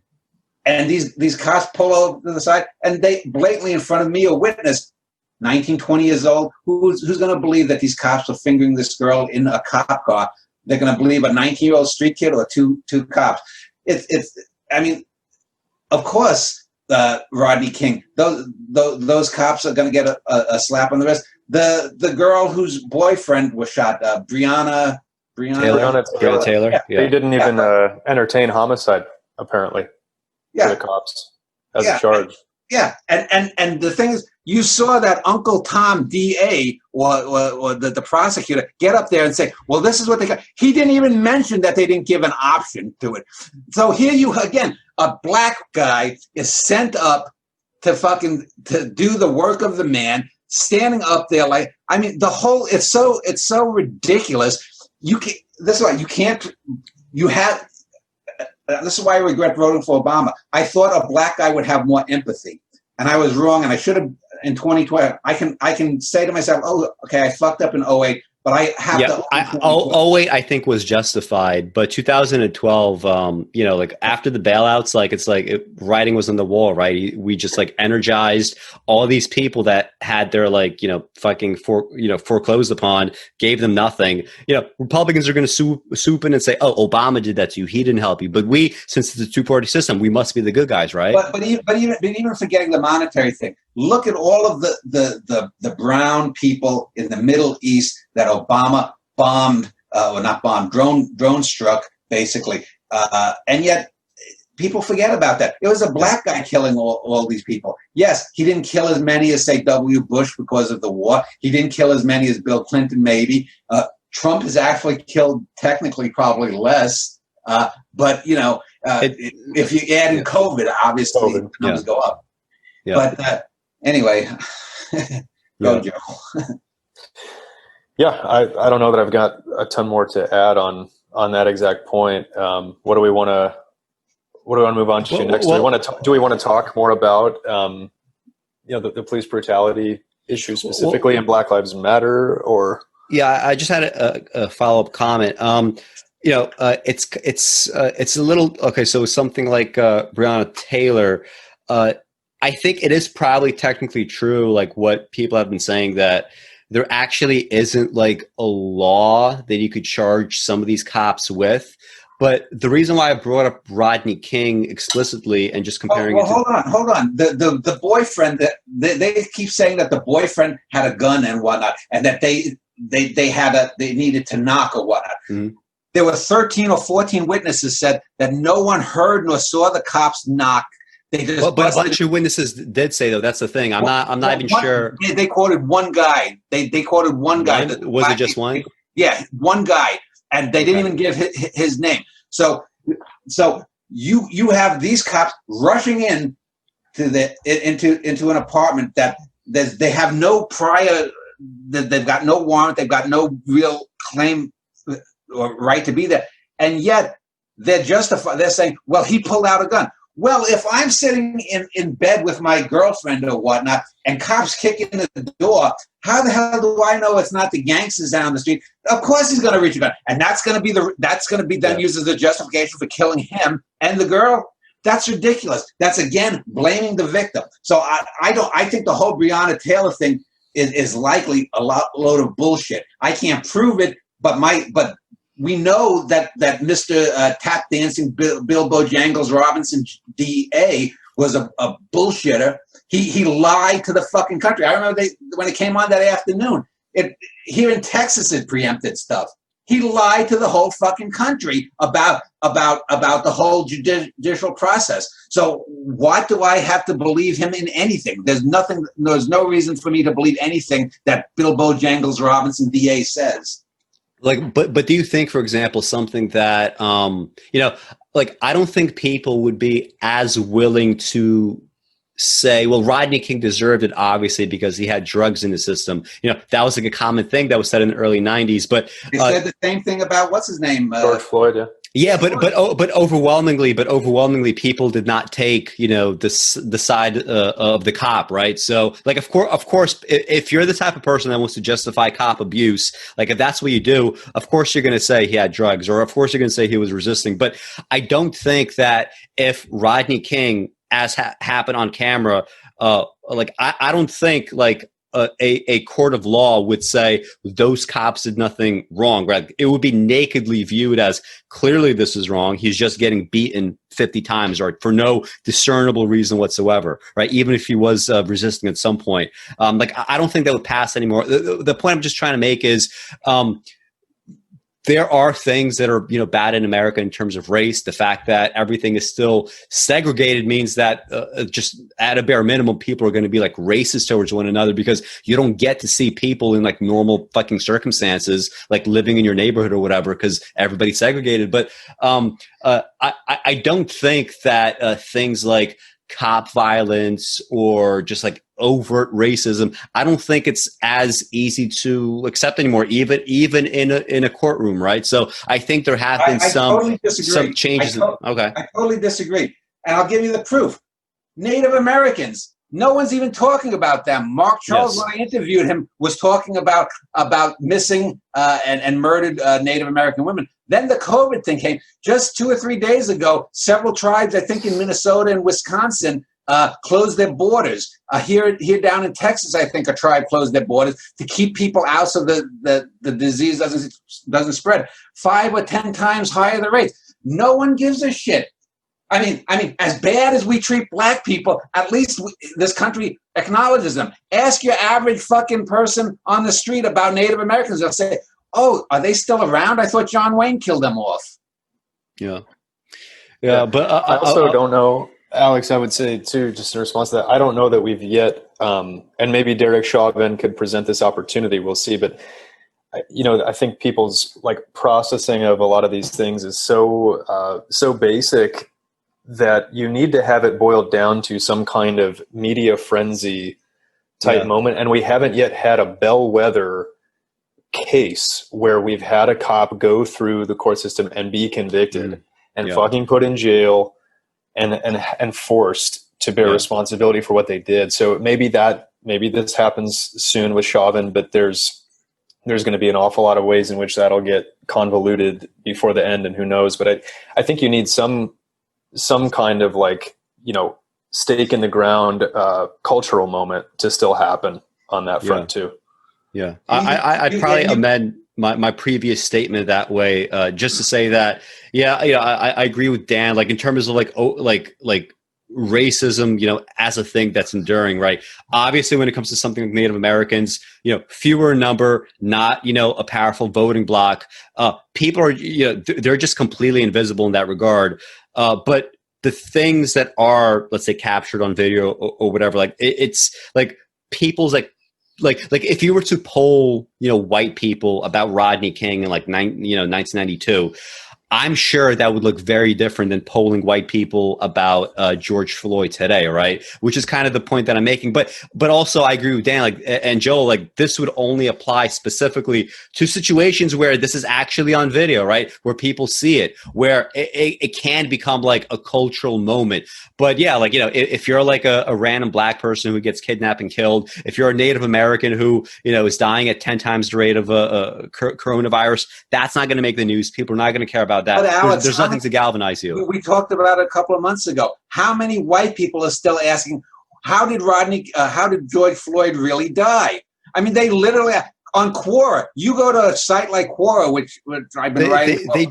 these cops pull over to the side and they blatantly in front of me, a witness, 19, 20 years old, who's going to believe that these cops are fingering this girl in a cop car? They're going to believe a 19-year-old street kid or two cops. I mean, of course, Rodney King, those cops are going to get a slap on the wrist. The girl whose boyfriend was shot, Breonna Taylor. Yeah. They didn't even entertain homicide, apparently, to the cops as a charge. And the thing is, you saw that Uncle Tom DA or the prosecutor get up there and say, well, this is what they got. He didn't even mention that they didn't give an option to it. So here again, a black guy is sent up to do the work of the man, standing up there like, I mean, it's so ridiculous. This is why I regret voting for Obama. I thought a black guy would have more empathy. And I was wrong, and I should have in 2012. I can say to myself, oh, okay, I fucked up in 08, but I have to. 08 I think was justified, but 2012, like after the bailouts, like it's like writing was on the wall, right? We just like energized all these people that had their foreclosed upon, gave them nothing. Republicans are going to swoop in and say, oh, Obama did that to you, he didn't help you. But we, since it's a two-party system, we must be the good guys, right? But even forgetting the monetary thing, look at all of the brown people in the Middle East that Obama bombed, drone struck, basically. And yet people forget about that. It was a black guy killing all these people. Yes, he didn't kill as many as, say, W. Bush because of the war. He didn't kill as many as Bill Clinton, maybe. Trump has actually killed technically probably less. But, if you add in COVID, obviously the numbers go up. Yeah. But anyway, go Joe. Yeah, I don't know that I've got a ton more to add on that exact point. What do we want to move on to next? Do we want to talk more about the police brutality issue specifically in Black Lives Matter, or? Yeah, I just had a follow-up comment. It's a little okay. So something like Breonna Taylor, I think it is probably technically true, like what people have been saying, that there actually isn't like a law that you could charge some of these cops with. But the reason why I brought up Rodney King explicitly and just comparing hold on. The boyfriend, that they keep saying that the boyfriend had a gun and whatnot, and that they needed to knock or whatnot. Mm-hmm. There were 13 or 14 witnesses said that no one heard nor saw the cops knock. But a bunch of witnesses did say, though. That's the thing. I'm not even sure. They quoted one guy. They quoted one guy. Was it just one? Yeah, one guy, and they didn't even give his name. So you have these cops rushing in into an apartment that they have no prior. They've got no warrant. They've got no real claim or right to be there, and yet they're justified. They're saying, "Well, he pulled out a gun." Well, if I'm sitting in bed with my girlfriend or whatnot, and cops kick in the door, how the hell do I know it's not the gangsters down the street? Of course, he's going to reach a gun, and that's going to be then used as a justification for killing him and the girl. That's ridiculous. That's again blaming the victim. So I think the whole Breonna Taylor thing is likely a load of bullshit. I can't prove it, but we know that Mr. Tap Dancing Bill Bojangles Robinson DA was a bullshitter. He lied to the fucking country. I remember when it came on that afternoon. Here in Texas, it preempted stuff. He lied to the whole fucking country about the whole judicial process. So what do I have to believe him in anything? There's no reason for me to believe anything that Bill Bojangles Robinson DA says. Like, but do you think, for example, something that, like, I don't think people would be as willing to say, well, Rodney King deserved it, obviously, because he had drugs in the system. That was like a common thing that was said in the early 90s. But they said the same thing about what's his name? George Floyd, yeah. Yeah, but overwhelmingly, people did not take the side of the cop, right? So, like, of course, if you're the type of person that wants to justify cop abuse, like if that's what you do, of course you're going to say he had drugs, or of course you're going to say he was resisting. But I don't think that if Rodney King, as happened on camera, I don't think like a court of law would say those cops did nothing wrong, right? It would be nakedly viewed as clearly this is wrong. He's just getting beaten 50 times, right, for no discernible reason whatsoever, right? Even if he was resisting at some point. I don't think that would pass anymore. The point I'm just trying to make is there are things that are, bad in America in terms of race. The fact that everything is still segregated means that just at a bare minimum, people are going to be like racist towards one another because you don't get to see people in like normal fucking circumstances, like living in your neighborhood or whatever, because everybody's segregated. But I don't think that things like cop violence or just like overt racism, I don't think it's as easy to accept anymore, even in a courtroom, right? So I think there have been some changes. I totally disagree, and I'll give you the proof. Native Americans, no one's even talking about them. Mark Charles, when I interviewed him, was talking about missing and murdered Native American women. Then the COVID thing came. Just 2 or 3 days ago, several tribes, I think in Minnesota and Wisconsin, closed their borders. Here down in Texas, I think a tribe closed their borders to keep people out so the disease doesn't spread. 5 or 10 times higher the rates. No one gives a shit. I mean, as bad as we treat black people, at least this country acknowledges them. Ask your average fucking person on the street about Native Americans. They'll say, "Oh, are they still around? I thought John Wayne killed them off." Yeah. But I also don't know, Alex. I would say too, just in response to that, I don't know that we've yet, and maybe Derek Chauvin could present this opportunity. We'll see, but I think people's like processing of a lot of these things is so basic that you need to have it boiled down to some kind of media frenzy type moment. And we haven't yet had a bellwether case where we've had a cop go through the court system and be convicted and fucking put in jail and forced to bear responsibility for what they did. So maybe this happens soon with Chauvin, but there's going to be an awful lot of ways in which that'll get convoluted before the end, and who knows. But I think you need some kind of like, stake in the ground cultural moment to still happen on that front too. Yeah. I'd probably amend my previous statement that way, just to say that, I agree with Dan, like in terms of like racism, as a thing that's enduring, right? Obviously, when it comes to something like Native Americans, fewer in number, not, a powerful voting bloc, people are, they're just completely invisible in that regard. But the things that are, let's say, captured on video or whatever, like it's like people's like if you were to poll, white people about Rodney King in like 1992, I'm sure that would look very different than polling white people about George Floyd today, right? Which is kind of the point that I'm making. But also, I agree with Dan, like, and Joel, like this would only apply specifically to situations where this is actually on video, right? Where people see it, where it can become like a cultural moment. But yeah, like, if you're like a random black person who gets kidnapped and killed, if you're a Native American who, is dying at 10 times the rate of coronavirus, that's not going to make the news. People are not going to care about that. Alex, there's nothing to galvanize you. We talked about it a couple of months ago. How many white people are still asking, how did George Floyd really die? I mean, they literally, on Quora, you go to a site like Quora, which I've been writing. They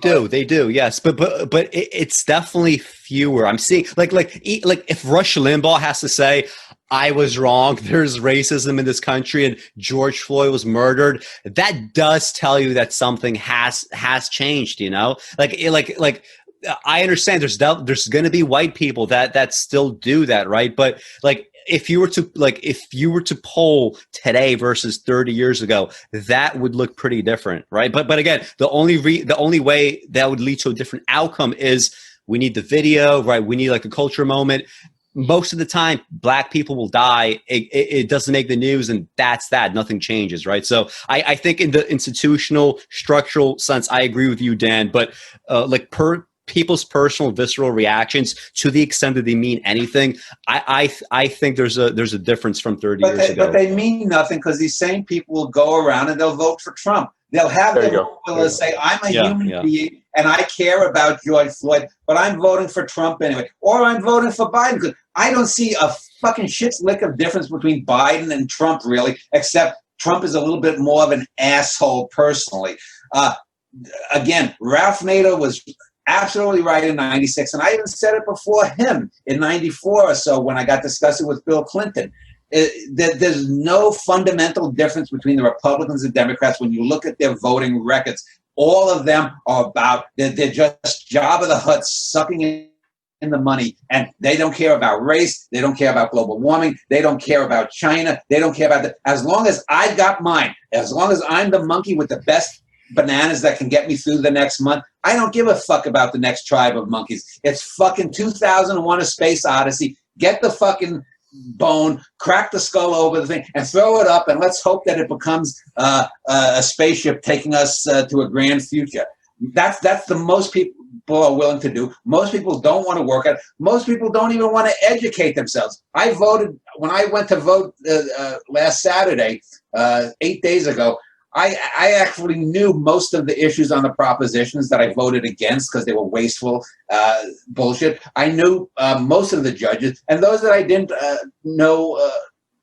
do, yes. But it's definitely fewer. I'm seeing, like if Rush Limbaugh has to say, I was wrong. There's racism in this country and George Floyd was murdered. That does tell you that something has changed, you know? Like I understand there's going to be white people that still do that, right? But like if you were to poll today versus 30 years ago, that would look pretty different, right? But again, the only way that would lead to a different outcome is we need the video, right? We need like a culture moment. Most of the time, Black people will die. It doesn't make the news, and that's that. Nothing changes, right? So I think in the institutional, structural sense, I agree with you, Dan. But people's personal, visceral reactions, to the extent that they mean anything, I think there's a difference from 30 years ago. But they mean nothing because these same people will go around and they'll vote for Trump. They'll have them will say, I'm a human being and I care about George Floyd, but I'm voting for Trump anyway. Or I'm voting for Biden because I don't see a fucking shit's lick of difference between Biden and Trump, really, except Trump is a little bit more of an asshole personally. Again, Ralph Nader was absolutely right in 96, and I even said it before him in 94 or so when I got discussing with Bill Clinton. There's no fundamental difference between the Republicans and Democrats when you look at their voting records. All of them are about, they're just Jabba the Hutt sucking in the money, and they don't care about race, they don't care about global warming, they don't care about China, they don't care about as long as I got mine, as long as I'm the monkey with the best bananas that can get me through the next month, I don't give a fuck about the next tribe of monkeys. It's fucking 2001: A Space Odyssey. Get the fucking bone, crack the skull over the thing, and throw it up, and let's hope that it becomes a spaceship taking us to a grand future. That's the most people are willing to do. Most people don't want to work at it. Most people don't even want to educate themselves. I voted, when I went to vote last Saturday, 8 days ago, I actually knew most of the issues on the propositions that I voted against because they were wasteful bullshit. I knew most of the judges, and those that I didn't know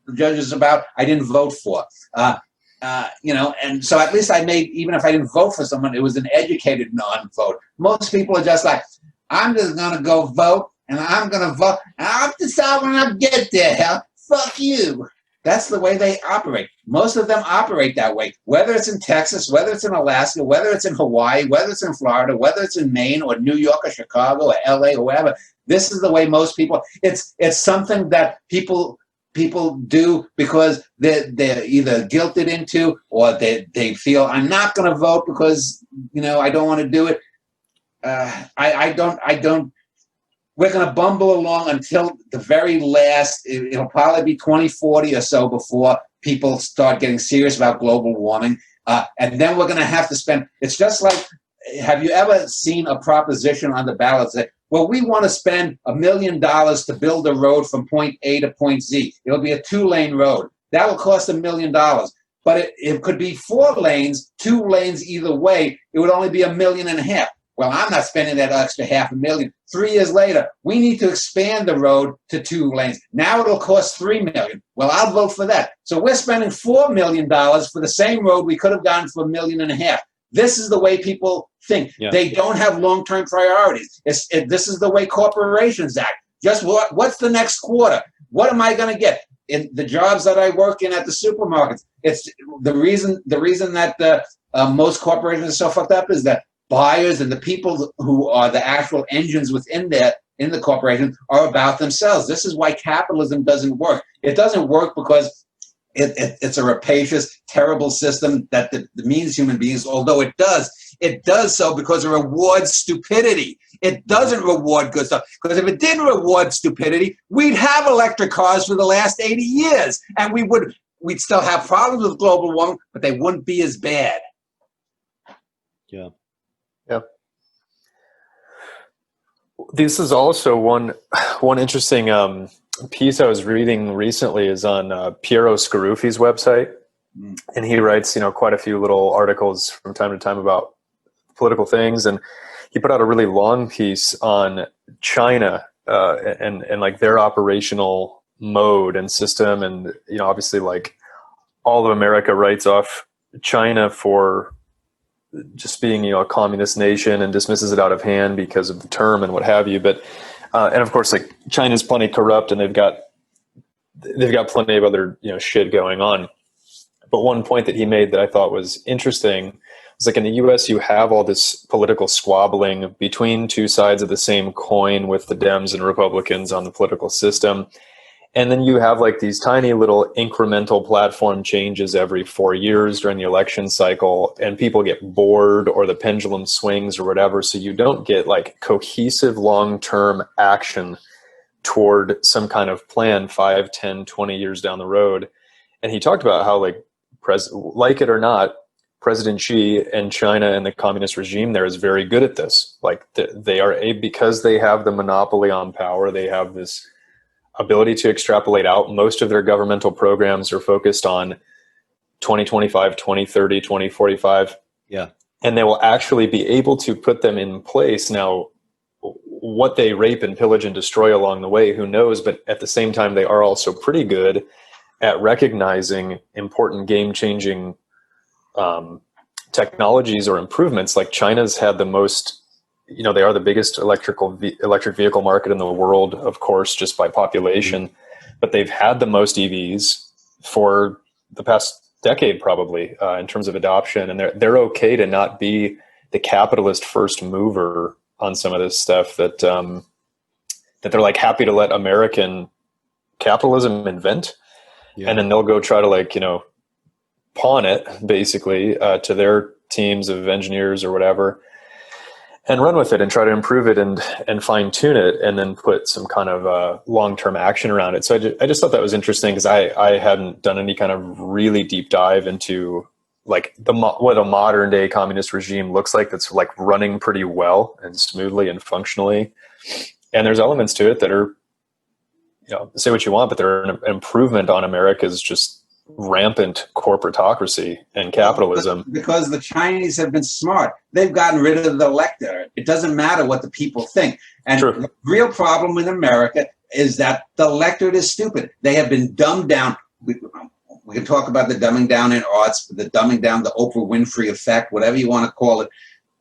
the judges about, I didn't vote for. And so at least I made, even if I didn't vote for someone, it was an educated non-vote. Most people are just like, I'm just going to go vote, and I'm going to vote, and I'll decide when I get there, hell, fuck you. That's the way they operate. Most of them operate that way, whether it's in Texas, whether it's in Alaska, whether it's in Hawaii, whether it's in Florida, whether it's in Maine or New York or Chicago or LA or wherever. This is the way most people, it's something that people do because they're either guilted into or they feel I'm not going to vote because, I don't want to do it. I don't. We're going to bumble along until the very last. It'll probably be 2040 or so before people start getting serious about global warming. And then we're going to have to spend. It's just like, have you ever seen a proposition on the ballot that, well, we want to spend $1 million to build a road from point A to point Z. It'll be a 2-lane road. That will cost $1 million. But it could be 4 lanes, 2 lanes either way. It would only be $1.5 million. Well, I'm not spending that extra $500,000. 3 years later, we need to expand the road to 2 lanes. Now it'll cost $3 million. Well, I'll vote for that. So we're spending $4 million for the same road we could have gotten for $1.5 million. This is the way people think. Yeah. They don't have long-term priorities. This is the way corporations act. Just what's the next quarter? What am I going to get? In the jobs that I work in at the supermarkets, it's the reason that most corporations are so fucked up is that buyers and the people who are the actual engines within the corporation are about themselves. This is why capitalism doesn't work. It doesn't work because it's a rapacious, terrible system that demeans human beings, although it does so because it rewards stupidity. It doesn't reward good stuff. Because if it did reward stupidity, we'd have electric cars for the last 80 years, and we'd still have problems with global warming, but they wouldn't be as bad. Yeah. Yeah. This is also one interesting piece I was reading recently is on Piero Scaruffi's website, and he writes quite a few little articles from time to time about political things, and he put out a really long piece on China and like their operational mode and system, and obviously like all of America writes off China for just being a communist nation and dismisses it out of hand because of the term and what have you, but and of course like China's plenty corrupt and they've got they've got plenty of other, shit going on. But one point that he made that I thought was interesting was like in the US, you have all this political squabbling between two sides of the same coin with the Dems and Republicans on the political system. And then you have like these tiny little incremental platform changes every 4 years during the election cycle, and people get bored or the pendulum swings or whatever. So you don't get like cohesive long-term action toward some kind of plan 5, 10, 20 years down the road. And he talked about how like it or not, President Xi and China and the communist regime there is very good at this. Like they are because they have the monopoly on power, they have this ability to extrapolate out. Most of their governmental programs are focused on 2025, 2030, 2045. Yeah. And they will actually be able to put them in place. Now, what they rape and pillage and destroy along the way, who knows? But at the same time, they are also pretty good at recognizing important game-changing technologies or improvements. Like China's had the most, they are the biggest electric vehicle market in the world, of course, just by population, but they've had the most EVs for the past decade, probably, in terms of adoption. And they're okay to not be the capitalist first mover on some of this stuff that they're like happy to let American capitalism invent. Yeah. And then they'll go try to pawn it basically to their teams of engineers or whatever, and run with it and try to improve it and fine tune it, and then put some kind of long-term action around it. So I just thought that was interesting because I hadn't done any kind of really deep dive into like what a modern day communist regime looks like that's like running pretty well and smoothly and functionally. And there's elements to it that are, say what you want, but they're an improvement on America's just rampant corporatocracy and capitalism. Because the Chinese have been smart. They've gotten rid of the electorate. It doesn't matter what the people think. And True. The real problem in America is that the electorate is stupid. They have been dumbed down. We can talk about the dumbing down in arts, the dumbing down, the Oprah Winfrey effect, whatever you want to call it.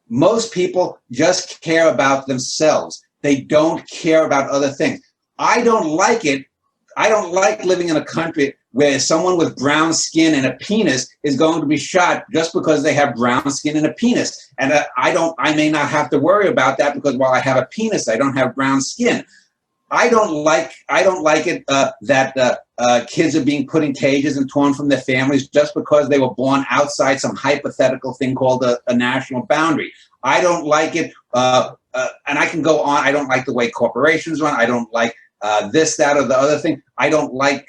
Most people just care about themselves. They don't care about other things. I don't like it. I don't like living in a country where someone with brown skin and a penis is going to be shot just because they have brown skin and a penis. And I may not have to worry about that because while I have a penis, I don't have brown skin. I don't like it that kids are being put in cages and torn from their families just because they were born outside some hypothetical thing called a national boundary. I don't like it, and I can go on. I don't like the way corporations run. I don't like this, that, or the other thing. I don't like.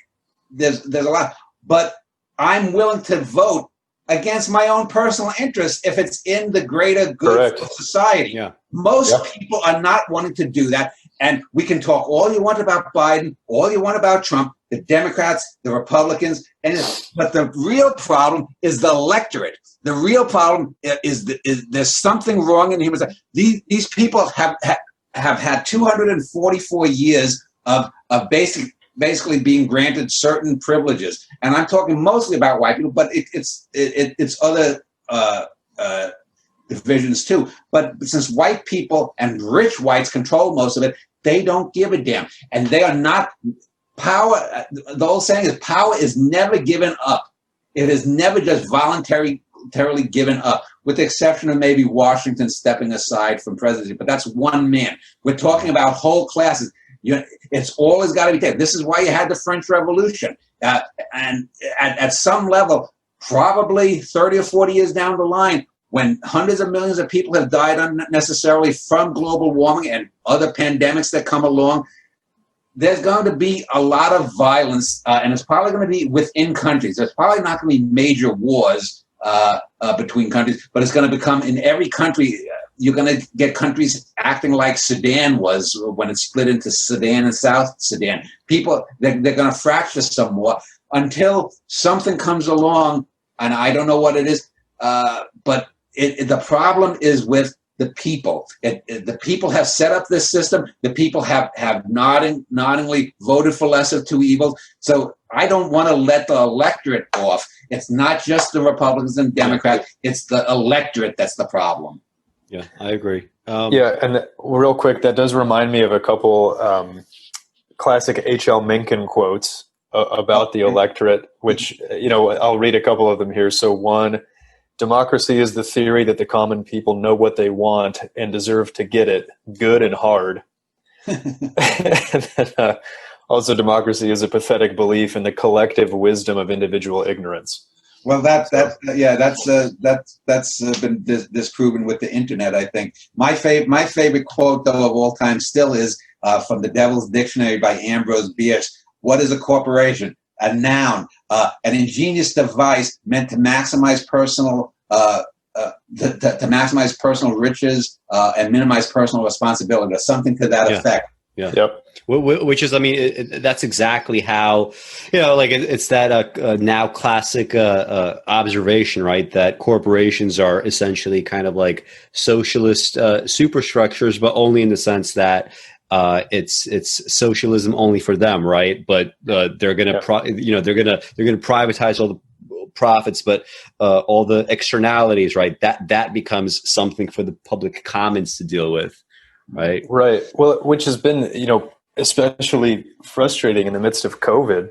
There's a lot, but I'm willing to vote against my own personal interest if it's in the greater good Correct. Of society. Yeah. Most people are not wanting to do that. And we can talk all you want about Biden, all you want about Trump, the Democrats, the Republicans, but the real problem is the electorate. The real problem is there's something wrong in humans. These people have had 244 years of basically being granted certain privileges, and I'm talking mostly about white people, but it's other divisions too. But since white people and rich whites control most of it, they don't give a damn, and they are not power. The old saying is power is never given up. It is never just voluntarily given up, with the exception of maybe Washington stepping aside from presidency. But that's one man. We're talking about whole classes. It's always got to be taken. This is why you had the French Revolution. And at some level, probably 30 or 40 years down the line, when hundreds of millions of people have died unnecessarily from global warming and other pandemics that come along, there's going to be a lot of violence, and it's probably going to be within countries. There's probably not going to be major wars between countries, but it's going to become in every country. You're going to get countries acting like Sudan was when it split into Sudan and South Sudan. People, they're going to fracture some more until something comes along, and I don't know what it is, but the problem is with the people. The people have set up this system. The people have noddingly voted for lesser of two evils. So I don't want to let the electorate off. It's not just the Republicans and Democrats. It's the electorate that's the problem. Yeah, I agree. And real quick, that does remind me of a couple classic H.L. Mencken quotes. about the electorate, which, I'll read a couple of them here. So one, democracy is the theory that the common people know what they want and deserve to get it, good and hard. And then, also, democracy is a pathetic belief in the collective wisdom of individual ignorance. Well, that's been disproven with the internet. I think my favorite quote, though, of all time still is from the Devil's Dictionary by Ambrose Bierce. What is a corporation? A noun, an ingenious device meant to maximize personal to maximize personal riches and minimize personal responsibility, or something to that effect. Yeah. Yep. Which is, I mean, that's exactly how, it's that now classic observation, right? That corporations are essentially kind of like socialist superstructures, but only in the sense that it's socialism only for them, right? But they're going to, they're going to privatize all the profits, but all the externalities, right? That becomes something for the public commons to deal with. Right. Well, which has been, especially frustrating in the midst of COVID,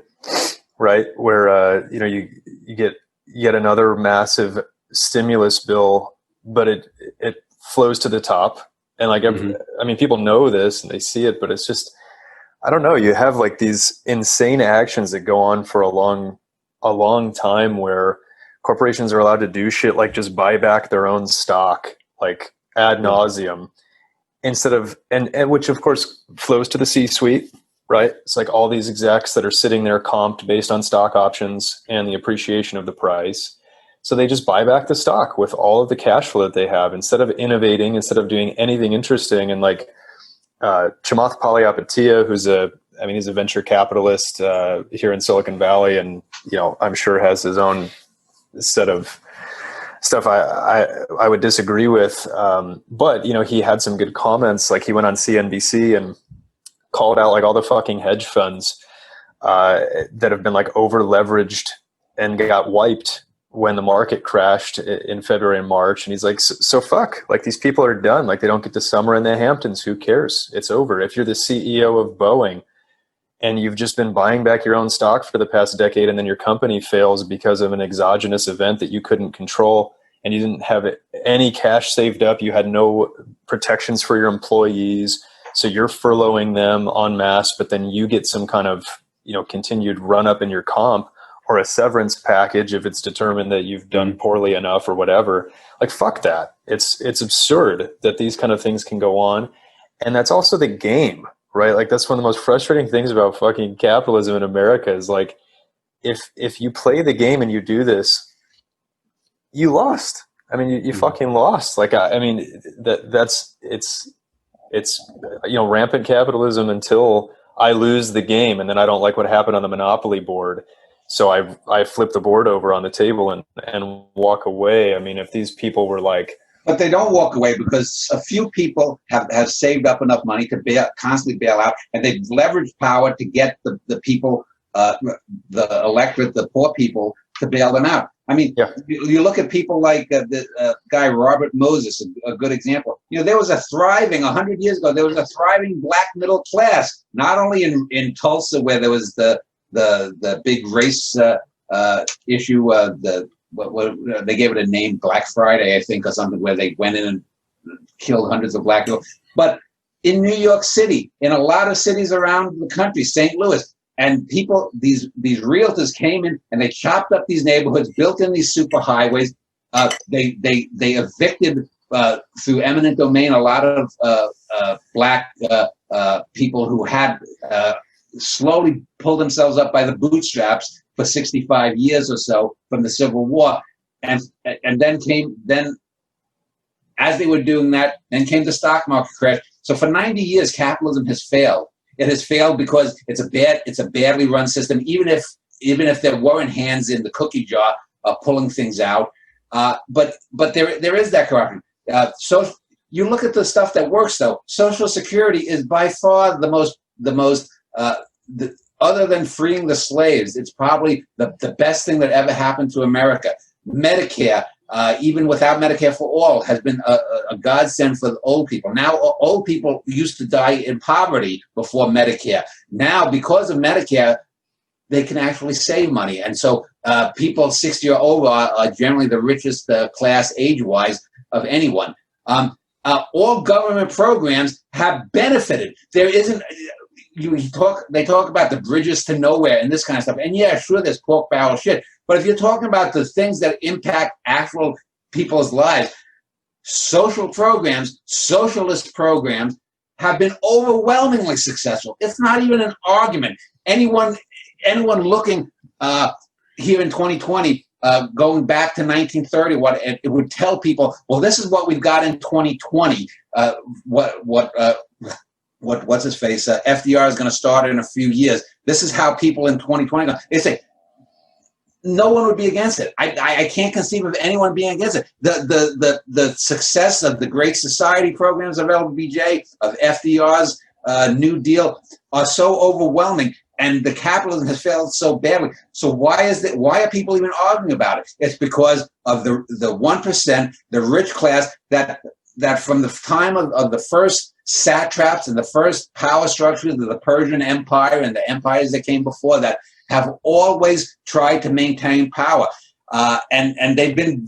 right? Where, you get yet another massive stimulus bill, but it flows to the top. And like, I mean, people know this and they see it, but it's just, I don't know. You have like these insane actions that go on for a long time where corporations are allowed to do shit like just buy back their own stock, like ad nauseum. Instead of, and which of course flows to the C-suite, right? It's like all these execs that are sitting there comped based on stock options and the appreciation of the price. So they just buy back the stock with all of the cash flow that they have instead of innovating, instead of doing anything interesting. And like Chamath Palihapitiya, he's a venture capitalist here in Silicon Valley, and I'm sure has his own set of stuff I would disagree with, but he had some good comments. Like he went on CNBC and called out like all the fucking hedge funds that have been like over leveraged and got wiped when the market crashed in February and March. And he's like, so fuck, like these people are done. Like they don't get to summer in the Hamptons. Who cares? It's over. If you're the CEO of Boeing and you've just been buying back your own stock for the past decade, and then your company fails because of an exogenous event that you couldn't control, and you didn't have any cash saved up, you had no protections for your employees, so you're furloughing them en masse, but then you get some kind of continued run up in your comp or a severance package if it's determined that you've done poorly enough or whatever. Like fuck that. It's absurd that these kind of things can go on, and that's also the game. Right? Like that's one of the most frustrating things about fucking capitalism in America is like, if you play the game and you do this, you lost. I mean, you fucking lost. Like, it's rampant capitalism until I lose the game. And then I don't like what happened on the Monopoly board. So I flip the board over on the table and walk away. I mean, if these people were like, but they don't walk away because a few people have saved up enough money to constantly bail out, and they've leveraged power to get the people, the electorate, the poor people, to bail them out. I mean, you look at people like the guy Robert Moses, a good example. There was a thriving 100 years ago. There was a thriving black middle class, not only in Tulsa where there was the big race issue, they gave it a name, Black Friday, I think, or something, where they went in and killed hundreds of black people. But in New York City, in a lot of cities around the country, St. Louis, and people, these realtors came in and they chopped up these neighborhoods, built in these super highways. They evicted through eminent domain a lot of black people who had slowly pulled themselves up by the bootstraps for 65 years or so from the Civil War, and then as they were doing that, then came the stock market crash. So for 90 years, capitalism has failed. It has failed because it's a badly run system. Even if there weren't hands in the cookie jar pulling things out, but there is that corruption. So you look at the stuff that works though. Social Security is by far the most other than freeing the slaves, it's probably the best thing that ever happened to America. Medicare, even without Medicare for all, has been a godsend for old people. Now, old people used to die in poverty before Medicare. Now, because of Medicare, they can actually save money. And so people 60 or over are generally the richest class age-wise of anyone. All government programs have benefited. There isn't, they talk about the bridges to nowhere and this kind of stuff. And yeah, sure, there's pork barrel shit. But if you're talking about the things that impact actual people's lives, social programs, socialist programs have been overwhelmingly successful. It's not even an argument. Anyone looking here in 2020, going back to 1930, what it would tell people, well, this is what we've got in 2020. What's his face? FDR is going to start in a few years. This is how people in 2020. They say no one would be against it. I can't conceive of anyone being against it. The success of the Great Society programs of LBJ, of FDR's New Deal, are so overwhelming. And the capitalism has failed so badly. So why are people even arguing about it? It's because of the 1%, the rich class, that from the time of the first satraps and the first power structures of the Persian Empire and the empires that came before that, have always tried to maintain power. And they've been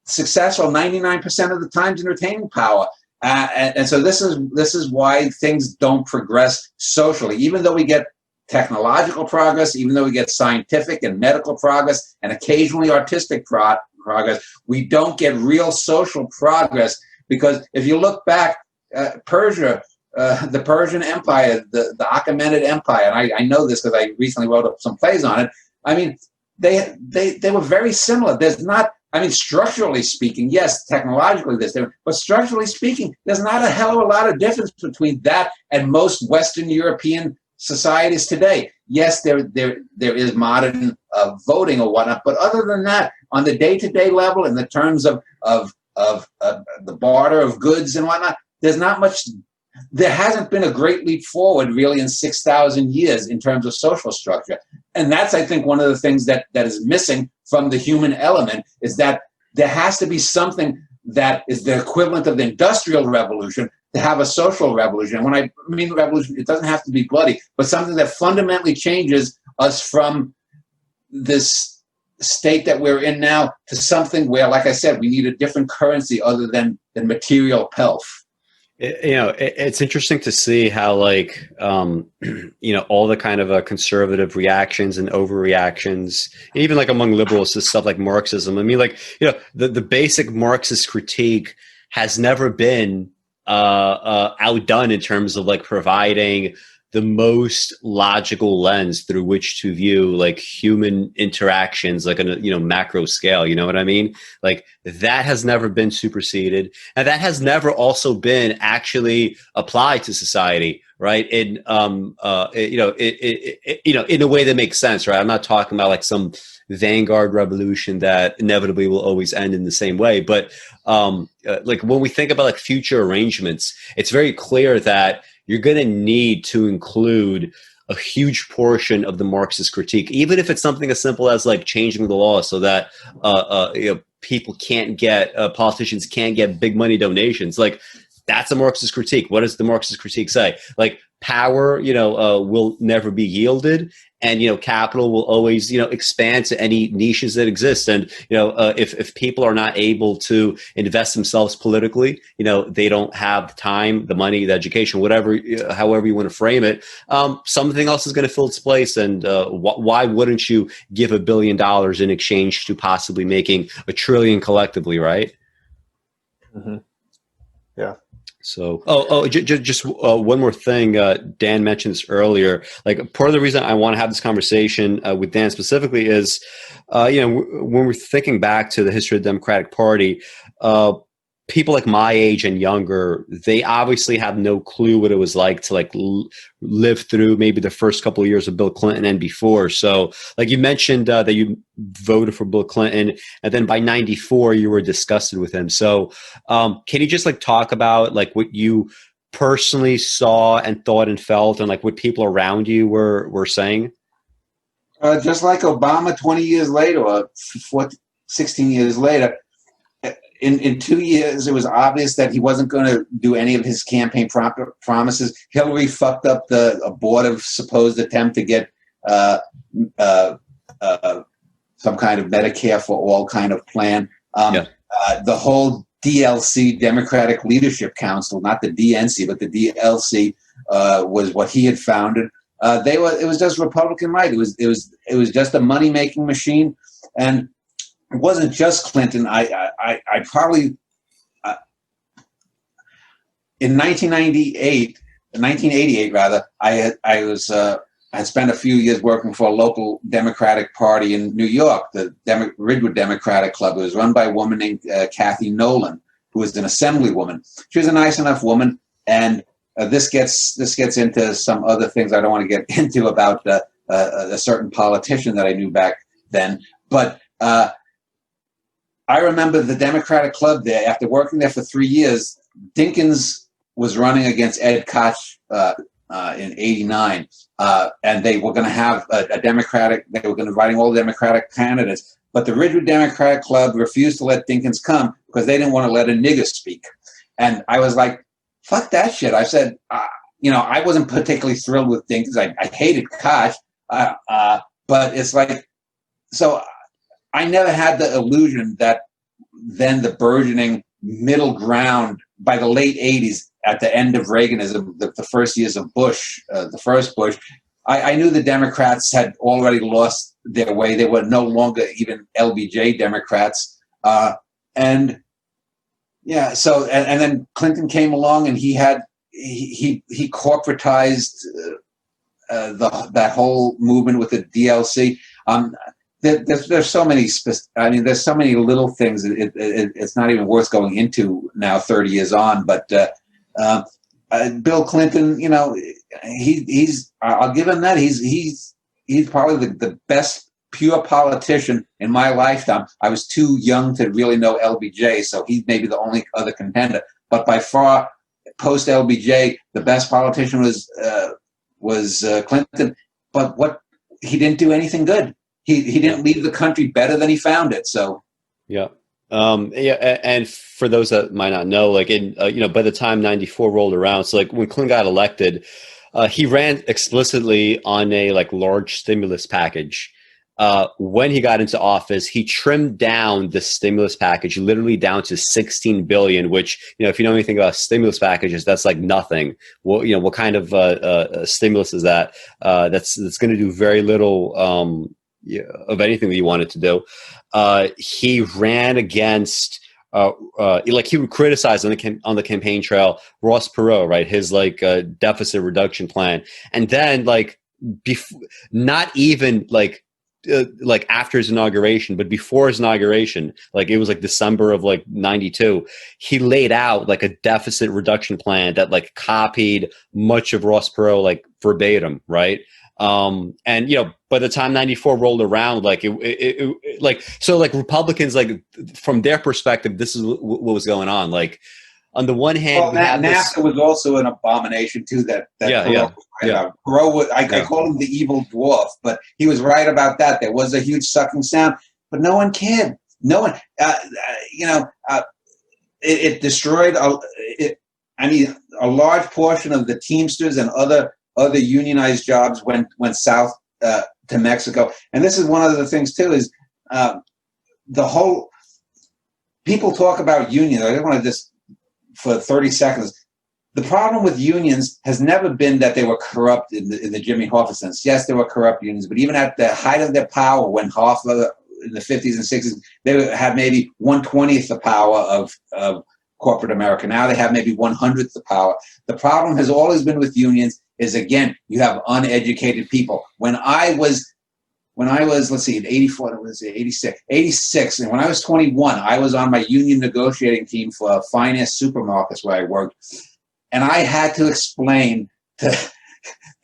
successful 99% of the times in retaining power. And so this is why things don't progress socially, even though we get technological progress, even though we get scientific and medical progress, and occasionally artistic progress, we don't get real social progress. Because if you look back, Persia, the Persian Empire, the Achaemenid Empire, and I know this because I recently wrote up some plays on it. I mean, they were very similar. There's not. I mean, structurally speaking, yes, technologically there's different, but structurally speaking, there's not a hell of a lot of difference between that and most Western European societies today. Yes, there is modern voting or whatnot, but other than that, on the day-to-day level, in the terms of the barter of goods and whatnot, there's not much. There hasn't been a great leap forward really in 6,000 years in terms of social structure. And that's, I think, one of the things that is missing from the human element, is that there has to be something that is the equivalent of the Industrial Revolution to have a social revolution. And when I mean revolution, it doesn't have to be bloody, but something that fundamentally changes us from this state that we're in now to something where, like I said, we need a different currency other than material pelf. It's interesting to see how, like, all the kind of conservative reactions and overreactions, even like among liberals to stuff like Marxism. I mean, like, the basic Marxist critique has never been outdone in terms of like providing the most logical lens through which to view like human interactions, like on a macro scale. You know what I mean? Like that has never been superseded, and that has never also been actually applied to society, right? In in a way that makes sense, right? I'm not talking about like some vanguard revolution that inevitably will always end in the same way, but like when we think about like future arrangements, it's very clear that you're going to need to include a huge portion of the Marxist critique, even if it's something as simple as like changing the law so that people can't get, politicians can't get big money donations. Like that's a Marxist critique. What does the Marxist critique say? Like power, will never be yielded, and capital will always expand to any niches that exist. And if people are not able to invest themselves politically, they don't have the time, the money, the education, whatever, however you want to frame it, something else is going to fill its place. And why wouldn't you give $1 billion in exchange to possibly making $1 trillion collectively, right? Mm-hmm. Yeah. So, just one more thing. Dan mentioned this earlier. Like part of the reason I want to have this conversation with Dan specifically is, when we're thinking back to the history of the Democratic Party, people like my age and younger, they obviously have no clue what it was like to like live through maybe the first couple of years of Bill Clinton and before. So like you mentioned that you voted for Bill Clinton, and then by 94 you were disgusted with him. So can you just like talk about like what you personally saw and thought and felt, and like what people around you were saying? Just like Obama 20 years later, or 16 years later, in 2 years, it was obvious that he wasn't going to do any of his campaign promises. Hillary fucked up the abortive supposed attempt to get some kind of Medicare for all kind of plan. The whole DLC, Democratic Leadership Council, not the DNC, but the DLC, was what he had founded. It was just Republican right. It was just a money making machine, and it wasn't just Clinton. I probably in 1988 rather, I had spent a few years working for a local Democratic Party in New York, the Ridgewood Democratic Club. It was run by a woman named Kathy Nolan, who was an assemblywoman. She was a nice enough woman, and this gets into some other things I don't want to get into about a certain politician that I knew back then. But I remember the Democratic Club there. After working there for 3 years, Dinkins was running against Ed Koch in '89, and they were going to have a Democratic. They were going to inviting all the Democratic candidates, but the Ridgewood Democratic Club refused to let Dinkins come because they didn't want to let a nigger speak. And I was like, "Fuck that shit!" I said, I wasn't particularly thrilled with Dinkins. I hated Koch, but it's like, so I never had the illusion that then the burgeoning middle ground by the late '80s. At the end of Reaganism, the first years of Bush, the first Bush, I knew the Democrats had already lost their way. They were no longer even LBJ Democrats. And then Clinton came along, and he corporatized that whole movement with the DLC. There's so many. There's so many little things. It's not even worth going into now, 30 years on. But Bill Clinton, he's I'll give him that. He's probably the best pure politician in my lifetime. I was too young to really know LBJ, so he's maybe the only other contender. But by far, post LBJ, the best politician was Clinton. But he didn't do anything good. He didn't leave the country better than he found it. So and for those that might not know, like by the time '94 rolled around, so like when Clinton got elected, he ran explicitly on a large stimulus package. When he got into office, he trimmed down the stimulus package literally down to $16 billion, which, if you know anything about stimulus packages, that's like nothing. Well, what kind of stimulus is that? That's going to do very little of anything that you wanted to do. He ran against, he would criticize on the campaign trail Ross Perot, right? His deficit reduction plan, and then not even after his inauguration, but before his inauguration, it was December of '92, he laid out a deficit reduction plan that copied much of Ross Perot verbatim, right? And by the time '94 rolled around, Republicans, from their perspective, this is what was going on. On the one hand, NAFTA was also an abomination too. Perot was, I call him the evil dwarf, but he was right about that. There was a huge sucking sound, but no one cared. No one, it destroyed. A large portion of the Teamsters and other unionized jobs went south to Mexico. And this is one of the things too, is the whole, people talk about unions. I don't want to just, for 30 seconds, the problem with unions has never been that they were corrupt in the Jimmy Hoffa sense. Yes, there were corrupt unions, but even at the height of their power, when Hoffa in the 50s and 60s, they had maybe 1/20th the power of corporate America. Now they have maybe 1/100th the power. The problem has always been with unions is, again, you have uneducated people. When I was, let's see, in '84, it was '86, and when I was 21, I was on my union negotiating team for finance supermarkets where I worked, and I had to explain to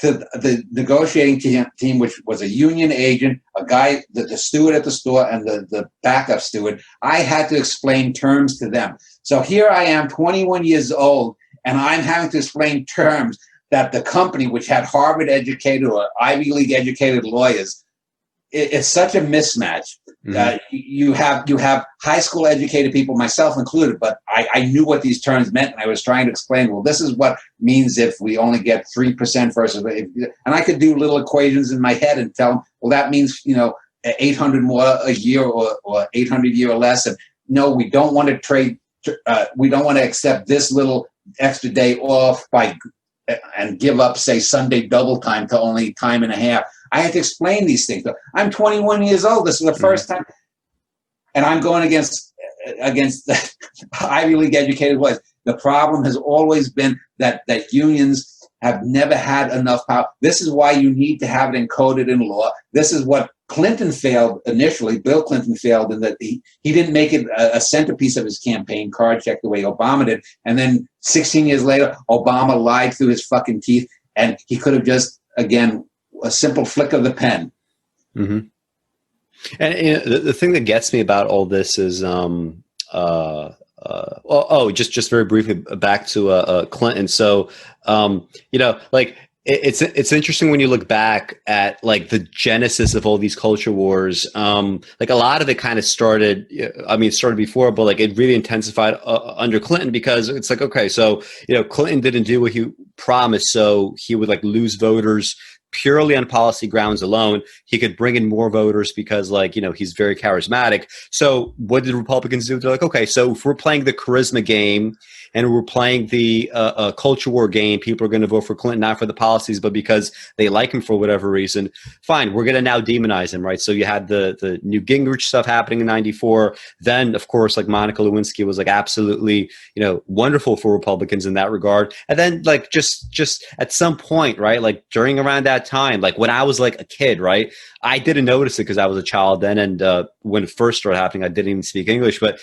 the negotiating team, which was a union agent, a guy, the steward at the store, and the backup steward. I had to explain terms to them. So here I am, 21 years old, and I'm having to explain terms that the company, which had Harvard-educated or Ivy League-educated lawyers, it's such a mismatch. Mhm. You have high school educated people, myself included, but I knew what these terms meant, and I was trying to explain. Well, this is what means if we only get 3% versus, and I could do little equations in my head and tell them, well, that means 800 more a year or 800 a year or less. And no, we don't want to trade. We don't want to accept this little extra day off and give up, say, Sunday double time to only time and a half. I had to explain these things. I'm 21 years old. This is the first time. And I'm going against the Ivy League educated boys. The problem has always been that unions have never had enough power. This is why you need to have it encoded in law. This is what Clinton failed initially. Bill Clinton failed in that he didn't make it a centerpiece of his campaign card check the way Obama did. And then 16 years later, Obama lied through his fucking teeth, and he could have just, again, a simple flick of the pen. Mm-hmm. And the thing that gets me about all this is, just very briefly back to Clinton. So, it's interesting when you look back at like the genesis of all these culture wars. Like a lot of it kind of started. It started before, but like it really intensified under Clinton, because it's like, okay, so Clinton didn't do what he promised, so he would like lose voters purely on policy grounds alone. He could bring in more voters because he's very charismatic. So what did Republicans do? They're like, okay, so if we're playing the charisma game and we're playing the culture war game, people are going to vote for Clinton, not for the policies, but because they like him for whatever reason. Fine, we're going to now demonize him, right? So you had the new Gingrich stuff happening in '94. Then, of course, like Monica Lewinsky was like absolutely, wonderful for Republicans in that regard. And then like just at some point, right, like during around that time, like when I was like a kid, right, I didn't notice it because I was a child then, and when it first started happening, I didn't even speak English. But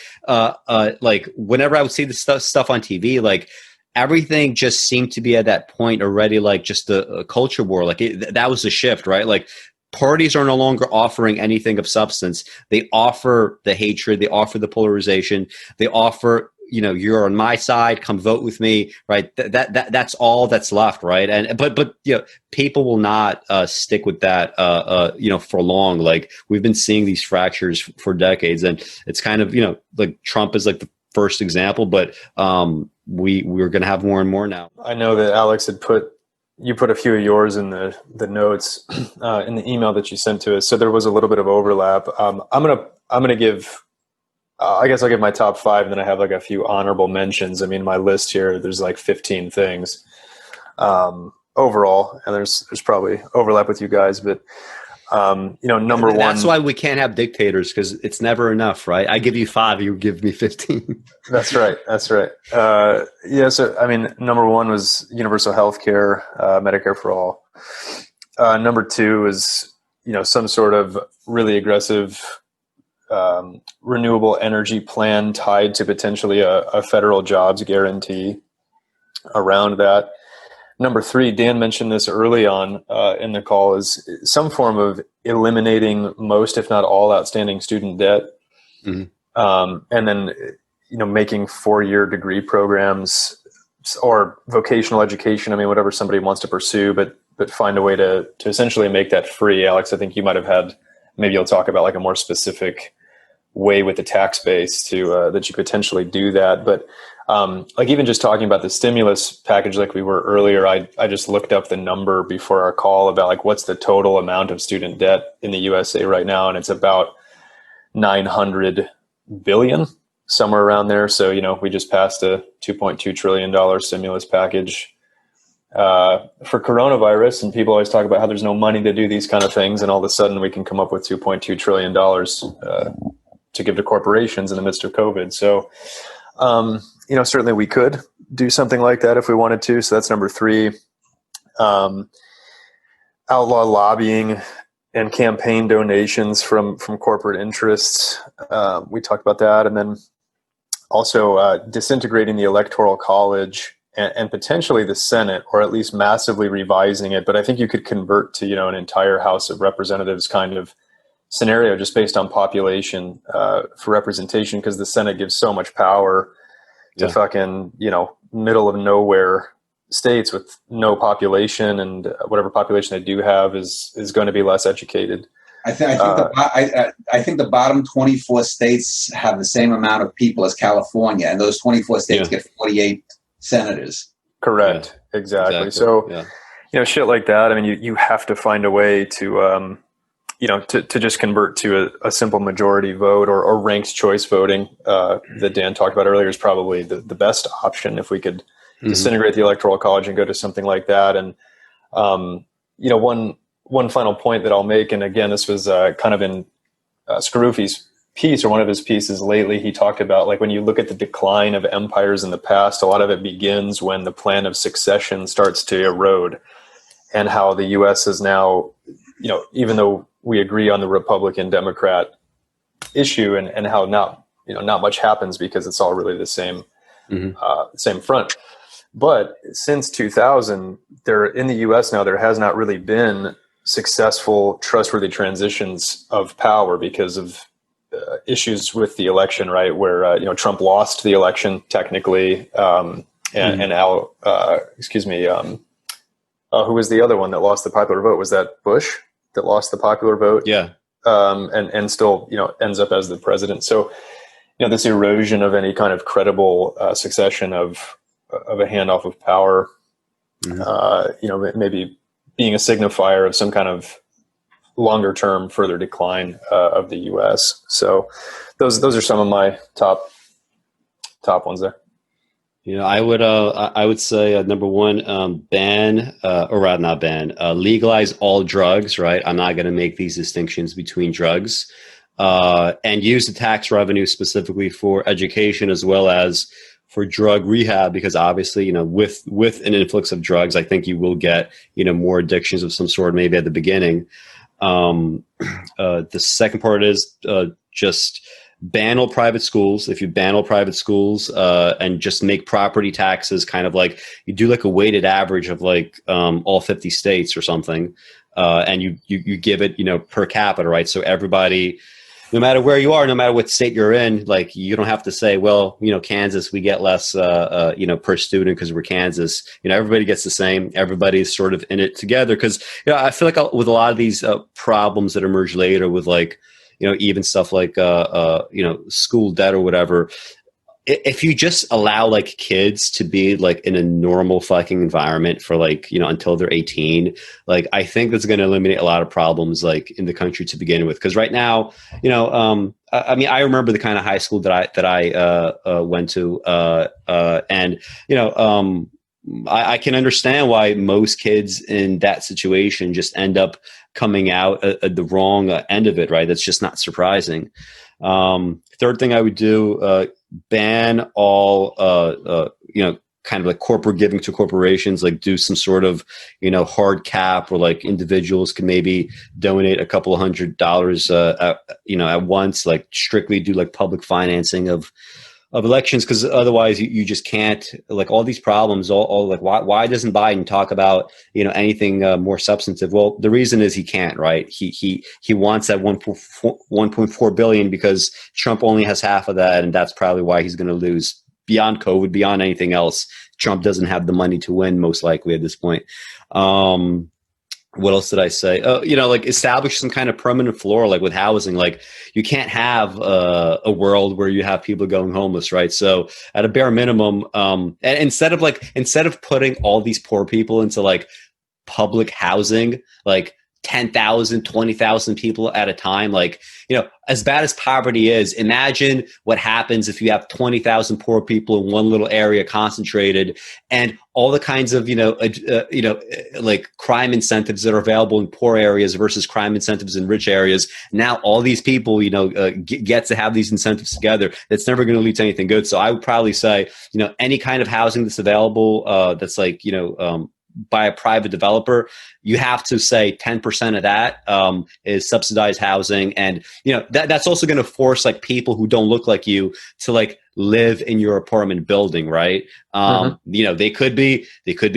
like whenever I would see the stuff on TV, like everything just seemed to be at that point already, like just a culture war. Like that was the shift, right? Like parties are no longer offering anything of substance. They offer the hatred. They offer the polarization. They offer, you're on my side, come vote with me, right? That's all that's left, right? And but people will not stick with that, for long. Like we've been seeing these fractures for decades, and it's kind of like Trump is like the first example, but we're going to have more and more now. I know that Alex had put a few of yours in the notes in the email that you sent to us, so there was a little bit of overlap. I'm gonna give. I guess I'll give my top 5, and then I have like a few honorable mentions. I mean, my list here, there's like 15 things overall, and there's probably overlap with you guys, but number one. That's why we can't have dictators, because it's never enough, right? I give you 5, you give me 15. That's right. So I mean, number 1 was universal health care, Medicare for all. Number 2 is some sort of really aggressive renewable energy plan tied to potentially a federal jobs guarantee around that. Number 3, Dan mentioned this early on in the call, is some form of eliminating most, if not all, outstanding student debt. Mm-hmm. And then, making 4-year degree programs or vocational education. I mean, whatever somebody wants to pursue, but find a way to essentially make that free. Alex, I think you might have had, maybe you'll talk about like a more specific way with the tax base to that you potentially do that. But like even just talking about the stimulus package like we were earlier, I just looked up the number before our call about like what's the total amount of student debt in the USA right now, and it's about 900 billion, somewhere around there. So we just passed a $2.2 trillion stimulus package for coronavirus, and people always talk about how there's no money to do these kind of things, and all of a sudden we can come up with $2.2 trillion to give to corporations in the midst of COVID. So, certainly we could do something like that if we wanted to. So that's number 3. Outlaw lobbying and campaign donations from corporate interests. We talked about that. And then also disintegrating the Electoral College and potentially the Senate, or at least massively revising it. But I think you could convert to, an entire House of Representatives kind of scenario just based on population for representation, because the Senate gives so much power to fucking, middle of nowhere states with no population, and whatever population they do have is going to be less educated. I think the bottom 24 states have the same amount of people as California, and those 24 states get 48 senators. Correct. Yeah, exactly. So, shit like that. I mean, you have to find a way to, to just convert to a simple majority vote or ranked choice voting that Dan talked about earlier is probably the best option if we could disintegrate the Electoral College and go to something like that. And, one final point that I'll make, and again, this was kind of in Scaruffi's piece or one of his pieces lately, he talked about like when you look at the decline of empires in the past, a lot of it begins when the plan of succession starts to erode, and how the U.S. is now, even though we agree on the Republican Democrat issue and how not much happens because it's all really the same front. But since 2000, in the U.S. now, there has not really been successful, trustworthy transitions of power because of issues with the election, right? Where, Trump lost the election technically. And now, who was the other one that lost the popular vote? Was that Bush that lost the popular vote? Yeah. And still, ends up as the president. So, this erosion of any kind of credible succession of a handoff of power, maybe being a signifier of some kind of longer term further decline of the U.S. So those are some of my top ones there. I would say number one, legalize all drugs, right? I'm not going to make these distinctions between drugs, and use the tax revenue specifically for education as well as for drug rehab, because obviously, with an influx of drugs, I think you will get, more addictions of some sort, maybe at the beginning. The second part is just ban all private schools. If you ban all private schools and just make property taxes kind of like you do like a weighted average of like all 50 states or something, and you give it, per capita, right? So everybody, no matter where you are, no matter what state you're in, like you don't have to say, well, Kansas, we get less, per student because we're Kansas. Everybody gets the same. Everybody's sort of in it together. Because I feel like with a lot of these problems that emerge later, with like, even stuff like school debt or whatever. If you just allow like kids to be like in a normal fucking environment for like, until they're 18, like I think that's going to eliminate a lot of problems like in the country to begin with. Cause right now, I remember the kind of high school that I went to, and, I can understand why most kids in that situation just end up coming out at the wrong end of it. Right. That's just not surprising. Third thing I would do, ban all, kind of like corporate giving to corporations, like do some sort of, hard cap where like individuals can maybe donate a couple of $100, at once, like strictly do like public financing of elections. Cause otherwise you just can't, like all these problems, all like, why doesn't Biden talk about, anything more substantive? Well, the reason is he can't, right? He wants that 1.4 billion because Trump only has half of that. And that's probably why he's going to lose. Beyond COVID, beyond anything else, Trump doesn't have the money to win, most likely at this point. What else did I say? Like establish some kind of permanent floor, like with housing. Like you can't have a world where you have people going homeless, right? So at a bare minimum, and instead of putting all these poor people into like public housing, like 10,000, 20,000 people at a time, like, as bad as poverty is, imagine what happens if you have 20,000 poor people in one little area concentrated, and all the kinds of, like crime incentives that are available in poor areas versus crime incentives in rich areas. Now all these people, get to have these incentives together. That's never going to lead to anything good. So I would probably say, any kind of housing that's available, that's like, by a private developer, you have to say 10% of that is subsidized housing. And, that's also going to force like people who don't look like you to like live in your apartment building. Right. They could be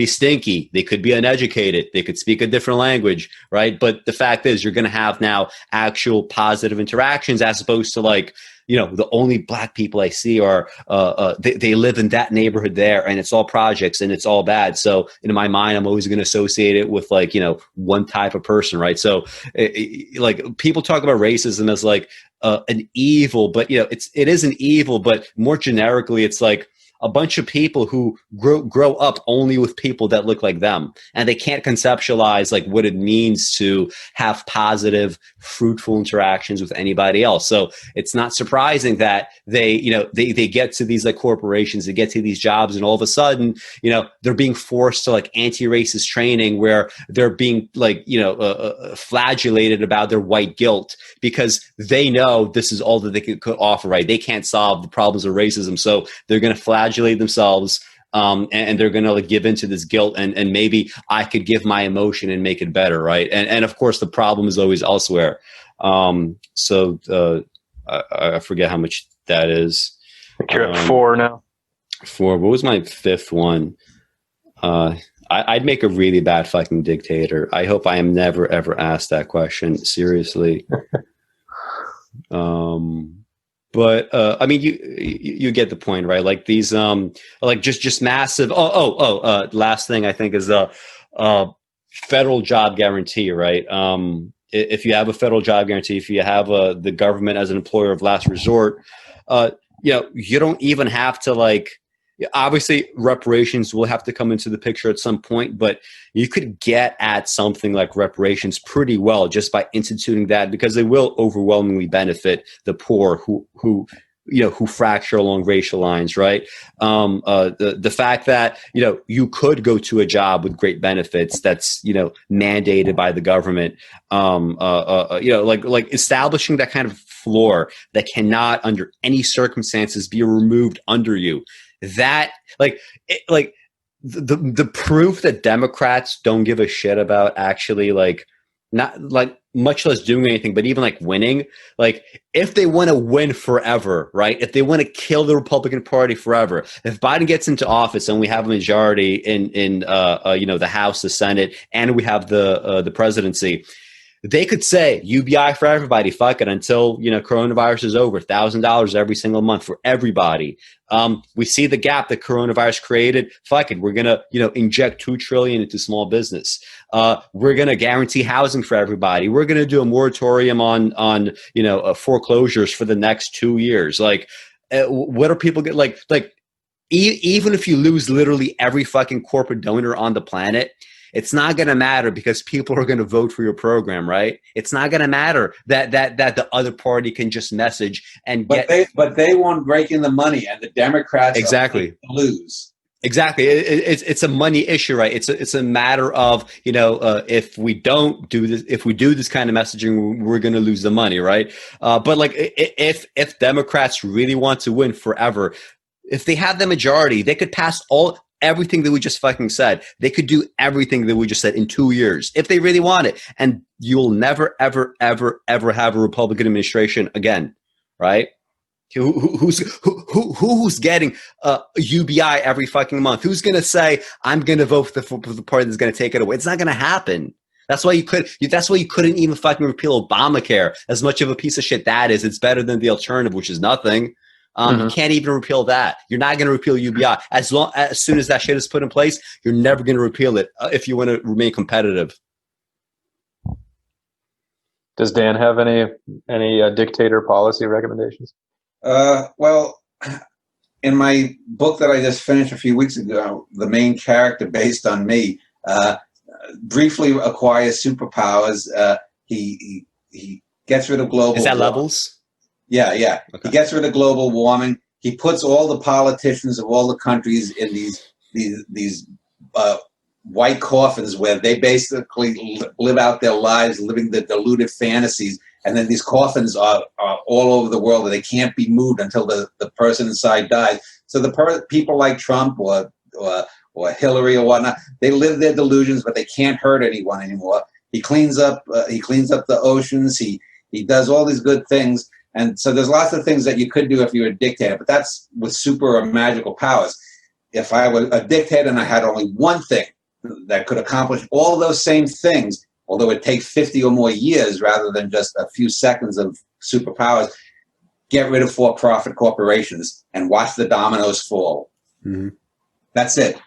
stinky. They could be uneducated. They could speak a different language. Right. But the fact is you're going to have now actual positive interactions as opposed to like, the only black people I see are they live in that neighborhood there, and it's all projects and it's all bad. So in my mind, I'm always going to associate it with like, one type of person, right? So like people talk about racism as like an evil, but it is an evil, but more generically, it's like a bunch of people who grow up only with people that look like them, and they can't conceptualize like what it means to have positive, fruitful interactions with anybody else. So it's not surprising that they get to these like corporations, they get to these jobs, and all of a sudden, they're being forced to like anti-racist training where they're being like, flagellated about their white guilt because they know this is all that they could offer, right? They can't solve the problems of racism. So they're going to flagellate themselves, and they're going to like give into this guilt, and maybe I could give my emotion and make it better, right? And of course, the problem is always elsewhere. So I forget how much that is. You're at 4 now. 4. What was my 5th one? I'd make a really bad fucking dictator. I hope I am never ever asked that question seriously. But I mean, you get the point, right? Like these, like just massive. Last thing I think is federal job guarantee, right? If you have a federal job guarantee, if you have the government as an employer of last resort, you don't even have to like. Obviously, reparations will have to come into the picture at some point, but you could get at something like reparations pretty well just by instituting that, because they will overwhelmingly benefit the poor who fracture along racial lines, right? The fact that you could go to a job with great benefits that's mandated by the government, like establishing that kind of floor that cannot under any circumstances be removed under you. That the proof that Democrats don't give a shit about actually like not like much less doing anything, but even like winning, like if they want to win forever, right? If they want to kill the Republican Party forever, if Biden gets into office and we have a majority in the House, the Senate, and we have the presidency, they could say UBI for everybody, fuck it, until coronavirus is over, $1,000 every single month for everybody. We see the gap that coronavirus created. Fuck it, we're gonna inject $2 trillion into small business. We're gonna guarantee housing for everybody. We're gonna do a moratorium on foreclosures for the next 2 years. Like, what are people get like? Even if you lose literally every fucking corporate donor on the planet, it's not going to matter because people are going to vote for your program, right? It's not going to matter that the other party can just message and get. But they won't break in the money, and the Democrats exactly lose. Exactly, it's a money issue, right? It's a matter of if we don't do this, if we do this kind of messaging, we're going to lose the money, right? But like if Democrats really want to win forever, if they have the majority, they could pass everything that we just fucking said. They could do everything that we just said in 2 years if they really want it. And you'll never, ever, ever, ever have a Republican administration again, right? Who's getting UBI every fucking month? Who's going to say, I'm going to vote for the party that's going to take it away? It's not going to happen. That's why you couldn't even fucking repeal Obamacare. As much of a piece of shit that is, it's better than the alternative, which is nothing. You can't even repeal that. You're not going to repeal UBI. As soon as that shit is put in place, you're never going to repeal it if you want to remain competitive. Does Dan have any dictator policy recommendations? Well, in my book that I just finished a few weeks ago, the main character based on me briefly acquires superpowers. He gets rid of global. Is that levels? Yeah. Okay. He gets rid of global warming. He puts all the politicians of all the countries in these white coffins where they basically live out their lives, living the deluded fantasies. And then these coffins are all over the world, and they can't be moved until the person inside dies. So people like Trump or Hillary or whatnot, they live their delusions, but they can't hurt anyone anymore. He cleans up the oceans. He does all these good things. And so there's lots of things that you could do if you were a dictator, but that's with super or magical powers. If I were a dictator and I had only one thing that could accomplish all those same things, although it takes 50 or more years rather than just a few seconds of superpowers, get rid of for-profit corporations and watch the dominoes fall. Mm-hmm. That's it.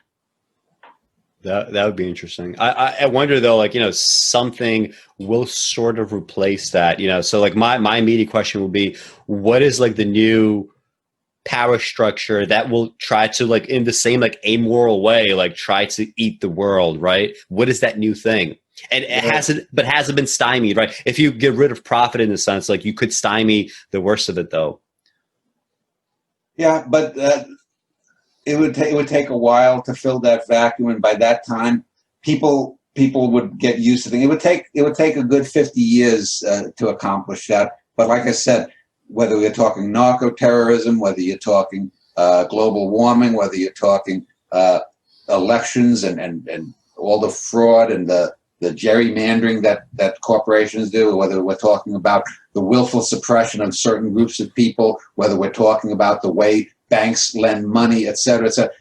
That would be interesting. I wonder though, like, something will sort of replace that, so like my immediate question will be, what is like the new power structure that will try to, like, in the same like amoral way, like try to eat the world, right? What is that new thing? And it hasn't been stymied, right? If you get rid of profit in a sense, like you could stymie the worst of it though. Yeah, but it would take a while to fill that vacuum, and by that time, people would get used to things. It would take a good 50 years to accomplish that. But like I said, whether you're talking narco-terrorism, whether you're talking global warming, whether you're talking elections and all the fraud and the gerrymandering that corporations do, whether we're talking about the willful suppression of certain groups of people, whether we're talking about the way banks lend money, et cetera, et cetera.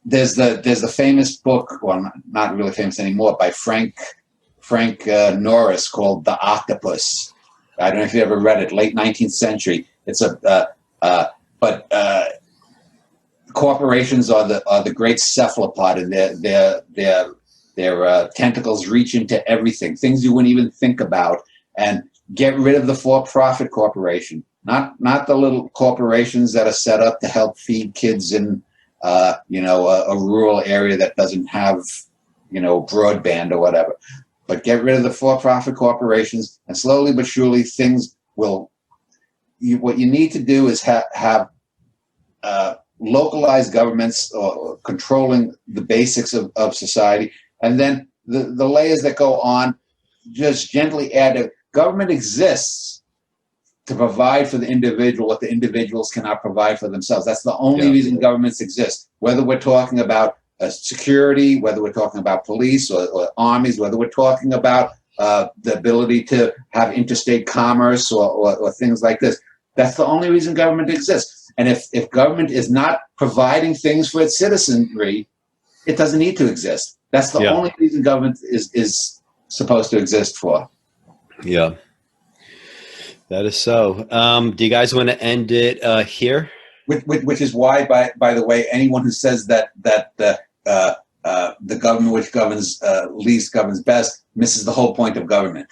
There's the famous book, well, not really famous anymore, by Frank Norris, called The Octopus. I don't know if you ever read it. Late 19th century. It's but corporations are the great cephalopod, and their tentacles reach into everything, things you wouldn't even think about. And get rid of the for-profit corporation. Not the little corporations that are set up to help feed kids in, a rural area that doesn't have, broadband or whatever. But get rid of the for-profit corporations, and slowly but surely things will. What you need to do is have localized governments controlling the basics of society, and then the layers that go on just gently add. Government exists to provide for the individual what the individuals cannot provide for themselves. That's the only reason governments exist. Whether we're talking about security, whether we're talking about police or armies, whether we're talking about the ability to have interstate commerce or things like this. That's the only reason government exists. And if government is not providing things for its citizenry, it doesn't need to exist. That's the only reason government is supposed to exist for. Yeah, that is so. Do you guys want to end it here? Which is why, by the way, anyone who says that the government which governs least governs best misses the whole point of government.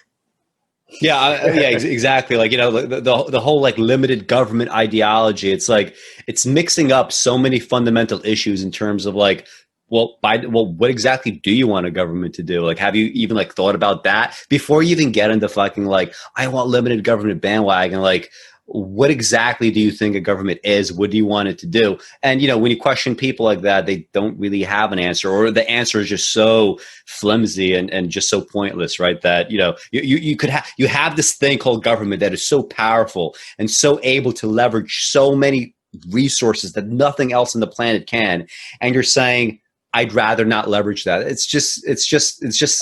Exactly. Like, the whole like limited government ideology. It's like it's mixing up so many fundamental issues in terms of like, what exactly do you want a government to do? Like, have you even like thought about that before you even get into fucking like, I want limited government bandwagon? Like, what exactly do you think a government is? What do you want it to do? And, when you question people like that, they don't really have an answer, or the answer is just so flimsy and just so pointless, right? That, you have this thing called government that is so powerful and so able to leverage so many resources that nothing else on the planet can. And you're saying, I'd rather not leverage that. It's just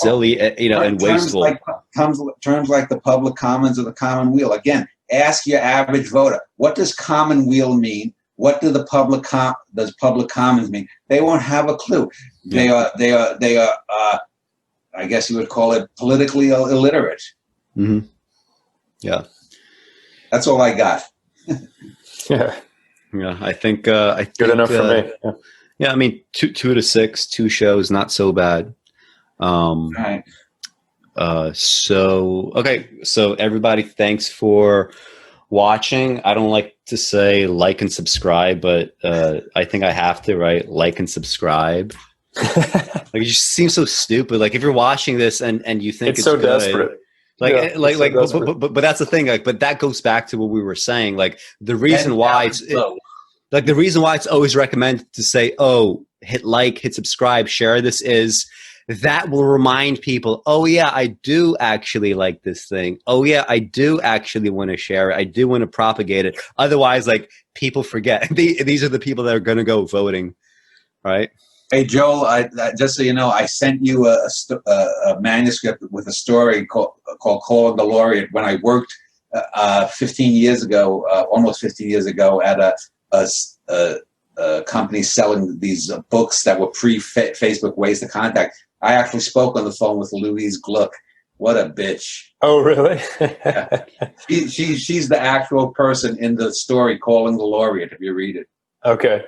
silly, and wasteful. Terms like the public commons or the common weal. Again, ask your average voter, what does common weal mean? What do does public commons mean? They won't have a clue. They are I guess you would call it politically illiterate. Mm-hmm. Yeah. That's all I got. Yeah. I think good enough for me. Yeah, I mean, 2 to 6, 2 shows, not so bad. Right. So everybody, thanks for watching. I don't like to say like and subscribe, but I think I have to, right? Like and subscribe. Like, it just seems so stupid. Like, if you're watching this and you think it's so good, desperate. But that's the thing. Like, but that goes back to what we were saying. Like, the reason why it's always recommended to say, oh, hit like, hit subscribe, share this, is that will remind people, oh yeah, I do actually like this thing. Oh yeah, I do actually want to share it. I do want to propagate it. Otherwise, like, people forget. These are the people that are going to go voting, right? Hey, Joel, just so you know, I sent you a manuscript with a story called Calling the Laureate when I worked 15 years ago, almost 15 years ago, at a company selling these books that were pre-Facebook ways to contact. I actually spoke on the phone with Louise Gluck, What a bitch. Oh, really? Yeah. She's the actual person in the story calling Gloria, if you read it. Okay.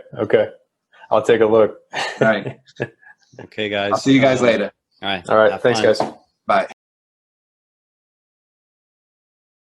I'll take a look. All right. Okay, guys. I'll see you guys later. All right. All right. Have Thanks, fun. guys. Bye.